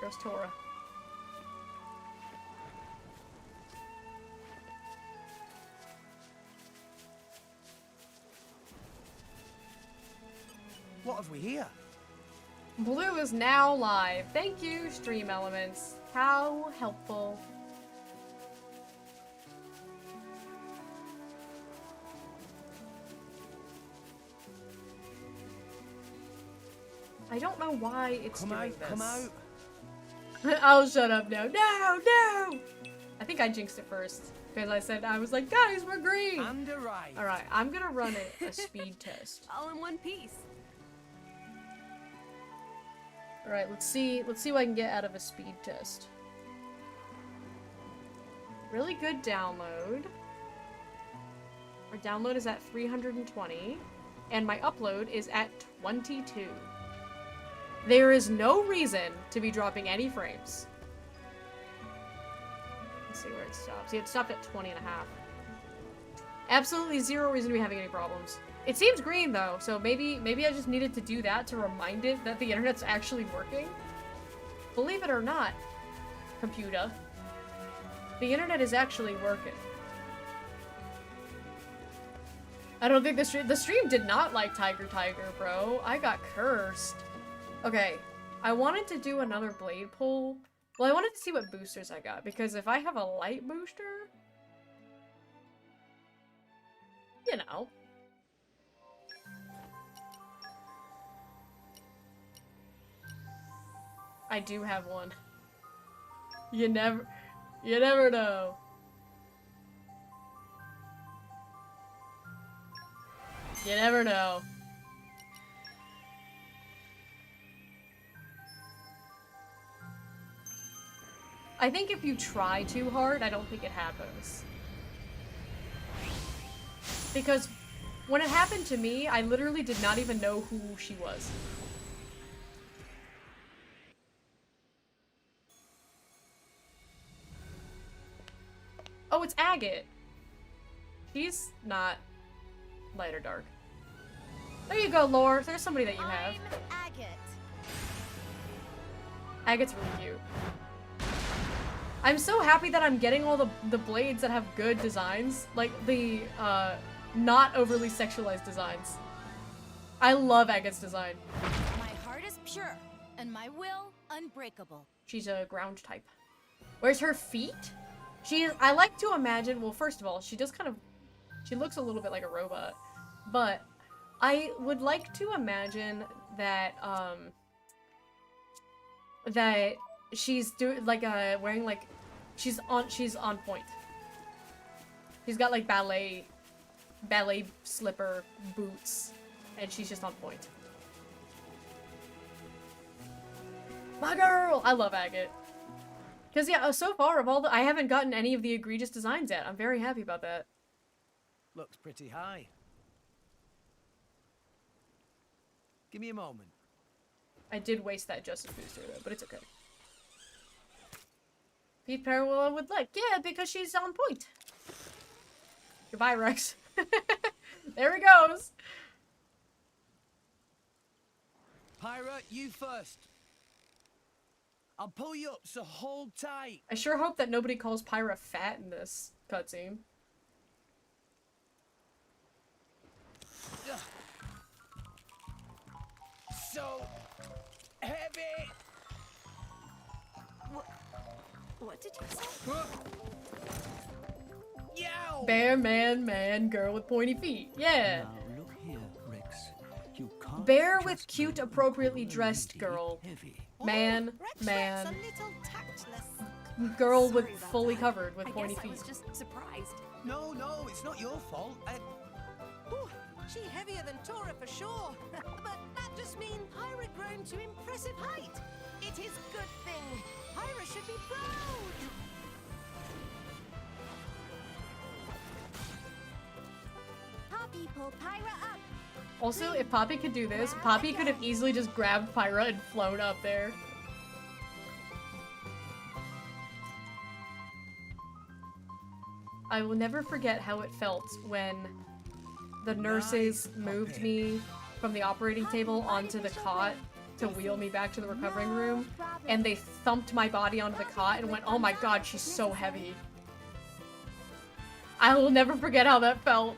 There goes Tora. What have we here? Blue is now live. Thank you, Stream Elements. How helpful. I don't know why it's doing this. Come out. I'll shut up now. No, no! I think I jinxed it first. Because I was like, guys, we're green! Right. Alright, I'm gonna run a speed test. All in one piece. Alright, let's see what I can get out of a speed test. Really good download. Our download is at 320. And my upload is at 22. There is no reason to be dropping any frames. Let's see where it stops. Yeah, it stopped at 20 and a half. Absolutely zero reason to be having any problems. It seems green though, so maybe I just needed to do that to remind it that the internet's actually working. Believe it or not, computer, the internet is actually working. I don't think the stream did not like Tiger, bro. I got cursed. Okay, I wanted to do another blade pull. Well, I wanted to see what boosters I got, because if I have a light booster, you know. I do have one. You never know. You never know. I think if you try too hard, I don't think it happens. Because when it happened to me, I literally did not even know who she was. Oh, it's Agate. She's not light or dark. There you go, Lore. There's somebody that you have. I'm Agate. Agate's really cute. I'm so happy that I'm getting all the blades that have good designs. Like, the, not overly sexualized designs. I love Agate's design. My heart is pure, and my will unbreakable. She's a ground type. Where's her feet? I like to imagine, well, first of all, she does kind of, she looks a little bit like a robot. But I would like to imagine that, that she's doing, like, wearing, like, she's on point. She's got, like, ballet slipper boots, and she's just on point. My girl! I love Agate. Because, yeah, so far, I haven't gotten any of the egregious designs yet. I'm very happy about that. Looks pretty high. Give me a moment. I did waste that Justice booster, though, but it's okay. Pete Parallel would like. Yeah, because she's on point. Goodbye, Rex. There he goes. Pyra, you first. I'll pull you up, so hold tight. I sure hope that nobody calls Pyra fat in this cutscene. So, Heavy! What did you say? Yow! Bear, man, girl with pointy feet. Yeah. Now look here, Rex. You can't Bear just with cute, go appropriately all dressed lady girl. Heavy. Man, Rex man, a little tactless. girl Sorry with about fully that. covered with I pointy guess I feet. was just surprised. No, it's not your fault. Ooh, she heavier than Tora for sure. But that just means Pyra grown to impressive height. It is good thing. Pyra should be proud. Poppy, pull Pyra up. Also, if Poppy could do this, Poppy could have easily just grabbed Pyra and flown up there. I will never forget how it felt when the nurses moved me from the operating table onto the cot to wheel me back to the recovering room, and they thumped my body onto the cot and went, "Oh my god, she's so heavy." I will never forget how that felt.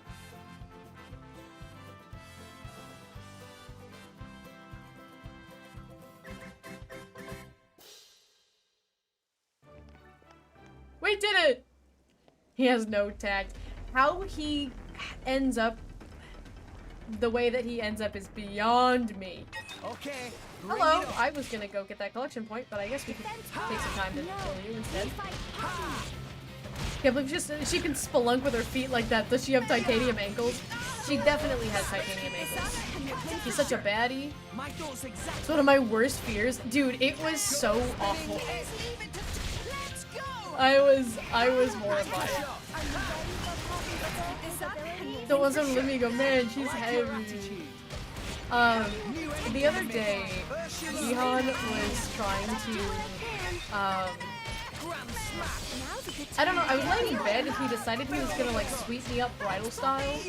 We did it! He has no tact. How he ends up the way that he ends up is beyond me. Okay. Hello! I was gonna go get that collection point, but I guess we could take some time to kill you instead. Yeah, but she can spelunk with her feet like that. Does she have titanium ankles? She definitely has titanium ankles. She's such a baddie. It's one of my worst fears. Dude, it was so awful. I was horrified. The ones on Limmy go, man, she's heavy. The other day, Gihan was trying to, I don't know, I was laying in bed and he decided he was gonna like sweep me up bridal style,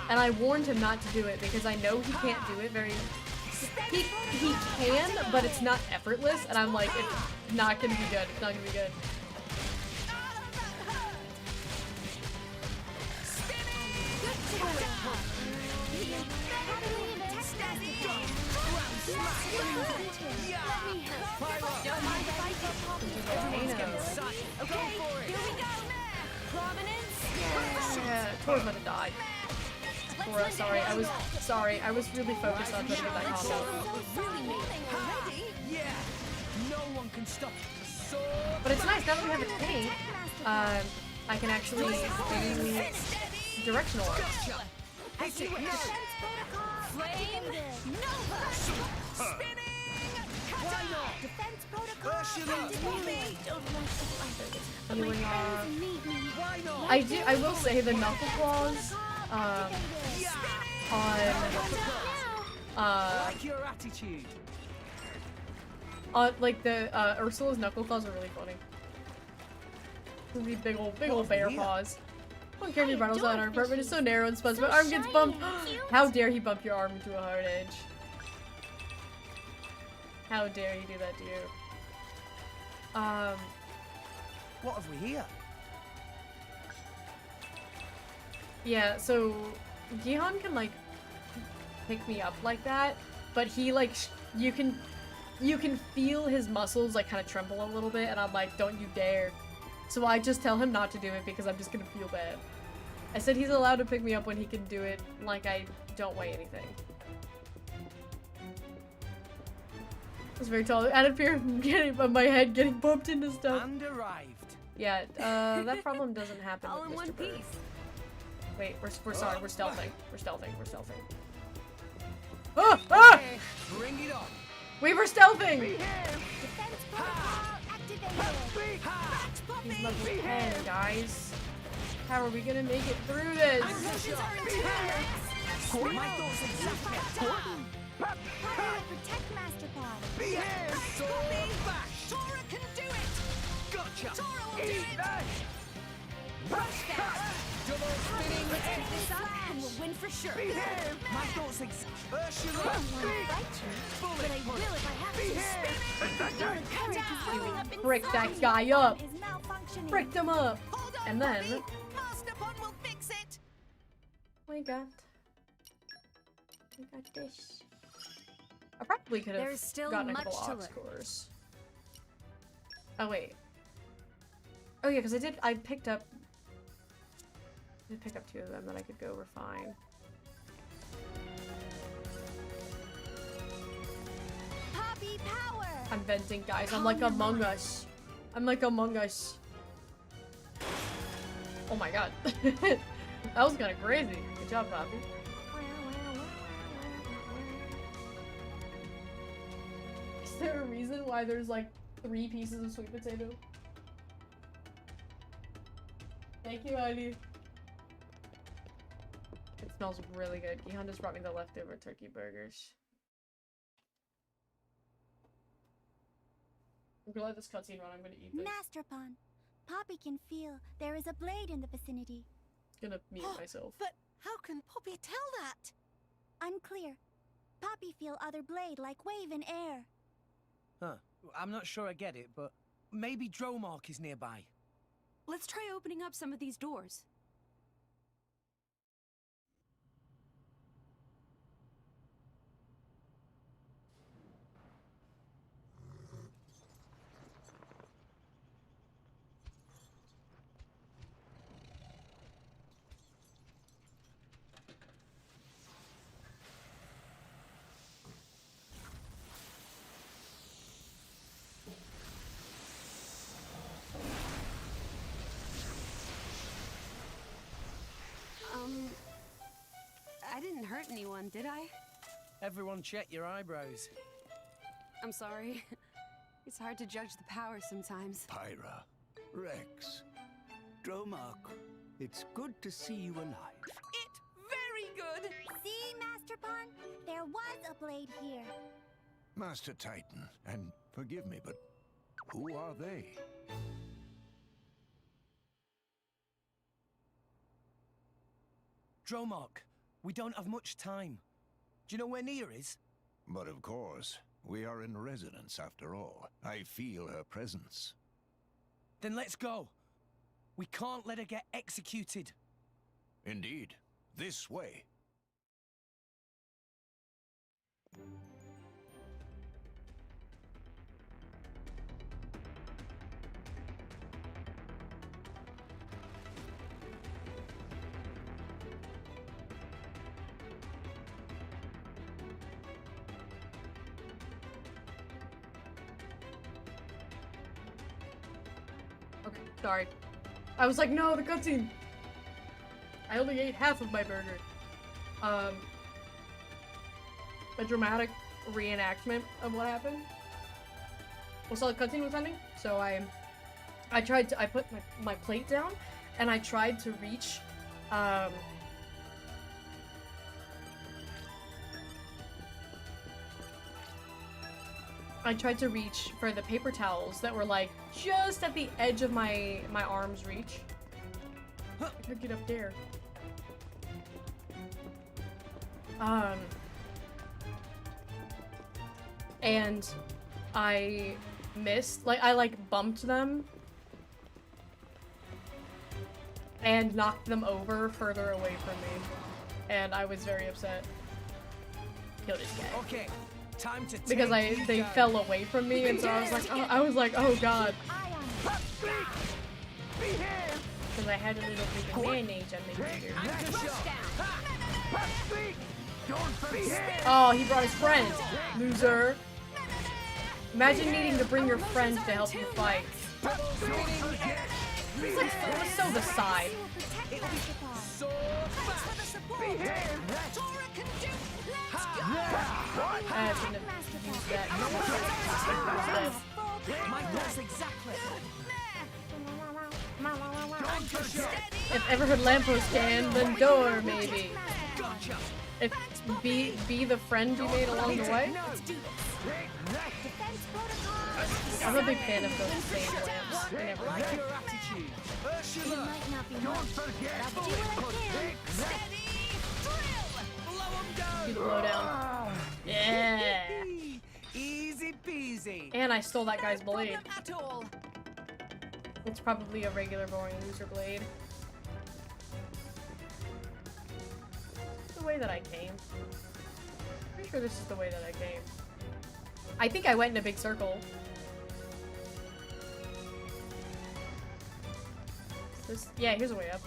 and I warned him not to do it because I know he can't do it very, he can, but it's not effortless, and I'm like, it's not gonna be good, it's not gonna be good. Yeah, Tora's gonna die. Tora, sorry, I was really focused on trying to get that combo. Yeah. No one can stop it. But it's nice, now that we have a tank, I can actually do directional arts. Healing off. I will say the knuckle claws on like the Ursula's knuckle claws are really funny. These big old bear paws. I don't care if your bridle's on our apartment, it's so narrow and sponge, but arm gets bumped. How dare he bump your arm into a hard edge? How dare he do that to you? What have we here? Yeah, so Gihan can like pick me up like that, but he like you can feel his muscles like kind of tremble a little bit, and I'm like, don't you dare. So I just tell him not to do it because I'm just gonna feel bad. I said he's allowed to pick me up when he can do it, like I don't weigh anything. I was very tall. Out of fear of my head getting bumped into stuff. And arrived. Yeah, that problem doesn't happen All with in Mr. one Bird. piece. Wait, we're sorry, we're stealthing. We're stealthing. Ah! Ah! Bring it on. We were stealthing! Defense protocol activated. He's level 10, guys. How are we gonna make it through this? My thoughts exactly. Protect Masterpod. Behave. So back. Tora can do it. Gotcha. Tora will do it. Double spinning. This up and we'll win for sure. My thoughts exactly. I don't want to fight you, but I will if I have to. Your courage is welling up Brick inside that guy up. is malfunctioning. Brick them up. Hold on, And then Poppy. Masterpod will fix it. we got this. I probably could have There's still gotten a much couple to ox learn. cores. Oh wait. Oh yeah, because I picked up 2 of them that I could go refine. Poppy power. I'm venting, guys. I'm like Among Us. I'm like Among Us. Oh my god. That was kind of crazy. Good job, Poppy. Is there a reason why there's like 3 pieces of sweet potato? Thank you, Ali. It smells really good. Gihan just brought me the leftover turkey burgers. I'm gonna let this cutscene run. I'm gonna eat this. Master Pawn, Poppy can feel there is a blade in the vicinity. Gonna mute myself. But how can Poppy tell that? Unclear. Poppy feel other blade like wave in air. Huh. I'm not sure I get it, but maybe Dromark is nearby. Let's try opening up some of these doors. I didn't hurt anyone, did I? Everyone check your eyebrows. I'm sorry. It's hard to judge the power sometimes. Pyra, Rex, Dromark, it's good to see you alive. It very good. See, Master Pawn? There was a blade here. Master Titan, and forgive me, but who are they? Dromark, we don't have much time. Do you know where Nia is? But of course, we are in residence after all. I feel her presence. Then let's go. We can't let her get executed. Indeed. This way. Okay, sorry. I was like, no, the cutscene! I only ate half of my burger. A dramatic reenactment of what happened. Well, so the cutscene was ending, so I put my plate down, and I tried to reach, for the paper towels that were like just at the edge of my arm's reach. I could get up there. And I missed, like I bumped them and knocked them over further away from me, and I was very upset. Kill this guy. Okay, time to Because they fell away from me, and so I was like, oh god. Because I had a little bit of mayonnaise on my burger. Oh, he brought his friend, loser. Imagine needing to bring your friend to help you fight. It's like so the side. I shouldn't have used that. If ever heard lamppost can, then door maybe. If be the friend you made along the way. I'm a big fan of those same lamps. They never It might not be much, but I'll do what I can. do the blowdown. Yeah. Easy peasy. And I stole that guy's blade. At all. It's probably a regular boring loser blade. The way that I came. Pretty sure this is the way that I came. I think I went in a big circle. Yeah, here's a way up.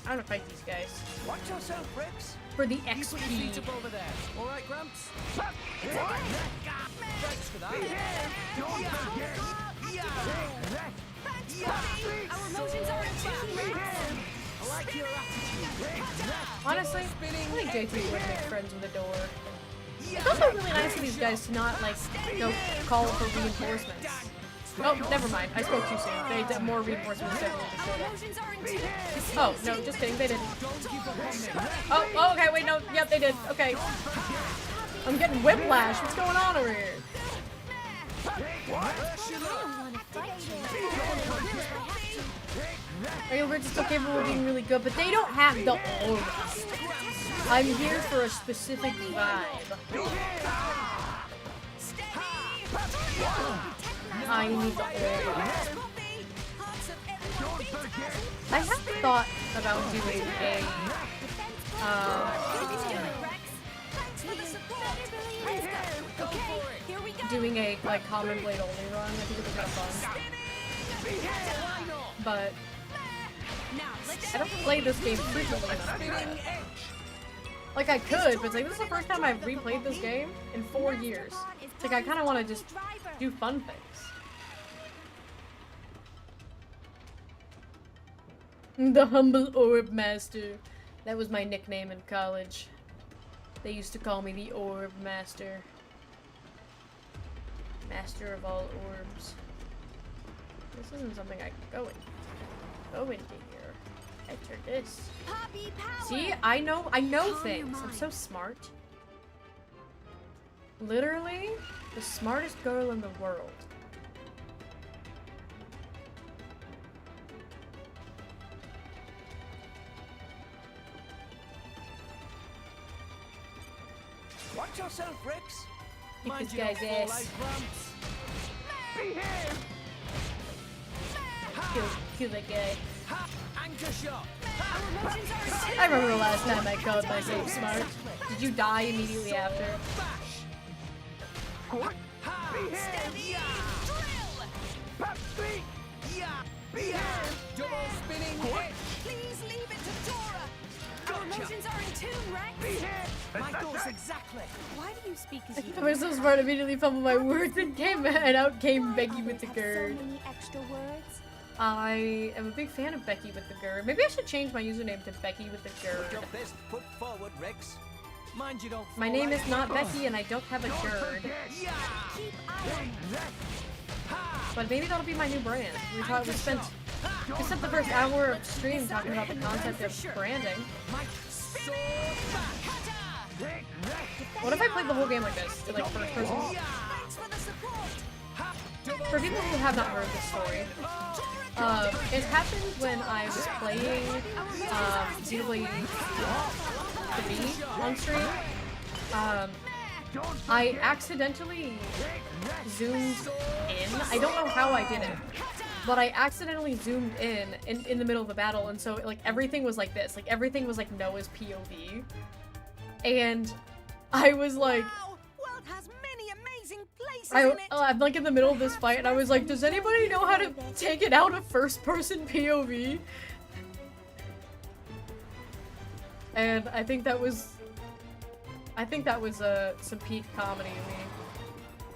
I'm gonna fight these guys. Watch yourself, Rex. For the You put your XP. feet up over there. All right, Gramps? Thanks for that. Our emotions are in tune, Rex. I like your attitude. Honestly, I think JT would make friends with a door. It's also really nice of these guys to not, like, go call for reinforcements. Oh, never mind. I spoke too soon. They did more reinforcements definitely just showed up. Oh, no, just kidding. They didn't. Oh, okay, wait, no. Yep, they did. Okay. I'm getting whiplash. What's going on over here? Railbirds is still capable of being really good, but they don't have the orbs. I'm here for a specific vibe. I need the orbs. I have thought about doing a like Common Blade only run. I think it'd be kind of fun. But I don't play this game frequently enough. Like I could, but it's like this is the first time I've replayed this game in 4 years. It's like I kind of want to just do fun things. The Humble Orb Master. That was my nickname in college. They used to call me the Orb Master. Master of all orbs. This isn't something I can go into here. Enter this. See, I know things. I'm so smart. Literally, the smartest girl in the world. Watch yourself, Rex. Kick this guy's ass. Kill that guy. Anchor shot. I remember the last time I called myself smart. Did you die immediately after? Double spinning hit. Please leave it to Dora. Our emotions are in tune, Rex. My thoughts exactly. Why do you speak as you I was so smart, immediately fumbled my words and out came Becky with the gird. So many extra words. I am a big fan of Becky with the gird. Maybe I should change my username to Becky with the gird. Your best foot forward, Rex. Mind you don't. My name is not Becky and I don't have a gird. But maybe that'll be my new brand. We spent the first hour of stream talking about the concept of branding. What if I played the whole game like this? Like first person? For people who have not heard this story, it happened when I was playing Xenoblade 3 on stream. I accidentally zoomed in. I don't know how I did it, but I accidentally zoomed in the middle of the battle, and so like everything was like this. Like everything was like Noah's POV, and I was like, World has many amazing places I'm like in the middle of this fight, and I was like, does anybody know how to take it out of first-person POV? And I think that was some peak comedy of me.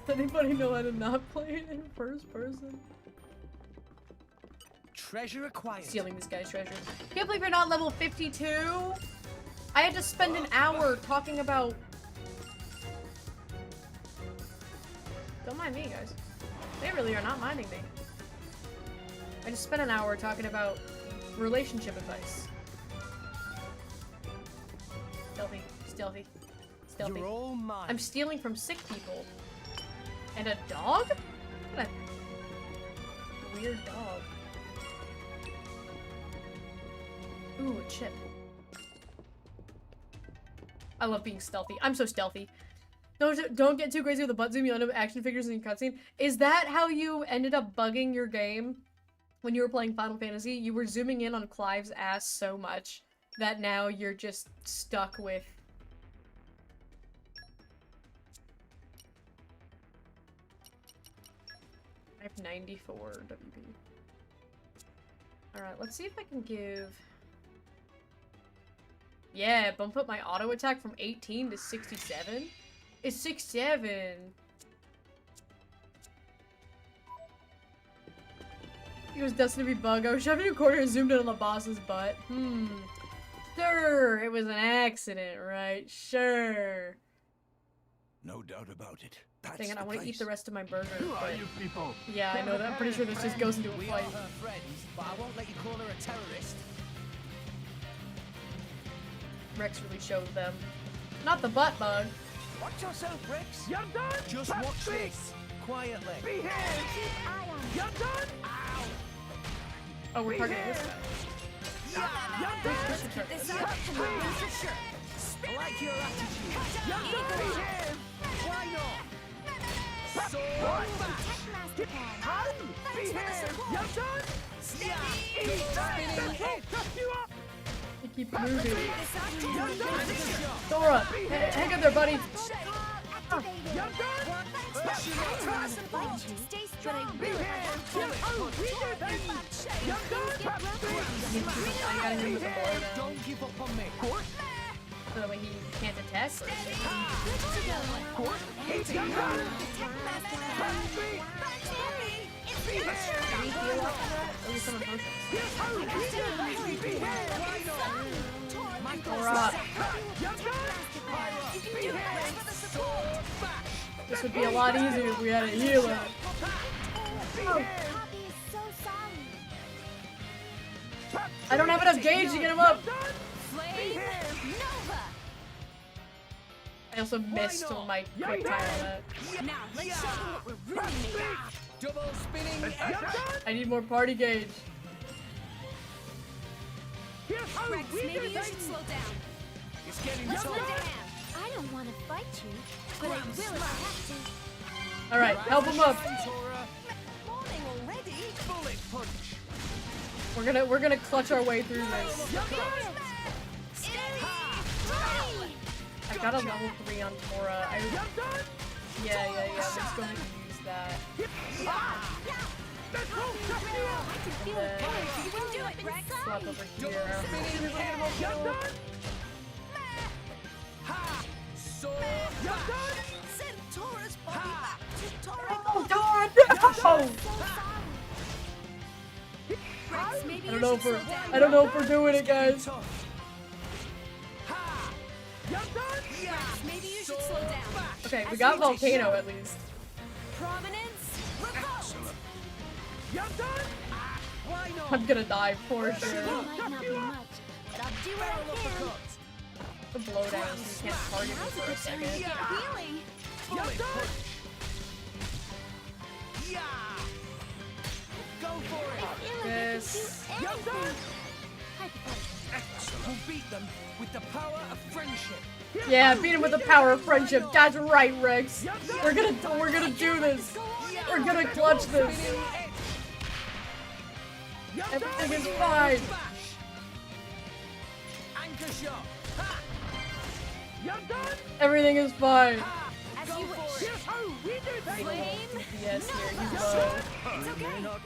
Does anybody know how to not play it in first person? Treasure acquired. Stealing this guy's treasure. Can't believe you're not level 52. I had to spend an hour talking about. Don't mind me, guys. They really are not minding me. I just spent an hour talking about relationship advice. Stealthy, stealthy, stealthy. You're all mine. I'm stealing from sick people. And a dog? What a weird dog. Ooh, a chip. I love being stealthy. I'm so stealthy. Don't get too crazy with the butt zoom. You end up action figures in your cutscene. Is that how you ended up bugging your game when you were playing Final Fantasy? You were zooming in on Clive's ass so much that now you're just stuck with 94 WP. Alright, let's see if I can give... Yeah, bump up my auto attack from 18 to 67. It's 67. It was destined to be bug. I was shoving a quarter and zoomed in on the boss's butt. Sure, it was an accident, right? Sure. No doubt about it. That's Dang it, I the want to eat place. the rest of my burger. Who are but- you people? Yeah, I know that. I'm pretty sure this just goes into a We fight. are her friends, but I won't let you call her a terrorist. Rex really showed them. Not the butt bug. Watch yourself, Rex. You're done? Just Back watch seat. this. Quietly. Behave! Keep eye on You're done? Ow. Oh, we're targeting this guy. You're We done? should target this Back guy. seat. I like your attitude. You're done? Behave! Why not? Back So back. Tech Master How? Thanks for the Behave! support. You're done? yeah. Eat that! Spinning head. Cut you up! They keep moving. You're done? Dora, hang in there, buddy. Activated. You're done? Thanks for support. Stay strong. Behave! Oh, we did it! You're done? Back seat. I gotta hit him with a blow now. Don't give up on me. So that way he can't attack. Or Good to go. You're done? Tech Master Back seat. Thanks, Mommy. It's can we heal off of that? Or just someone potions? Here's how we do it! Behave! Dora. You're done? You can do it. Thanks for the support. This would be a lot easier if we had a healer. Poppy is so sorry. I don't have enough gauge to get him up. Flame Nova. I also missed my quick time on that. Now let's show them what we're really made of. Double spinning head. I need more party gauge. Here's how Rex, we maybe do you it! should slow down. It's getting Let's tough. lend a hand. I don't want to fight you, but I will if I have to. All right, help him up. Tora. Morning already? Bullet punch. We're gonna clutch our way through this. I got a level 3 on Tora. Yeah. I'm just going to use that. I can feel it coming. You can do it, Rex. Swap over Double here. spinning head. Ha! So back. Send Tora's body back to Tora. Oh, Tora, no! So sorry. Rex, maybe I you don't know should if slow we're down. I don't know if we're doing it, guys. Tough. Ha! Rex, maybe you should slow down. Okay, we got volcano at least. Prominence, revolt. Why not? I'm gonna die for It sure. might not be much, but I'll do what I can. The blowdown, so you can't target me Now's a for a good time to second. get healing. Bullet punch. Yeah. Go for it. I feel like This. I can do anything. Hypothetical. Excellent. We'll beat them with the power of friendship. Yeah, beat him with the power of friendship. That's right, Rex. We're gonna do this. We're gonna clutch this. Spinning head. Everything is fine. Bash. Anchor shot. Ha! Everything is fine. As Go you for wish. it. Flame Yes, here, he's Nova. low. It's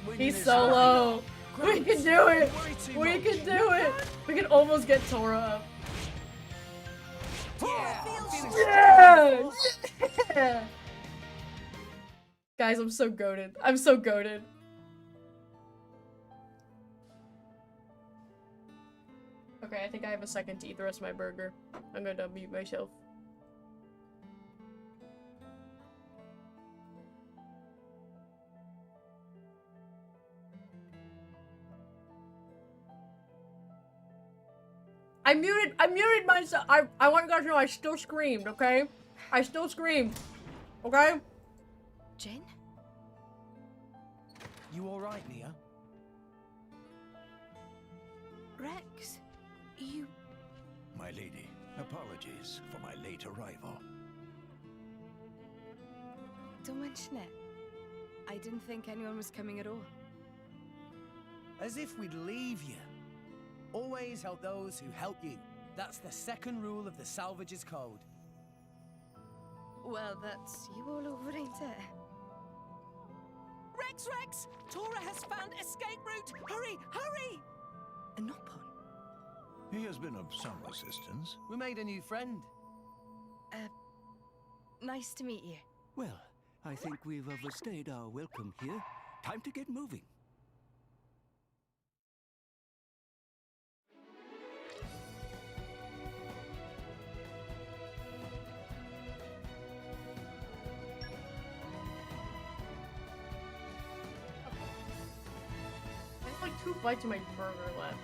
okay. He's so low. We can do it. We can do it. We can almost get Tora up. Yeah. Yeah! Guys, I'm so goated. I'm so goated. Okay, I think I have a second to eat the rest of my burger. I'm gonna mute myself. I muted myself. I want you guys to know I still screamed, okay? I still screamed. Okay? Jen? You all right, Nia? Rex, you... My lady, apologies for my late arrival. Don't mention it. I didn't think anyone was coming at all. As if we'd leave you. Always help those who help you. That's the second rule of the Salvage's Code. Well, that's you all over, ain't it? Rex! Tora has found escape route! Hurry! Hurry! A Nopon. He has been of some assistance. We made a new friend. Nice to meet you. Well, I think we've overstayed our welcome here. Time to get moving. There's like 2 bites of my burger left.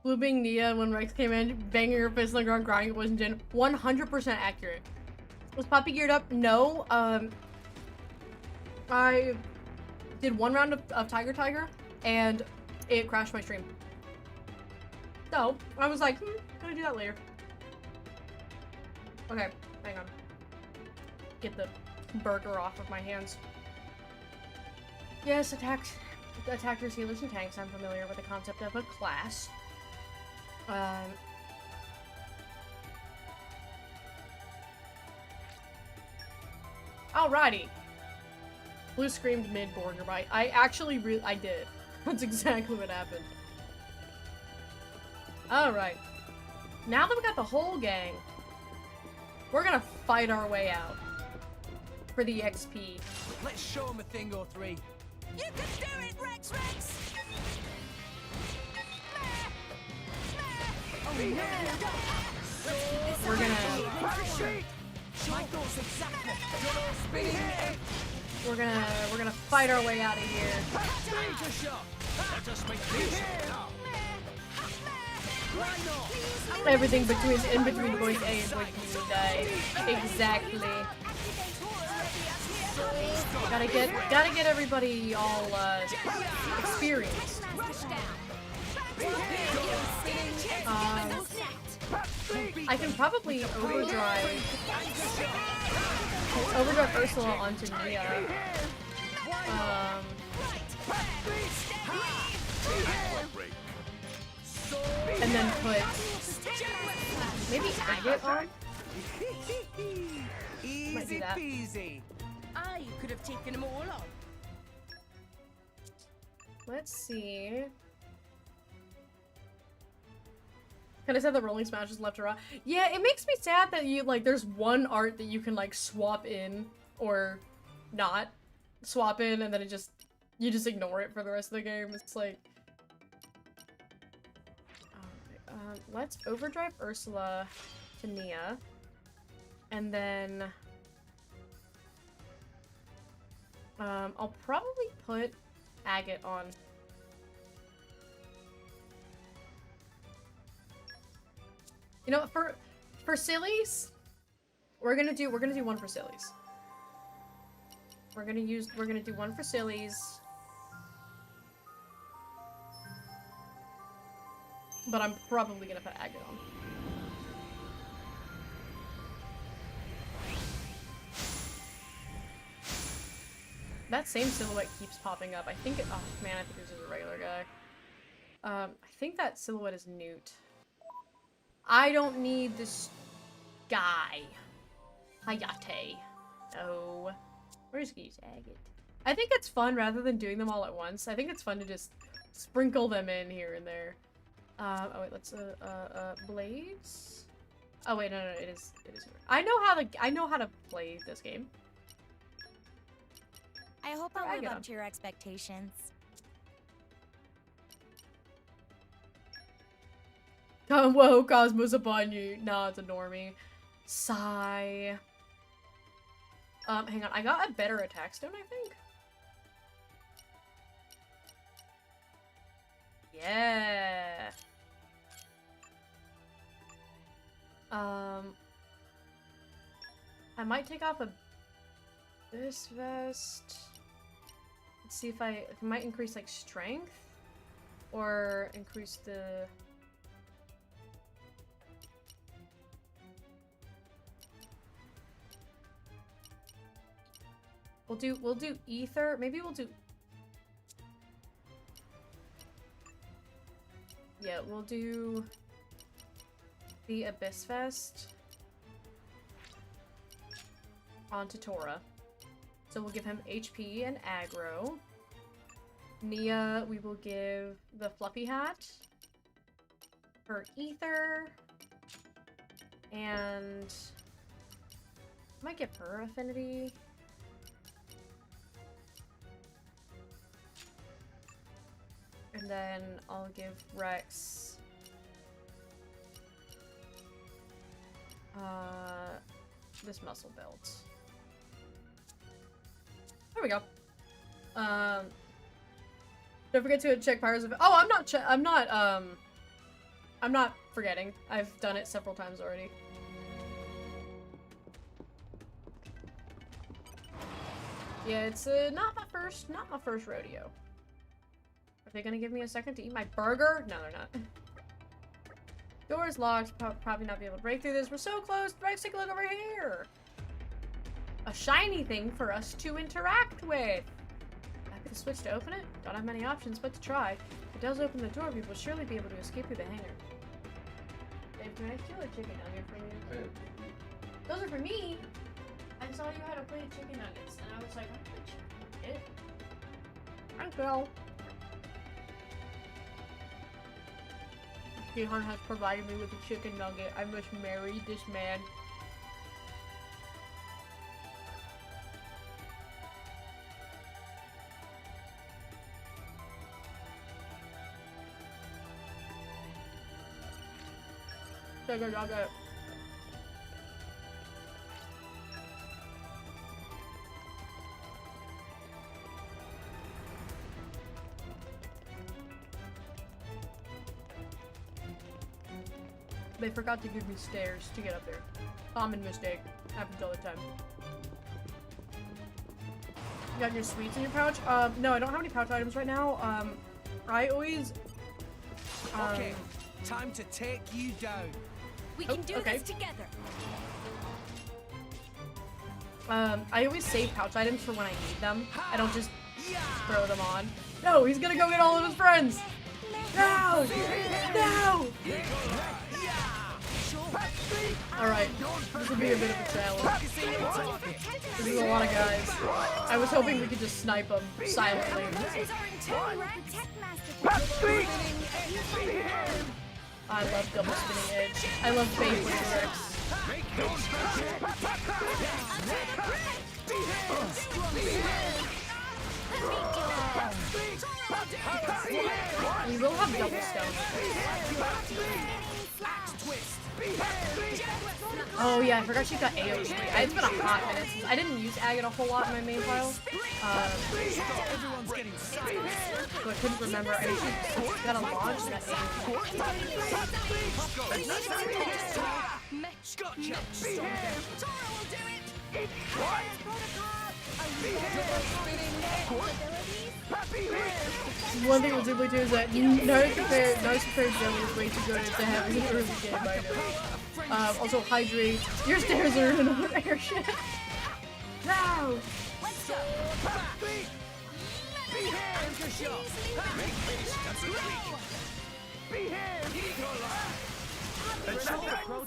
Looping Nia when Rex came in, banging her fist on the ground, crying it wasn't Jin. 100% accurate. Was Poppy geared up? No. I did 1 round of Tiger, and it crashed my stream. So, I was like, gonna do that later. Okay, hang on. Get the burger off of my hands. Yes, attackers, healers, and tanks. I'm familiar with the concept of a class. Alrighty. Blue screamed mid-burger bite. I actually I did. That's exactly what happened. Alright. Now that we got the whole gang, we're gonna fight our way out for the XP. Let's show him a thing or three. You can do it, Rex! Oh no! We're gonna we're gonna fight our way out of here. Let us make this. Everything in between voice A and voice B die. Exactly. Gotta get everybody all experienced. I can probably overdrive Ursula onto Nia. And then put maybe Agate on. Might do that. Peasy. I could have taken them all on. Let's see. Can I say the rolling smashes left or right? Yeah, it makes me sad that you there's one art that you can swap in or not swap in, and then you just ignore it for the rest of the game. It's like, alright, let's overdrive Ursula to Nia, and then I'll probably put Agate on. You know, for sillies, we're gonna do 1 for sillies. We're gonna do 1 for sillies. But I'm probably gonna put Agate on. That same silhouette keeps popping up. I think it, oh man, I think this is a regular guy. I think that silhouette is Newt. I don't need this guy. Hayate. No. We're just gonna use Agate. I think it's fun rather than doing them all at once. I think it's fun to just sprinkle them in here and there. Oh wait, let's Blades? Oh wait, no, it is I know how to play this game. I hope I'll live up to your expectations. Whoa, Cosmos upon you. Nah, it's a normie. Sigh. Hang on. I got a better attack stone, I think. Yeah. I might take off this vest. Let's see if I might increase strength or increase the We'll do ether. Maybe we'll do. Yeah, we'll do the Abyss Vest onto Tora. So we'll give him HP and aggro. Nia, we will give the fluffy hat. Her ether. And I might give her affinity. And then I'll give Rex this muscle belt. There we go. Don't forget to check Pirates of... Oh, I'm not forgetting. I've done it several times already. Yeah, it's not my first rodeo. Are they gonna give me a second to eat my burger? No, they're not. Door is locked. Probably not be able to break through this. We're so close. Rex, take a look over here. A shiny thing for us to interact with. Back the switch to open it. Don't have many options but to try. If it does open the door, we will surely be able to escape through the hangar. Dave, can I steal a chicken nugget from you? Those are for me. I saw you had a plate of chicken nuggets, and I was like, I'm gonna chicken nugget. Thank you. Gihan has provided me with a chicken nugget. I must marry this man. Chicken nugget. They forgot to give me stairs to get up there. Common mistake. Happens all the time. You got your sweets in your pouch? No, I don't have any pouch items right now. I always... Okay, time to take you down. We can do this together. I always save pouch items for when I need them. I don't just throw them on. No, he's gonna go get all of his friends! No! No! Alright, this will be a bit of a challenge. This is a lot of guys. I was hoping we could just snipe them silently. I love double spinning edge. I love Beyblade tricks. We will have double stone. Oh yeah, I forgot she got AoE. It's been a hot minute since I didn't use Agate a whole lot in my main file. So I couldn't remember. I actually got a launch and got One thing with Xenoblade 2 is that Naruto prepared Joe is way too good to have an early game item. Also, hydrate. Your stairs are in an airship. No! Let's go!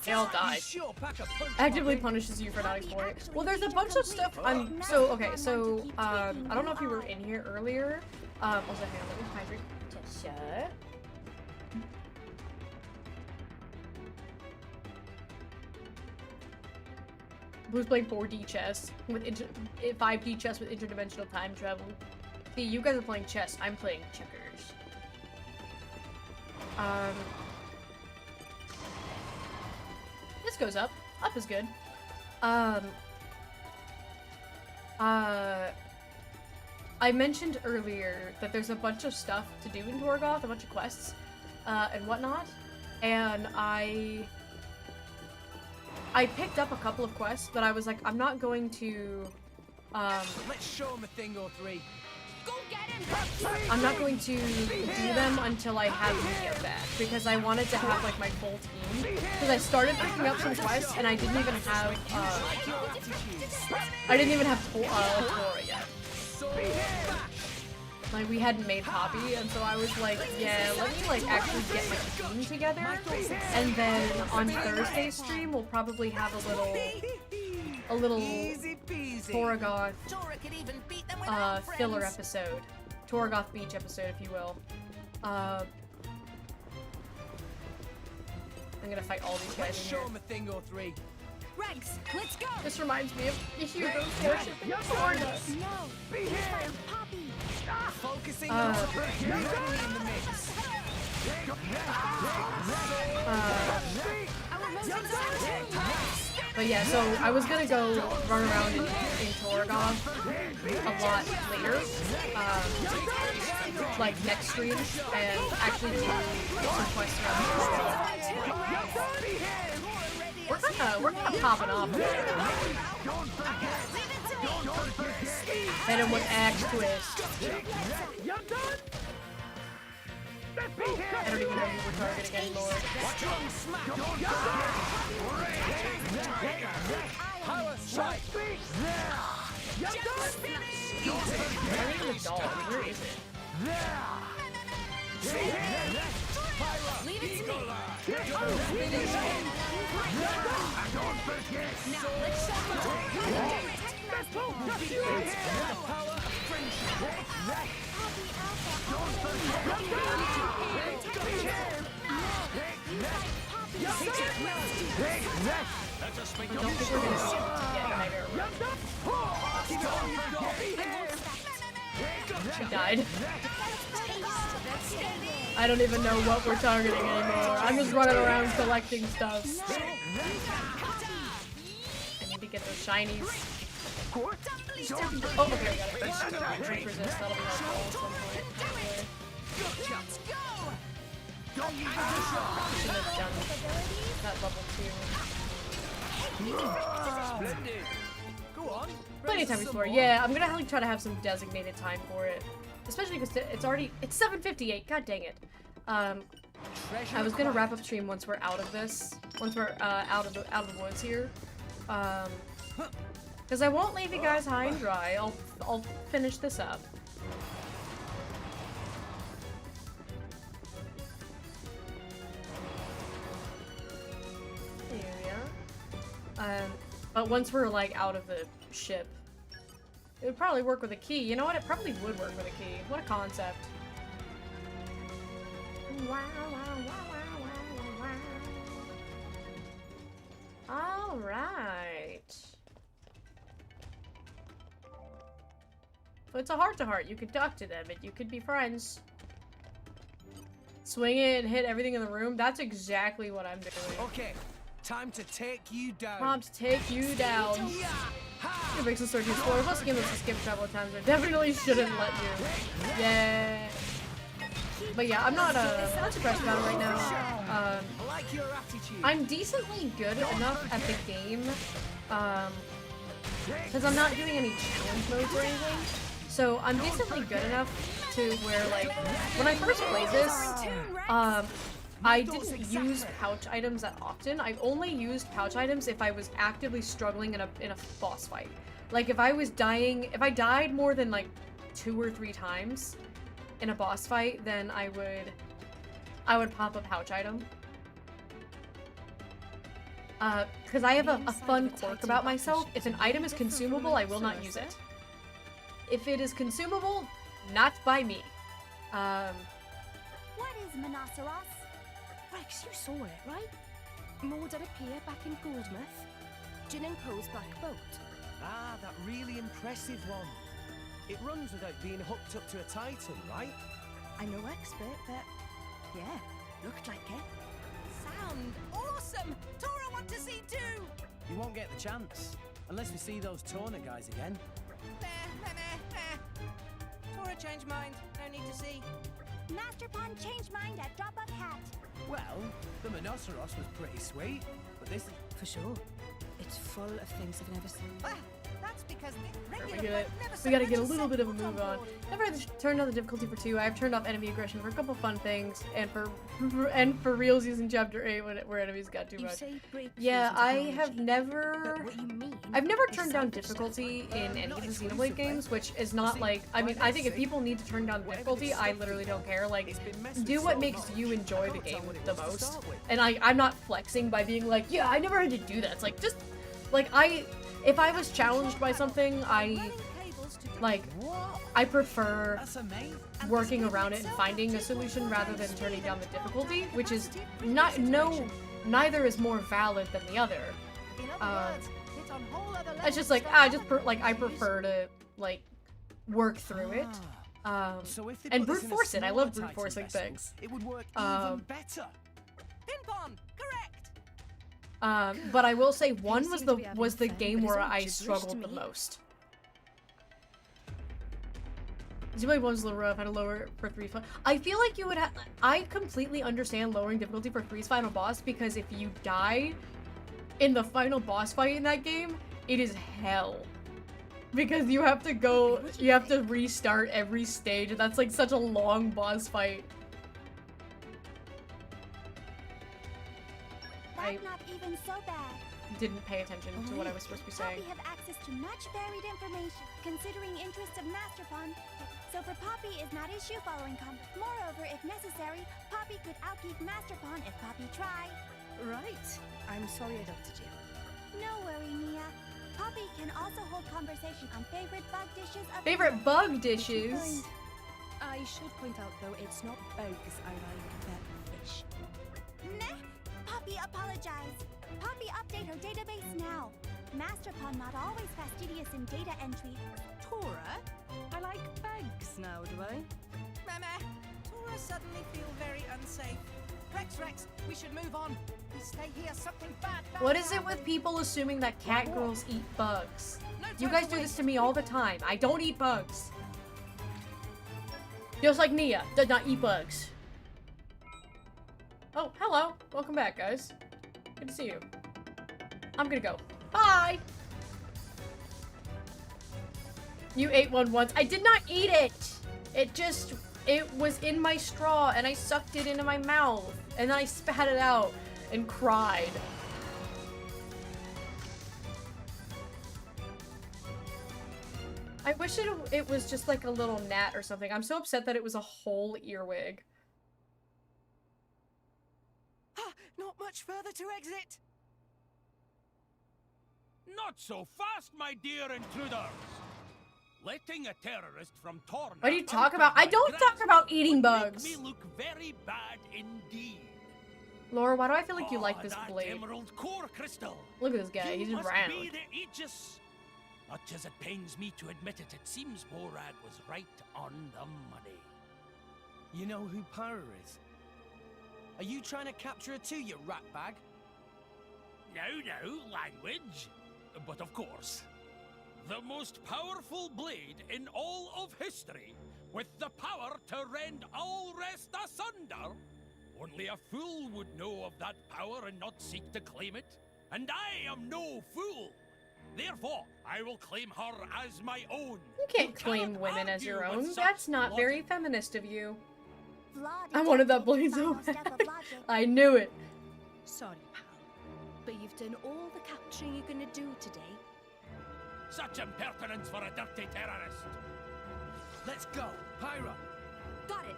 They all die. Actively punishes you for not exploring. Well, there's a bunch of stuff. I don't know if you were in here earlier. Also, hang on, let me hydrate Tisha. Blue's playing 4D chess with 5D chess with interdimensional time travel. See, you guys are playing chess. I'm playing checkers. This goes up. Up is good. I mentioned earlier that there's a bunch of stuff to do in Torgoth, a bunch of quests, and whatnot, and I picked up a couple of quests, but I was like, I'm not going to, Let's show him a thing or three. Go get him! I'm not going to do them until I have Mia back, because I wanted to have, like, my full team. Because I started picking up some quests, and I didn't even have, full, Flora yet. Like, we hadn't made Poppy, and so I was like, yeah, let me, like, actually get my team together, and then on Thursday's stream, we'll probably have a little Torgoth Tora could even beat them with our friends. filler episode. Torgoth Beach episode, if you will. I'm gonna fight all these guys Let's in show here. him a thing or three. Rex, let's go! This reminds me of Hugo worshipping Torgoth. No. Behave. Poppy. Focusing on the enemy in the mix. But yeah, so I was gonna go run around in Torgoth a lot later, like next stream, and actually do some quests around Torgoth. We're kinda popping off. Hit him with axe twist. I don't even know who we're targeting anymore. Power strike. I think it's a dog. Where is it? Leave it to me. Now let's show Power of friendship. I don't think we're gonna see it yet. She died. I don't even know what we're targeting anymore. I'm just running around collecting stuff. I need to get those shinies. Oh, okay, I got it. Drink resist, that'll be helpful at some point. Should have done that level 2. Splendid. Go on. Plenty of time before. Yeah, I'm gonna try to have some designated time for it. Especially because it's 7:58. God dang it. I was gonna wrap up stream once we're out of this. Once we're out of the woods here. Because I won't leave you guys high and dry. I'll finish this up. There we are. But once we're like out of the ship, it would probably work with a key. You know what? It probably would work with a key. What a concept. Wow, wow, wow, wow, wow, wow. All right. So it's a heart-to-heart. You could talk to them and you could be friends. Swing it and hit everything in the room. That's exactly what I'm doing. Okay, time to take you down. Time to take you down. It makes the story explore. Plus, game lets you skip travel times. I definitely shouldn't let you. Yeah. But yeah, I'm not surprised about it right now. I'm decently good enough at the game, because I'm not doing any challenge modes or anything. So I'm decently good enough to where, like, when I first played this, I didn't use pouch items that often. I only used pouch items if I was actively struggling in a boss fight. Like if I died more than like 2 or 3 times in a boss fight, then I would pop a pouch item. Because I have a fun quirk about myself. If an item is consumable, I will not use it. If it is consumable, not by me. What is Monoceros? Rex, you saw it, right? More did appear back in Goldmouth. Jin and Poe's black boat. Ah, that really impressive one. It runs without being hooked up to a Titan, right? I'm no expert, but yeah, looked like it. Sound awesome! Tora want to see too! You won't get the chance, unless we see those Torna guys again. Tora changed mind, no need to see. Master Pun changed mind at drop of hat. Well, the Monoceros was pretty sweet, but this is... For sure. It's full of things I've never seen. That's because the We regular gotta get a little bit of a move on. Never turned on the difficulty for 2. I've turned off enemy aggression for a couple fun things, and for realsies in chapter 8 where enemies got too much. Yeah, I have never. I've never turned down difficulty in any of the Xenoblade games, which is not like. I mean, I think if people need to turn down difficulty, I literally don't care. Like, do what makes you enjoy the game the most. And I'm not flexing by being like, yeah, I never had to do that. It's like just like if I was challenged by something, I prefer working around it and finding a solution rather than turning down the difficulty, which is neither is more valid than the other. It's just like I prefer to like work through it. And brute force it. I love brute forcing things. It would work even better. Ping-pong, correct. But I will say one was the game where I struggled the most. Xenoblade 1 was a little rough. I had to lower it for 3's. I feel like you would have. I completely understand lowering difficulty for 3's final boss, because if you die in the final boss fight in that game, it is hell. Because you have to restart every stage, and that's like such a long boss fight. That's not even so bad. Didn't pay attention to what I was supposed to be saying. Poppy have access to much varied information, considering interests of Masterpon. So for Poppy is not issue following combat. Moreover, if necessary, Poppy could outgeek Masterpon if Poppy tried. Right. I'm sorry I adopted you. No worry, Mia. Poppy can also hold conversation on favorite bug dishes of Favorite bug dishes? I should point out though, it's not bugs I like, but fish. Nah. Poppy apologize. Poppy update her database now. Masterpon not always fastidious in data entry. Tora? I like bugs now, do I? Mama, Tora suddenly feel very unsafe. Rex, we should move on. We stay here, something bad. What is it with people assuming that cat girls eat bugs? You guys do this to me all the time. I don't eat bugs. Just like Nia does not eat bugs. Oh, hello. Welcome back, guys. Good to see you. I'm gonna go. Bye! You ate one once. I did not eat it! It was in my straw, and I sucked it into my mouth. And then I spat it out and cried. I wish it was just like a little gnat or something. I'm so upset that it was a whole earwig. Not much further to exit. Not so fast, my dear intruders! Letting a terrorist from Torna... What do you talk about? I don't talk about eating bugs! Make me look very bad indeed. Laura, why do I feel like you like this blade? Emerald core crystal. Look at this guy, he's must round. Be the Aegis. Much as it pains me to admit it, it seems Morag was right on the money. You know who Pyra is? Are you trying to capture her too, you rat bag? No, language. But of course, the most powerful blade in all of history, with the power to rend all rest asunder. Only a fool would know of that power and not seek to claim it. And I am no fool. Therefore, I will claim her as my own. You can't claim women as your own. That's not very feminist of you. Vlad I wanted that blade so bad. I knew it. Sorry, pal. But you've done all the capturing you're gonna do today. Such impertinence for a dirty terrorist. Let's go, Pyra. Got it.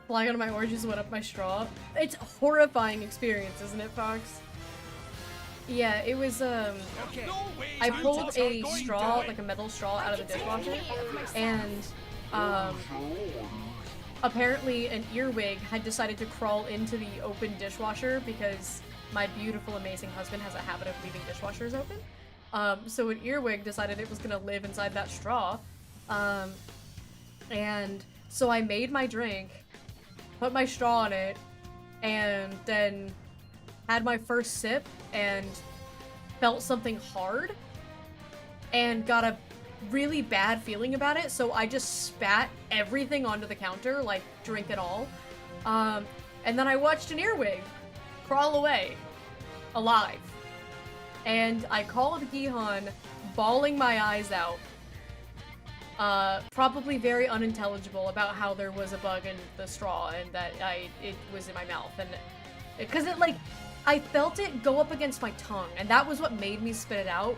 Flying out of my oranges went up my straw. It's a horrifying experience, isn't it, Fox? Yeah, it was, Okay. I pulled a straw, like a metal straw, out of the dishwasher, and, apparently an earwig had decided to crawl into the open dishwasher because my beautiful, amazing husband has a habit of leaving dishwashers open. So an earwig decided it was gonna live inside that straw, and so I made my drink, put my straw on it, and then had my first sip and felt something hard and got a really bad feeling about it, so I just spat everything onto the counter, like, drink it all. And then I watched an earwig crawl away, alive. And I called Gihan, bawling my eyes out. Probably very unintelligible about how there was a bug in the straw and that it was in my mouth. And because it, like, I felt it go up against my tongue, and that was what made me spit it out.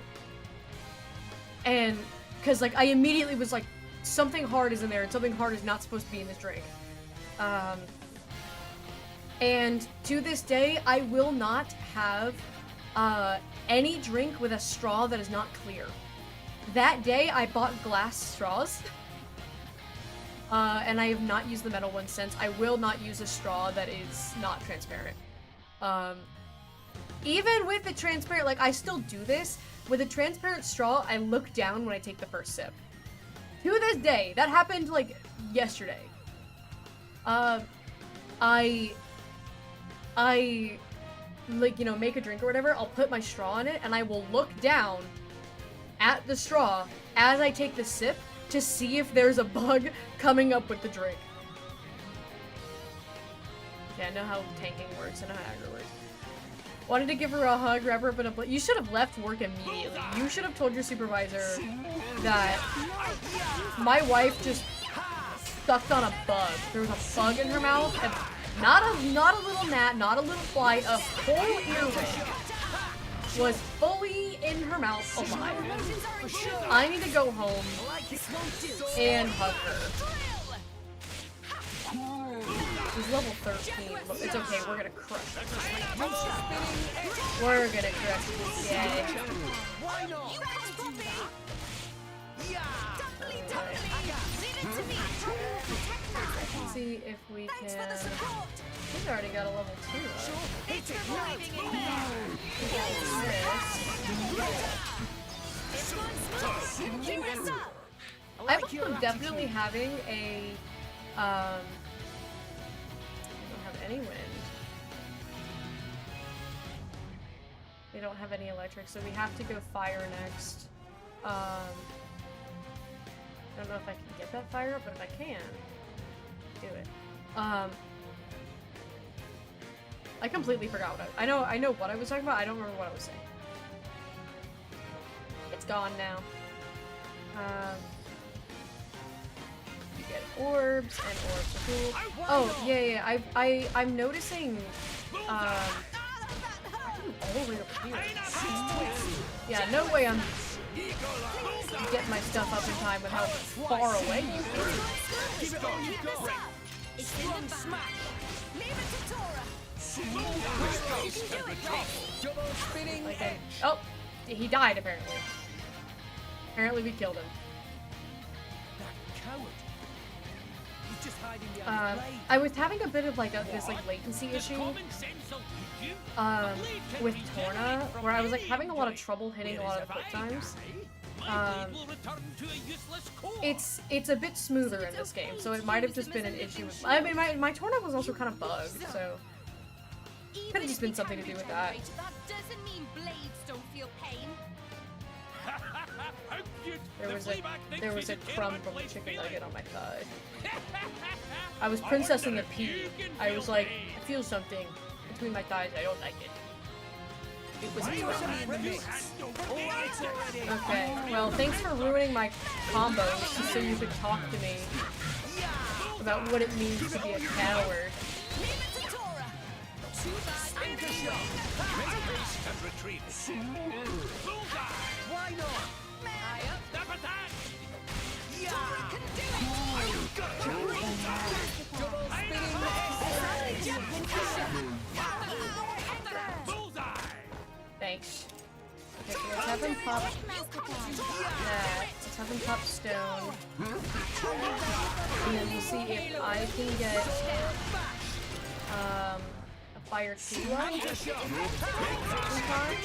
And, because, like, I immediately was like, something hard is in there, and something hard is not supposed to be in this drink. And to this day, I will not have any drink with a straw that is not clear. That day, I bought glass straws. And I have not used the metal one since. I will not use a straw that is not transparent. Even with the transparent, like, I still do this. With a transparent straw, I look down when I take the first sip. To this day, that happened, like, yesterday. I like, you know, make a drink or whatever, I'll put my straw in it, and I will look down at the straw as I take the sip to see if there's a bug coming up with the drink. Yeah, I know how tanking works, I know how aggro works. Wanted to give her a hug, wrap her up in a blanket. You should have left work immediately. You should have told your supervisor that my wife just sucked on a bug. There was a bug in her mouth, and not a little gnat, not a little fly, a whole earwig was fully in her mouth alive. I need to go home and hug her. He's level 13. It's okay, we're gonna crush it. We're gonna crush this guy. Let's see if we can... He's already got a level 2 up. I'm also definitely having a... I don't have any wind. We don't have any electric, so we have to go fire next. I don't know if I can get that fire up, but if I can, do it. I completely forgot what I know what I was talking about. I don't remember what I was saying. It's gone now. You get orbs, and orbs are cool. Oh yeah. I'm noticing. I'm all the way up here. Yeah, no way I'm getting my stuff up in time with how far away you are. Like oh, he died apparently. Apparently we killed him. I was having a bit of like this like latency issue with Torna, where I was like having a lot of trouble hitting a lot of the quick times. It's a bit smoother in this game, so it might have just been an issue with. I mean, my Torna was also kind of bugged, so could have just been something to do with that. Doesn't mean blades don't feel pain. There was a crumb from the chicken nugget on my thigh. I was princessing a pea. I was like, I feel something between my thighs. I don't like it. It was okay. Well, thanks for ruining my combos so you could talk to me about what it means to be a coward. Why not? Thanks. Okay, so let's have him pop that. Let's have him pop stone. And then we'll see if I can get a fire T1 in time.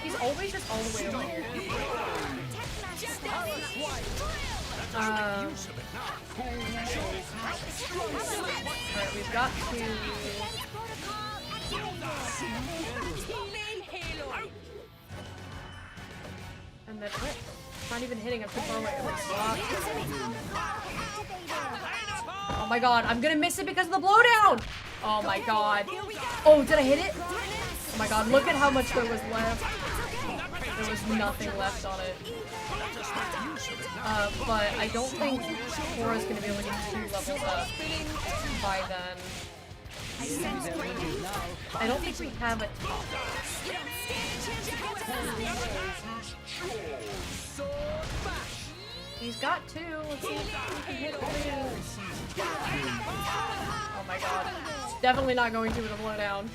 He's always just all the way over here. Alright, we've got to... And then, what? Not even hitting, I'm too far away. Oh my god, I'm gonna miss it because of the blowdown! Oh my god. Oh, did I hit it? Oh my god, look at how much there was left. There was nothing left on it. But I don't think Cora's gonna be able to get 2 levels up by then. I don't think we have it. He's got two. Let's see if he can hit three. Oh my god. Definitely not going to with a blowdown.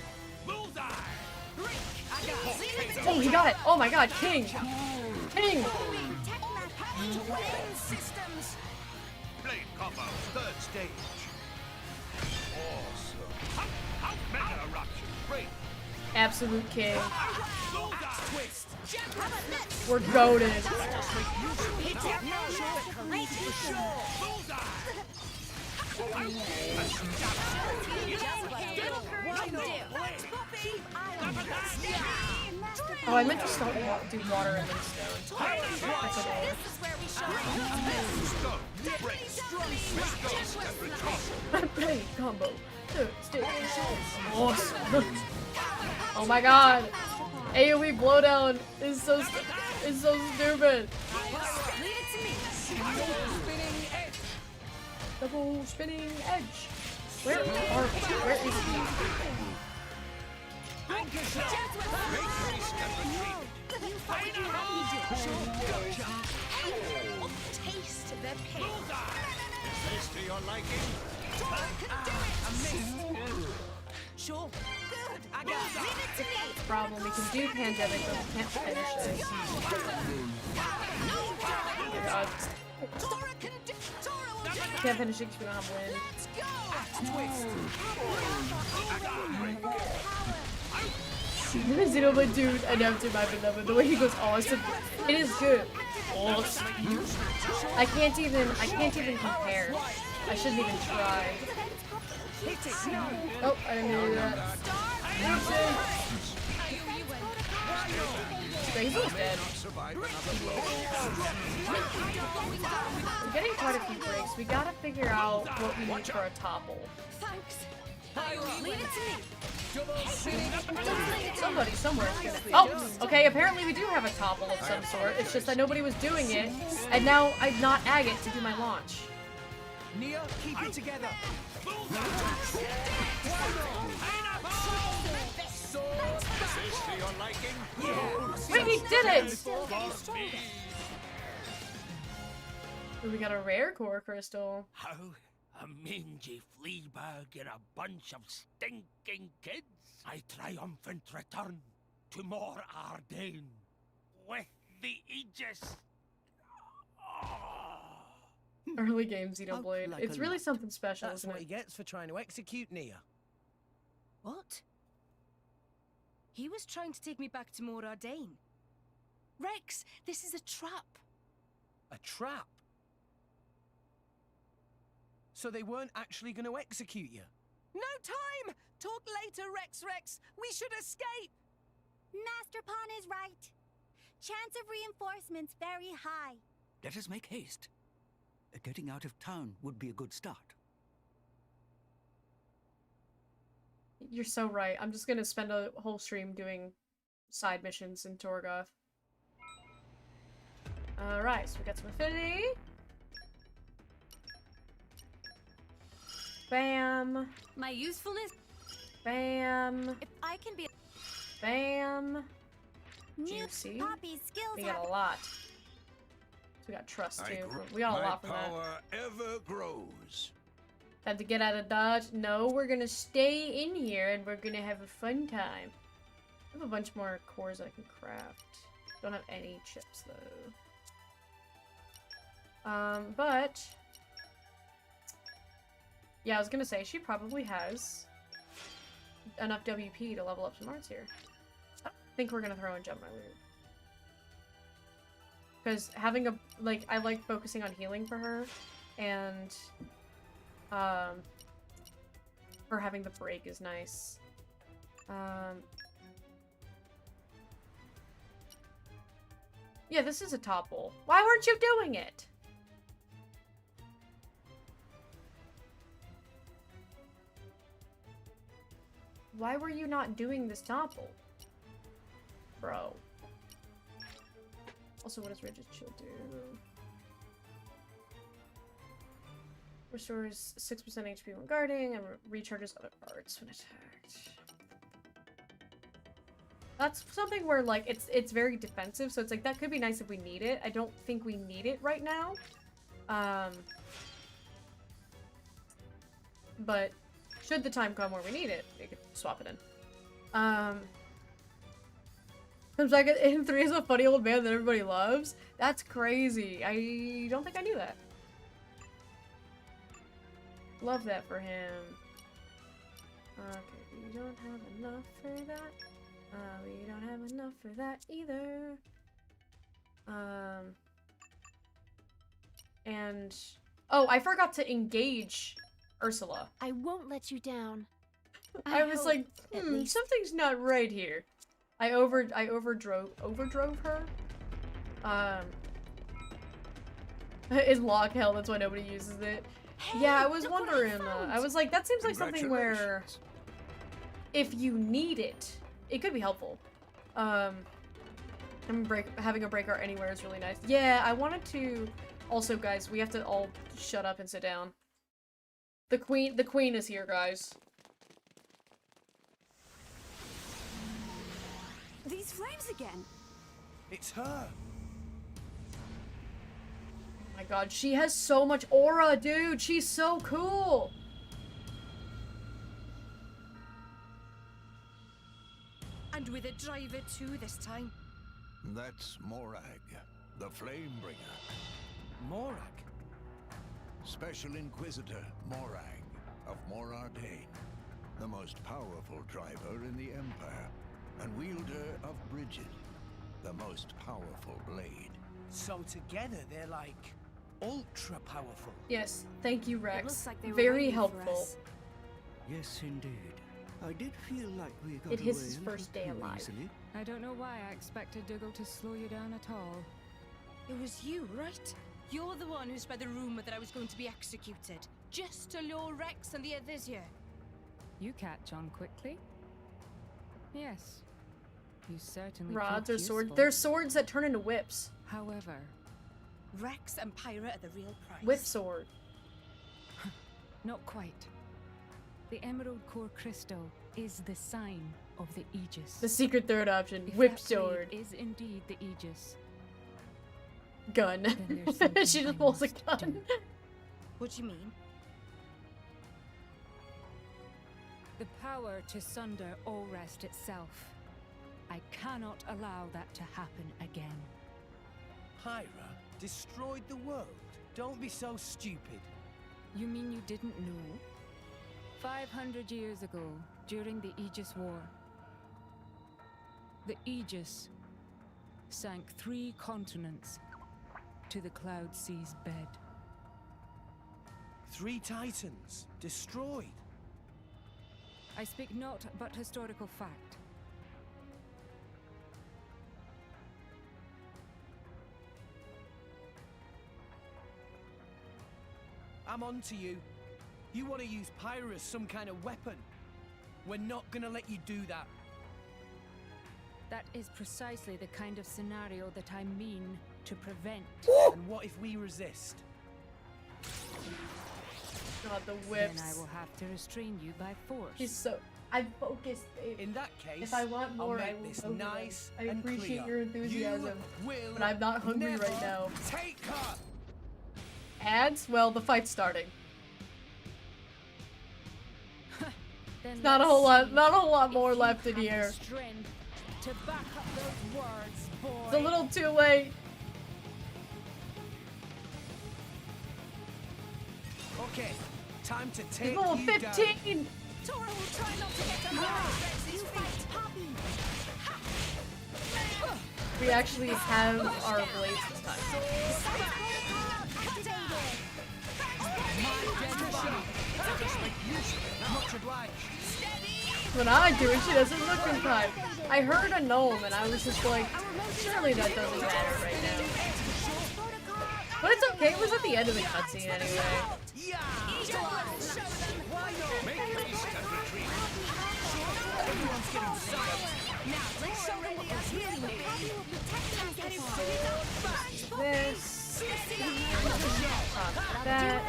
Oh, he got it! Oh my god, King! King! Blade combo, third stage. Awesome. Mega eruption, great. Absolute king. We're goated. Oh, I meant to start do water and then stone. That's okay. Blade combo. Awesome. Oh my god. AoE blowdown is so stupid. Double spinning edge. Where is he? Taste the pain. Is this to your liking? Sure. Good. I got it. Leave it to me. Problem, we can do pandemic, but we can't finish this. Oh my god. Can't finish it because we don't have wind. Xenoblade dude, I never do my beloved. The way he goes awesome. It is good. Awesome. I can't even compare. I shouldn't even try. Oh, I didn't do that. Okay, he's almost dead. We're getting quite a few breaks. We gotta figure out what we need for a topple. Thanks. Leave it to me. Somebody somewhere is gonna. Oh, okay. Apparently we do have a topple of some sort. It's just that nobody was doing it, and now I'm not agate to do my launch. Nia, keep it together. Wait, he did it! We got a rare core crystal. How a mangy fleabag and a bunch of stinking kids. I triumphant return to more Ardain with the Aegis. Early game Xenoblade. Like It's a really lot. something special, That's isn't what it? he gets for trying to execute Nia. What? He was trying to take me back to Mor Ardain. Rex, this is a trap. A trap? So they weren't actually going to execute you? No time! Talk later, Rex. We should escape! Master Pawn is right. Chance of reinforcements very high. Let us make haste. Getting out of town would be a good start. You're so right. I'm just gonna spend a whole stream doing side missions in Torgoth. Alright, so we got some affinity. Bam. My usefulness. Bam. If I can be. Bam. New Juicy. Poppy's skills We got have a lot. So we got trust too. We got a lot from that. My power ever grows. Time to get out of Dodge. No, we're gonna stay in here and we're gonna have a fun time. I have a bunch more cores I can craft. Don't have any chips though. But yeah, I was gonna say she probably has enough WP to level up some arts here. I think we're gonna throw in Jump My Loot. Because having a, like, I like focusing on healing for her, and, her having the break is nice. Yeah, this is a topple. Why weren't you doing it? Why were you not doing this topple? Bro. Also, what does Rigid Shield do? Restores 6% HP when guarding and recharges other parts when attacked. That's something where, like, it's very defensive, so it's like, that could be nice if we need it. I don't think we need it right now, But should the time come where we need it, we could swap it in. Comes back in 3 as a funny old man that everybody loves. That's crazy. I don't think I knew that. Love that for him. Okay, we don't have enough for that. We don't have enough for that either. And oh, I forgot to engage Ursula. I won't let you down. I was like, something's not right here. I overdrove her. In Lock Hell, that's why nobody uses it. Hey, yeah, I was look what wondering. I I was like, that seems like something where, if you need it, it could be helpful. And having a break art anywhere is really nice. Yeah, I wanted to. Also, guys, we have to all shut up and sit down. The queen is here, guys. These flames again. It's her. Oh my god, she has so much aura, dude. She's so cool. And with a driver too this time. That's Morag, the Flamebringer. Morag? Special Inquisitor Morag of Morardain, the most powerful driver in the Empire, and wielder of Bridget, the most powerful blade. So together they're like ultra powerful. Yes, thank you, Rex. It looks like they were Very waiting for helpful. us. Yes, indeed. I did feel like we got It is his away first a day little alive. easily. I don't know why I expected Dougal to slow you down at all. It was you, right? You're the one who spread the rumor that I was going to be executed. Just to lure Rex and the others here. You catch on quickly. Yes. You certainly Rods proved or swords? useful. They're swords that turn into whips. However, Rex and Pyra are the real prize. Whip sword. not quite. The Emerald Core Crystal is the sign of the Aegis. The secret third option. If Whip that blade sword. is indeed the Aegis. Gun. Then there's something She just I pulls a must gun. do. What do you mean? The power to sunder Allrest itself. I cannot allow that to happen again. Pyra destroyed the world. Don't be so stupid. You mean you didn't know? 500 years ago, during the Aegis War, the Aegis sank 3 continents to the Cloud Sea's bed. 3 titans destroyed. I speak not but historical fact. I'm on to you. You want to use Pyra as some kind of weapon? We're not gonna let you do that. That is precisely the kind of scenario that I mean to prevent. And what if we resist? God, the whips. Then I will have to restrain you by force. He's so. I'm focused, babe. In that case, if I want more, I'll I make will this focus. nice I and appreciate clear. your enthusiasm, You will but I'm not hungry never right now. Take her. Ads? Well, the fight's starting. Then Not a let's whole lot. see Not a whole lot if more you left in have the here. strength to back up those words, boy. It's a little too late. Okay, time to take Level you 15. down. Tora will try not to get under Rex's feet. Poppy. We actually have our blades this time. Much obliged. When I do it, she doesn't look in time. I heard a gnome and I was just like, surely that doesn't matter right now. But it's okay, it was at the end of the cutscene anyway. Make haste and retreat. Everyone's getting psyched. Now let's show them what was really made. This. Pop that.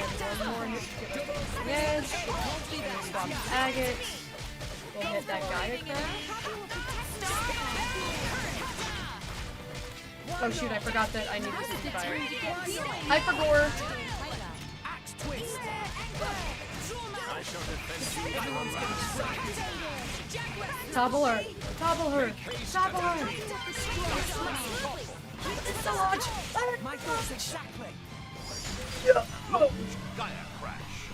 And then one more hit to get rid of the edge. And swap the agates. We'll hit that Gaia crash. Oh shoot, I forgot that I need to see fire. Hypergore! Axe twist. I shall defend you. Everyone's Topple her! Topple her! Topple her! It's so much! My thoughts exactly. Gaia crash.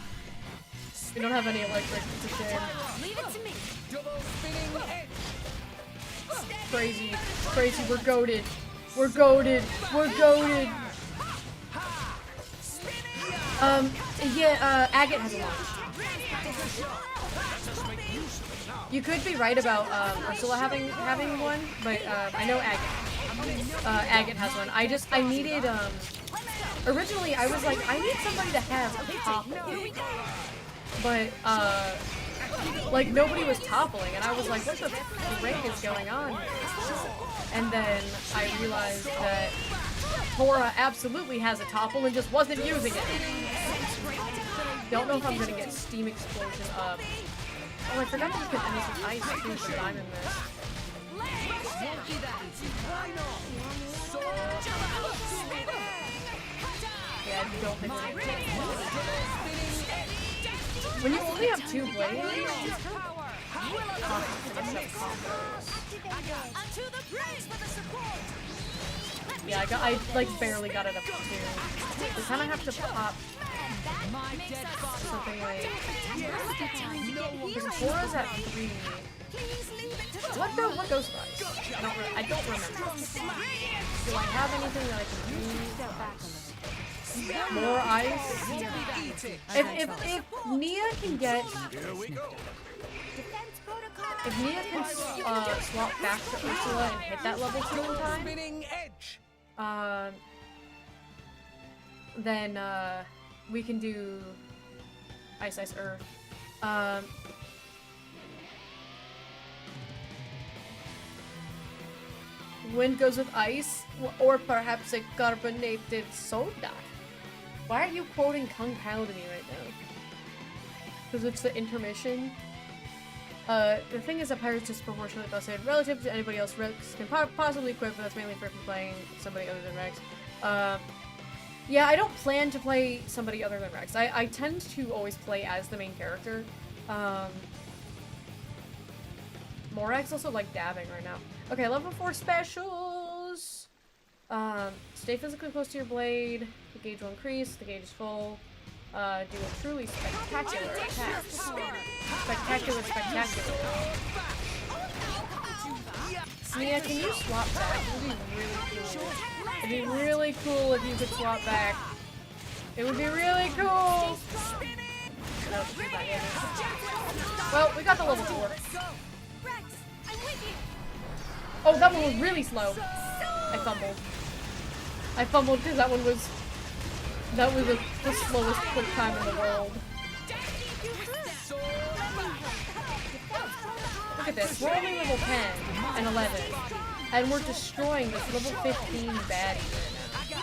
We don't have any electric, it's a shame. Leave it to me. Double spinning edge. Crazy. Crazy, we're goated. We're goated. We're goated. Yeah, Agate has a launch. You could be right about Ursula having one, but I know Agate has one. I needed originally I was like I need somebody to have a topple, but like nobody was toppling, and I was like, what the frick is going on? And then I realized that Tora absolutely has a topple and just wasn't using it. Don't know if I'm gonna get Steam Explosion up. Oh, I forgot that you can end this with ice too, since I'm in this. Yeah, I don't think we're when you only have 2 blades, yeah, I like barely got it up to 2. We kind of have to pop something like. Because Tora's at 3. What goes for ice? I don't remember. Do I have anything that I can use? More ice? If Nia can get... If Nia can swap back to Ursula and hit that level 2 in time, then we can do Ice Ice Earth. Wind goes with ice, or perhaps a carbonated soda. Why are you quoting Kung Pao to me right now? Because it's the intermission. The thing is that Pirate's disproportionately busted relative to anybody else. Rex can possibly quit, but that's mainly for playing somebody other than Rex. Yeah, I don't plan to play somebody other than Rex. I tend to always play as the main character. Morax's also like dabbing right now. Okay, level 4 specials! Stay physically close to your blade. The gauge will increase. The gauge is full. Do a truly spectacular attack. Spectacular. Nia, can you swap back? It would be really cool. It'd be really cool if you could swap back. It would be really cool! No, she's not yet. Well, we got the level 4. Oh, that one was really slow. I fumbled because that was the slowest quick time in the world. Look at this. We're only level 10 and 11, and we're destroying this level 15 baddie right now.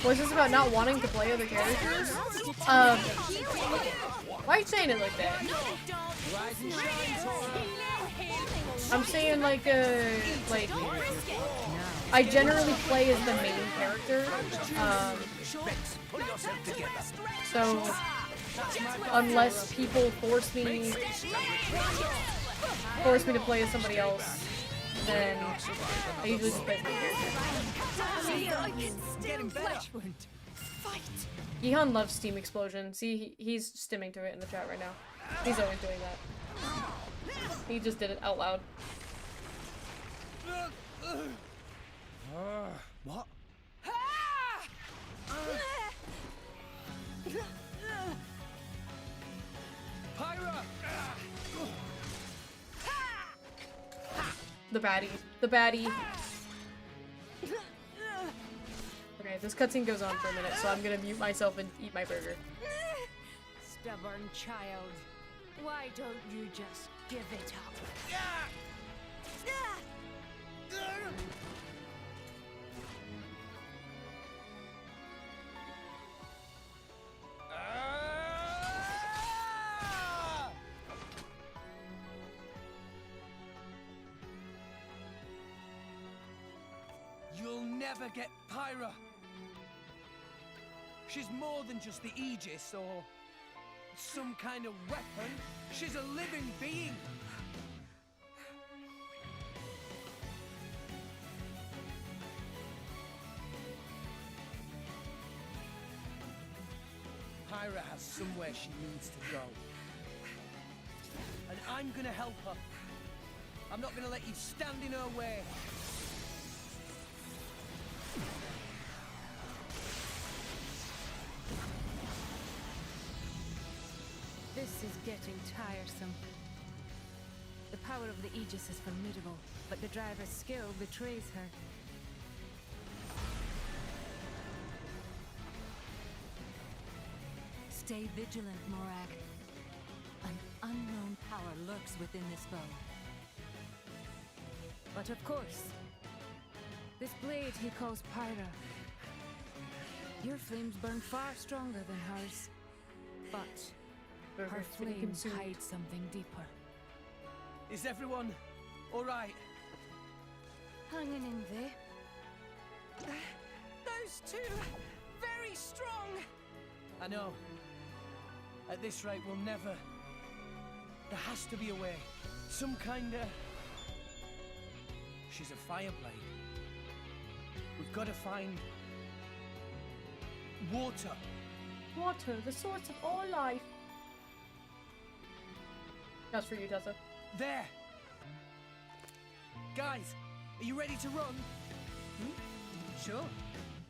Was this about not wanting to play other characters? Why are you saying it like that? I'm saying like I generally play as the main character. So unless people force me to play as somebody else, then I usually just play as my character. Yehan loves Steam Explosion. See, he's stimming to it in the chat right now. He's always doing that. He just did it out loud. What? Pyra! The baddie. Okay, this cutscene goes on for a minute, so I'm gonna mute myself and eat my burger. Stubborn child. Why don't you just give it up? ever get Pyra. She's more than just the Aegis or some kind of weapon. She's a living being. Pyra has somewhere she needs to go. And I'm gonna help her. I'm not gonna let you stand in her way. This is getting tiresome. The power of the Aegis is formidable, but the driver's skill betrays her. Stay vigilant, Morag. An unknown power lurks within this bow. But of course, this blade he calls Pyra. Your flames burn far stronger than hers, but her flames hide something deeper. Is everyone all right? Hanging in there. Those two, very strong. I know. At this rate, we'll never... There has to be a way. Some kind of... She's a fireblade. We've got to find... water. Water, the source of all life. That's for you, Tessa. There! Guys, are you ready to run? Sure.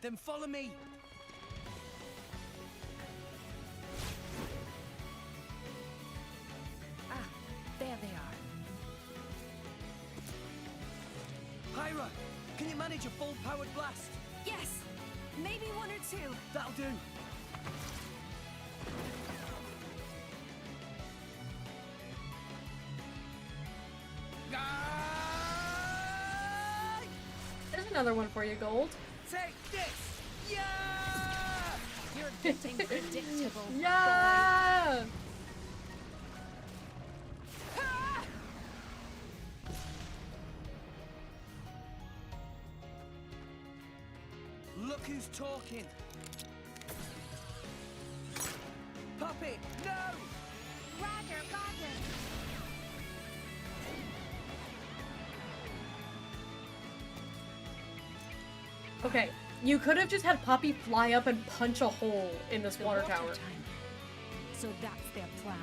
Then follow me. Ah, there they are. Pyra, can you manage a full-powered blast? Yes! Maybe one or two. That'll do. There's another one for you, Gold. Take this! Yeah! You're getting predictable. Yeah! Look who's talking. Puppy, no! Roger, roger. Okay, you could have just had Poppy fly up and punch a hole in this water tower. Time. So that's their plan.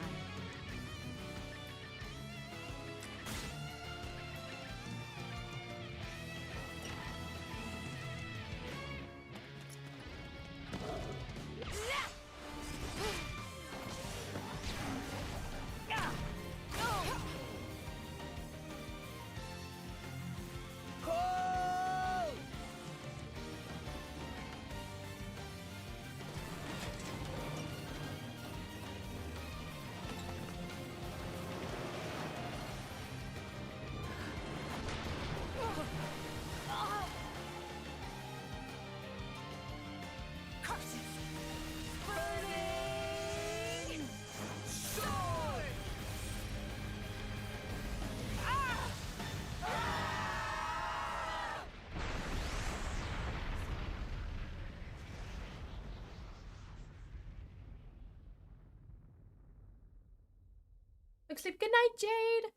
Look, sleep. Good night, Jade.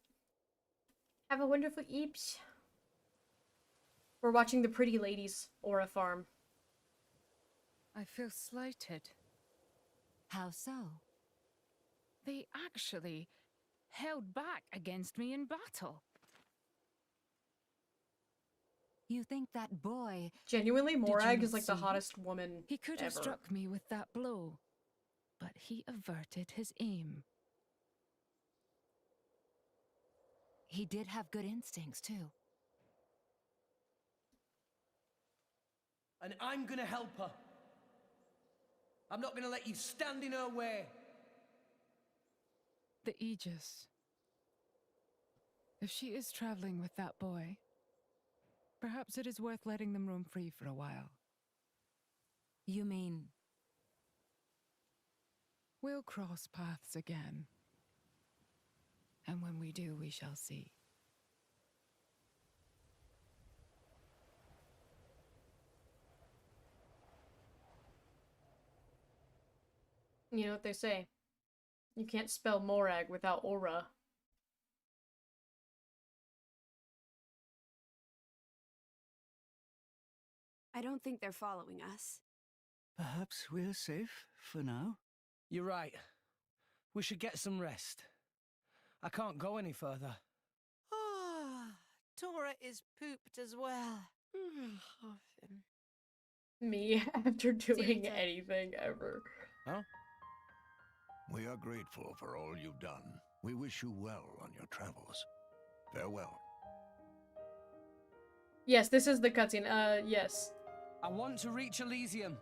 Have a wonderful eeps. We're watching the Pretty Ladies Aura farm. I feel slighted. How so? They actually held back against me in battle. You think that boy... Genuinely, Did you Morag not is like the see? hottest woman He could have ever. struck me with that blow, but he averted his aim. He did have good instincts, too. And I'm gonna help her. I'm not gonna let you stand in her way. The Aegis. If she is traveling with that boy, perhaps it is worth letting them roam free for a while. You mean... We'll cross paths again. And when we do, we shall see. You know what they say. You can't spell Morag without aura. I don't think they're following us. Perhaps we're safe for now? You're right. We should get some rest. I can't go any further. Ah, Tora is pooped as well. Me after doing later. anything ever. Huh? We are grateful for all you've done. We wish you well on your travels. Farewell. Yes, this is the cutscene. Yes. I want to reach Elysium.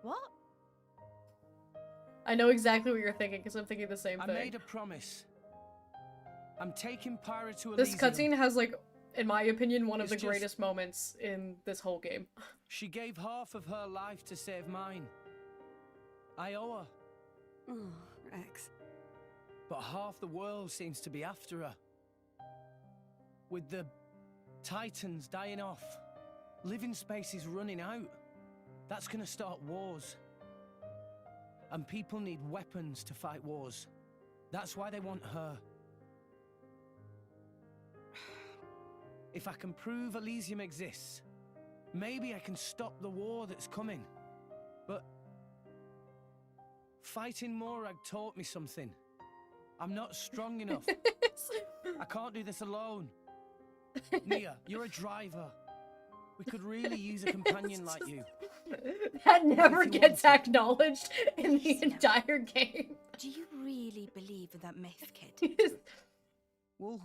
What? I know exactly what you're thinking, because I'm thinking the same I thing. made a promise. I'm taking Pyra to This Elysium. cutscene has, like, in my opinion, one of It's the just- greatest moments in this whole game. She gave half of her life to save mine. I owe her. Oh, Rex. But half the world seems to be after her. With the Titans dying off, living space is running out. That's gonna start wars. And people need weapons to fight wars. That's why they want her. If I can prove Elysium exists, maybe I can stop the war that's coming. But fighting Morag taught me something. I'm not strong enough. I can't do this alone. Nia, you're a driver. We could really use a companion like you. That never gets acknowledged in the entire game. Do you really believe in that myth, kid? Well,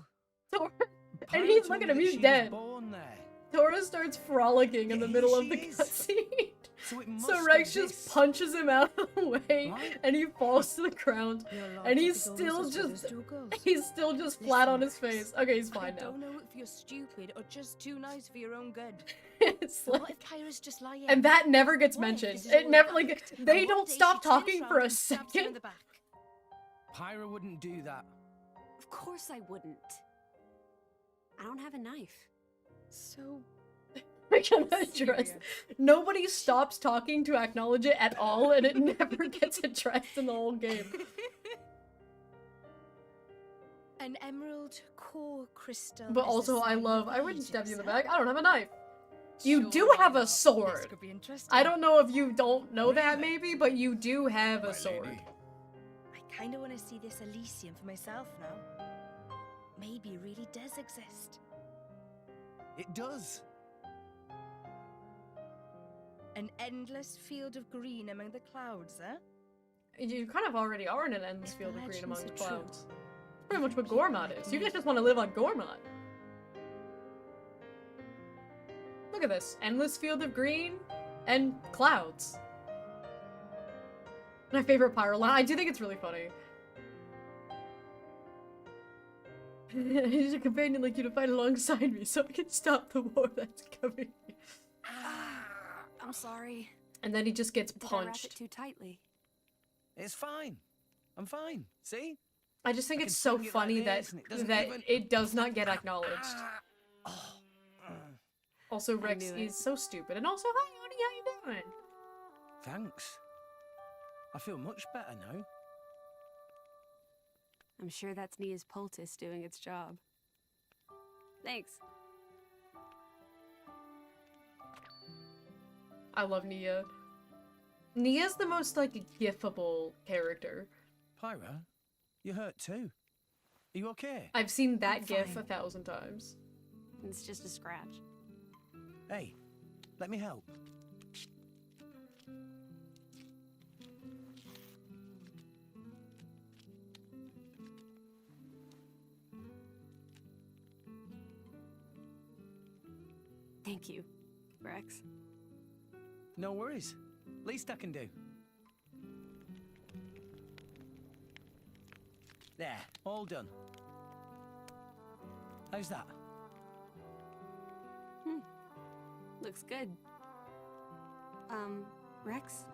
And he's, look at him, he's dead. Born there. Tora starts frolicking in the middle of the cutscene. So Rex just punches him out of the way, and he falls to the ground, and he's still just flat on his face. Okay, he's fine I now. don't know if you're stupid or just too nice for your own good. It's What like, if Kyra's just lying? and that never gets What if mentioned. this is It all never, a like, act, and they one don't day stop she turns talking round for a and stabs you in second. the back? Pyra wouldn't do that. Of course I wouldn't. I don't have a knife. So I can address. Nobody stops talking to acknowledge it at all, and it never gets addressed in the whole game. an emerald core crystal. But is also, the I sign love. of I wouldn't stab you in the allegiance, back. I don't have a knife. You Sure, do why have a not? This sword. could be interesting. I don't know if you don't know that, maybe, but you do have a sword. I kind of want to see this Elysium for myself now. Maybe it really does exist. It does. An endless field of green among the clouds, huh? You kind of already are in an endless field of green among the legends are true. clouds. Pretty much what Gormod is. You guys just want to live on Gormod. Look at this. Endless field of green and clouds. My favorite pyro line. I do think it's really funny. I need a companion like you to fight alongside me so I can stop the war that's coming. I'm sorry. And then he just gets Did I wrap it punched. too tightly? It's fine. I'm fine. See? I just think I it's can so swing it like funny this that and it doesn't that even- it does not get acknowledged. Also, Rex knew it. is so stupid. And also, hi, Oni, how you doing? Thanks. I feel much better now. I'm sure that's Nia's poultice doing its job. Thanks. I love Nia. Nia's the most, like, gifable character. Pyra, you hurt too. Are you okay? I've seen that I'm gif fine. 1,000 times. It's just a scratch. Hey, let me help. Thank you, Rex. No worries. Least I can do. There, all done. How's that? Looks good. Rex?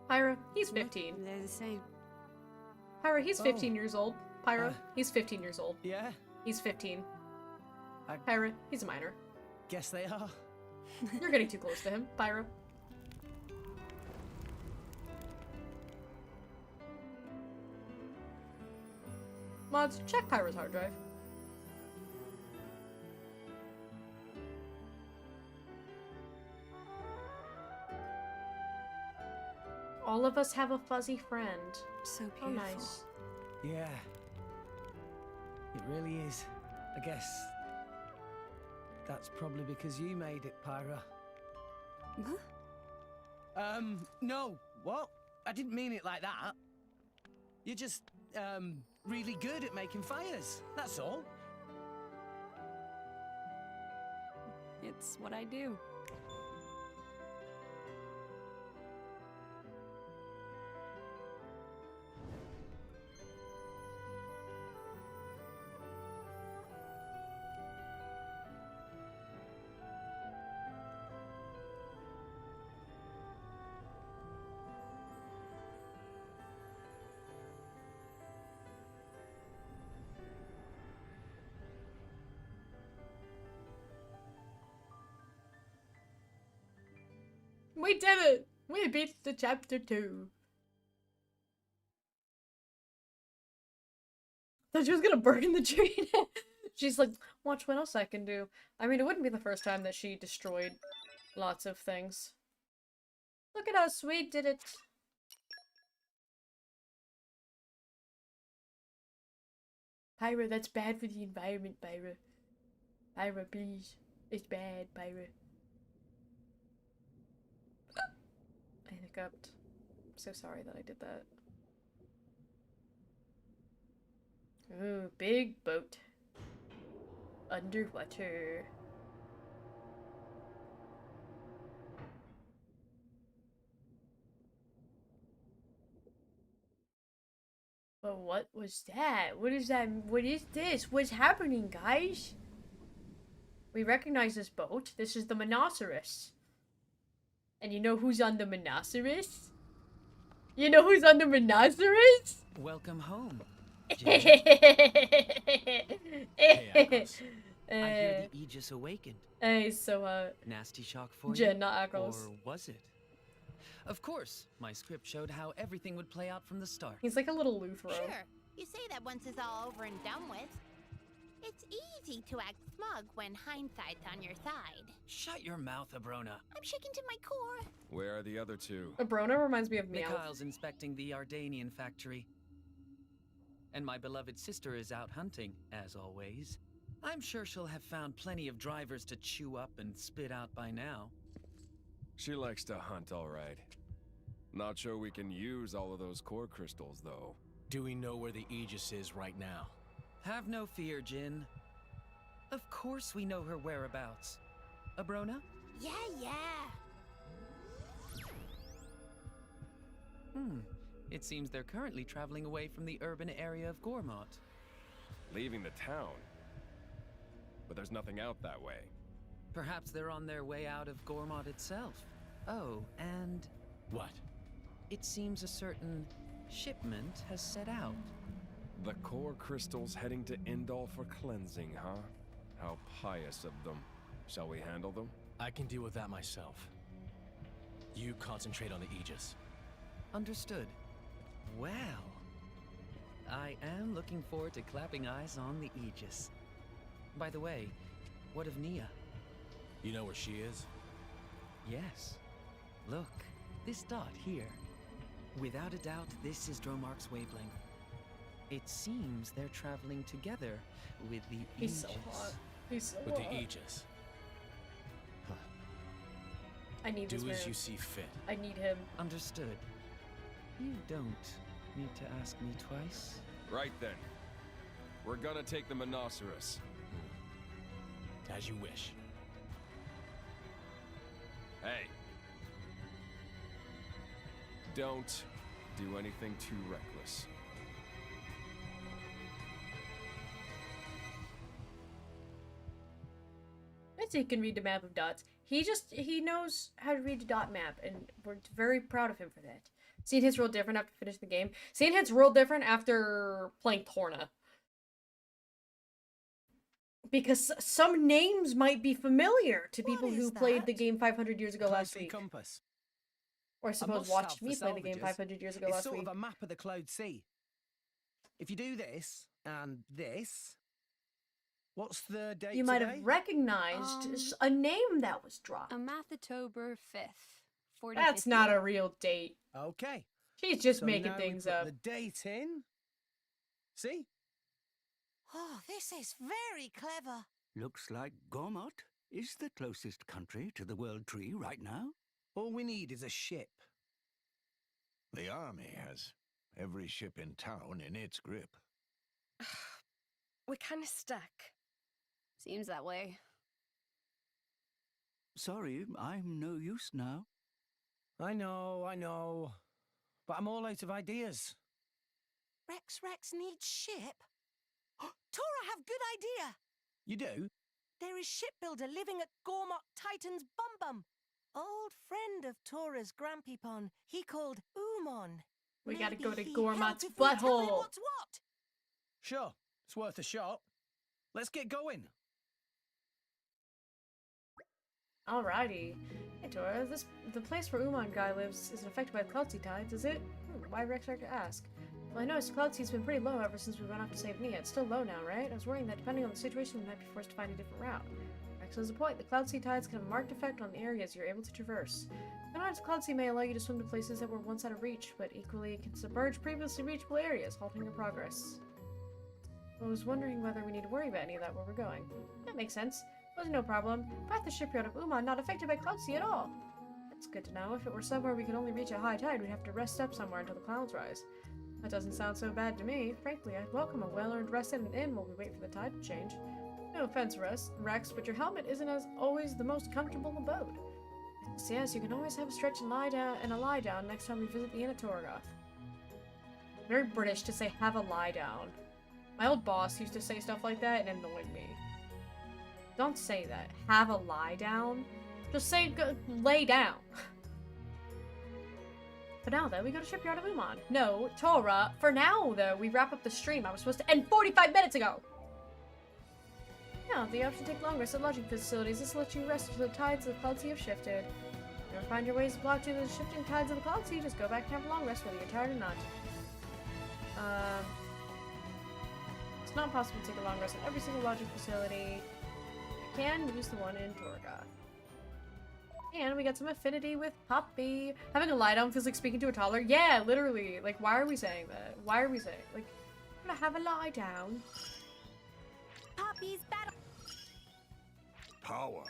Pyra, he's 15. They're the same. Pyra, he's Oh. 15 years old. Pyra, he's 15 years old. Yeah? He's 15. I Pyra, he's a minor. guess they are. You're getting too close to him, Pyro. Mods, check Pyro's hard drive. All of us have a fuzzy friend. So beautiful. Oh, nice. Yeah. It really is. I guess that's probably because you made it, Pyra. Huh? No. What? I didn't mean it like that. You're just, really good at making fires. That's all. It's what I do. We did it! We beat the chapter 2. Thought she was gonna burn the tree. She's like, watch what else I can do. I mean, it wouldn't be the first time that she destroyed lots of things. Look at us, we did it. Pyra, that's bad for the environment, Pyra. Pyra, please. It's bad, Pyra. I hiccuped. I'm so sorry that I did that. Ooh, big boat. Underwater. But what was that? What is that? What is this? What's happening, guys? We recognize this boat. This is the Monoceros. And you know who's on the Monoceros? You know who's on the Monoceros? Welcome home. Hey, I hear the Aegis awakened. Hey, so, Nasty shock for Jen, you? not Akros. Or was it? Of course, my script showed how everything would play out from the start. He's like a little Luthro. Sure, you say that once it's all over and done with. It's easy to act smug when hindsight's on your side. Shut your mouth, Abrona. I'm shaking to my core. Where are the other two? Abrona reminds me of Meow. Mikhail's inspecting the Ardanian factory. And my beloved sister is out hunting, as always. I'm sure she'll have found plenty of drivers to chew up and spit out by now. She likes to hunt, all right. Not sure we can use all of those core crystals, though. Do we know where the Aegis is right now? Have no fear, Jin. Of course we know her whereabouts. Abrona? Yeah. It seems they're currently traveling away from the urban area of Gormott. Leaving the town? But there's nothing out that way. Perhaps they're on their way out of Gormott itself. Oh, and... What? It seems a certain shipment has set out. The core crystals heading to Indal for cleansing, huh? How pious of them. Shall we handle them? I can deal with that myself. You concentrate on the Aegis. Understood. Well, I am looking forward to clapping eyes on the Aegis. By the way, what of Nia? You know where she is? Yes. Look, this dot here. Without a doubt, this is Dromark's wavelength. It seems they're traveling together with the He's so Aegis. hot. He's so With hot. the Aegis. Huh. I need this Do man. as you see fit. I need him. Understood. You don't need to ask me twice. Right then. We're gonna take the Monoceros. As you wish. Hey. Don't do anything too reckless. I say he can read the map of dots. He knows how to read the dot map, and we're very proud of him for that. Scene hits real different after finishing the game. Scene hits real different after playing Torna. Because some names might be familiar to people who played the game 500 years ago last week. Compass. Or I suppose watched me play the game 500 years ago last week. It's sort of a map of the Cloud Sea. If you do this and this, what's the date You might have recognized a name that was dropped. ENVTuber 5th. That's not a real date. Okay. She's just So making now we things put up. the date in. See? Oh, this is very clever. Looks like Gormott is the closest country to the World Tree right now. All we need is a ship. The army has every ship in town in its grip. We're kind of stuck. Seems that way. Sorry, I'm no use now. I know. But I'm all out of ideas. Rex needs ship. Tora have good idea. You do? There is shipbuilder living at Gormott Titan's Bum. Old friend of Tora's Grampypon. He called Umon. We gotta go to Maybe he Gormott's help if we tell him butthole. what's what. Sure. It's worth a shot. Let's get going. Alrighty. Hey Tora, the place where Umon guy lives isn't affected by the Cloud Sea tides, is it? Why Rex to ask? Well, I noticed Cloud Sea's been pretty low ever since we went off to save Nia. It's still low now, right? I was worrying that depending on the situation, we might be forced to find a different route. Rex has a point. The Cloud Sea tides can have a marked effect on the areas you're able to traverse. Sometimes Cloud Sea may allow you to swim to places that were once out of reach, but equally it can submerge previously reachable areas, halting your progress. I was wondering whether we need to worry about any of that where we're going. That makes sense. Was no problem. Path the shipyard of Umon not affected by Cloud Sea at all. That's good to know. If it were somewhere we could only reach at high tide, we'd have to rest up somewhere until the clouds rise. That doesn't sound so bad to me. Frankly, I'd welcome a well-earned rest in an inn while we wait for the tide to change. No offense, Rex, but your helmet isn't as always the most comfortable abode. So yes, you can always have a stretch and lie down next time we visit the inn at Torgoth. Very British to say have a lie down. My old boss used to say stuff like that and it annoyed me. Don't say that. Have a lie down. Just say lay down. For now, though, we go to Shipyard of Umon. No, Tora. For now, though, we wrap up the stream. I was supposed to end 45 minutes ago. Yeah, the option to take long rest at lodging facilities. This lets you rest until the tides of the Cloud Sea have shifted. If you ever find your ways blocked due to the shifting tides of the Cloud Sea, just go back and have a long rest whether you're tired or not. It's not possible to take a long rest at every single lodging facility. You can use the one in Torgoth. And we got some affinity with Poppy. Having a lie down feels like speaking to a toddler. Yeah, literally. Like, why are we saying that? Why are we saying, like, I'm gonna have a lie down. Poppy's battle. Power.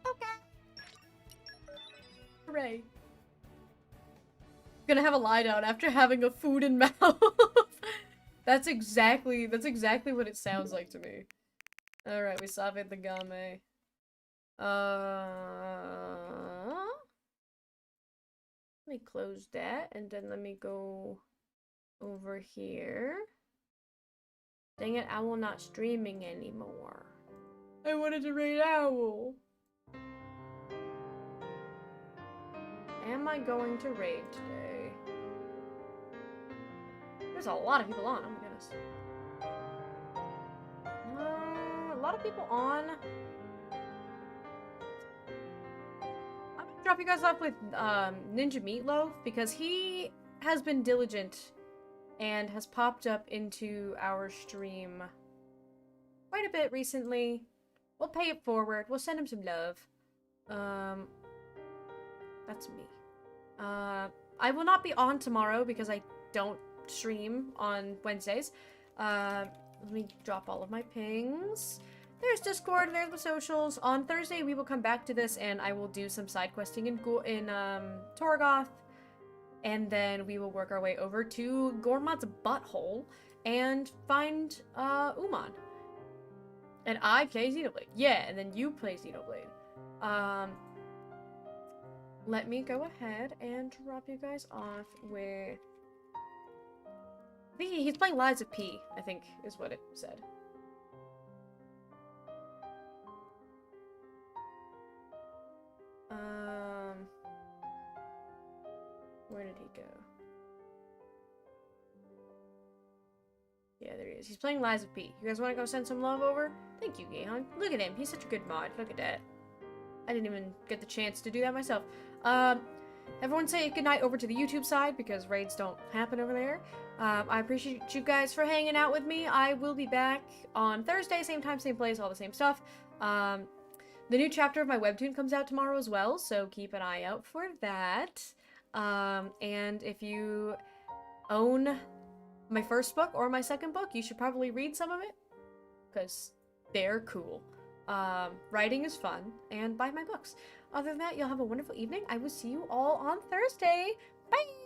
Okay. Hooray. Gonna have a lie down after having a food in mouth. That's exactly what it sounds like to me. Alright, we saved the game. Let me close that and then let me go over here. Dang it, Owl not streaming anymore. I wanted to raid Owl. Am I going to raid today? There's a lot of people on, oh my goodness. A lot of people on. I'm gonna drop you guys off with Ninja Meatloaf because he has been diligent and has popped up into our stream quite a bit recently. We'll pay it forward. We'll send him some love. That's me. I will not be on tomorrow because I don't stream on Wednesdays. Let me drop all of my pings. There's Discord, there's the socials. On Thursday, we will come back to this and I will do some side questing in Torgoth. And then we will work our way over to Gormott's butthole and find Umon. And I play Xenoblade. Yeah, and then you play Xenoblade. Let me go ahead and drop you guys off with... I think he's playing Lies of P, I think is what it said. Where did he go? Yeah, there he is. He's playing Lies of P. You guys want to go send some love over? Thank you, Gahan. Look at him. He's such a good mod. Look at that. I didn't even get the chance to do that myself. Everyone say goodnight over to the YouTube side because raids don't happen over there. I appreciate you guys for hanging out with me. I will be back on Thursday, same time, same place, all the same stuff. The new chapter of my webtoon comes out tomorrow as well, so keep an eye out for that. And if you own my first book or my second book, you should probably read some of it because they're cool. Writing is fun, and buy my books. Other than that, you'll have a wonderful evening. I will see you all on Thursday. Bye!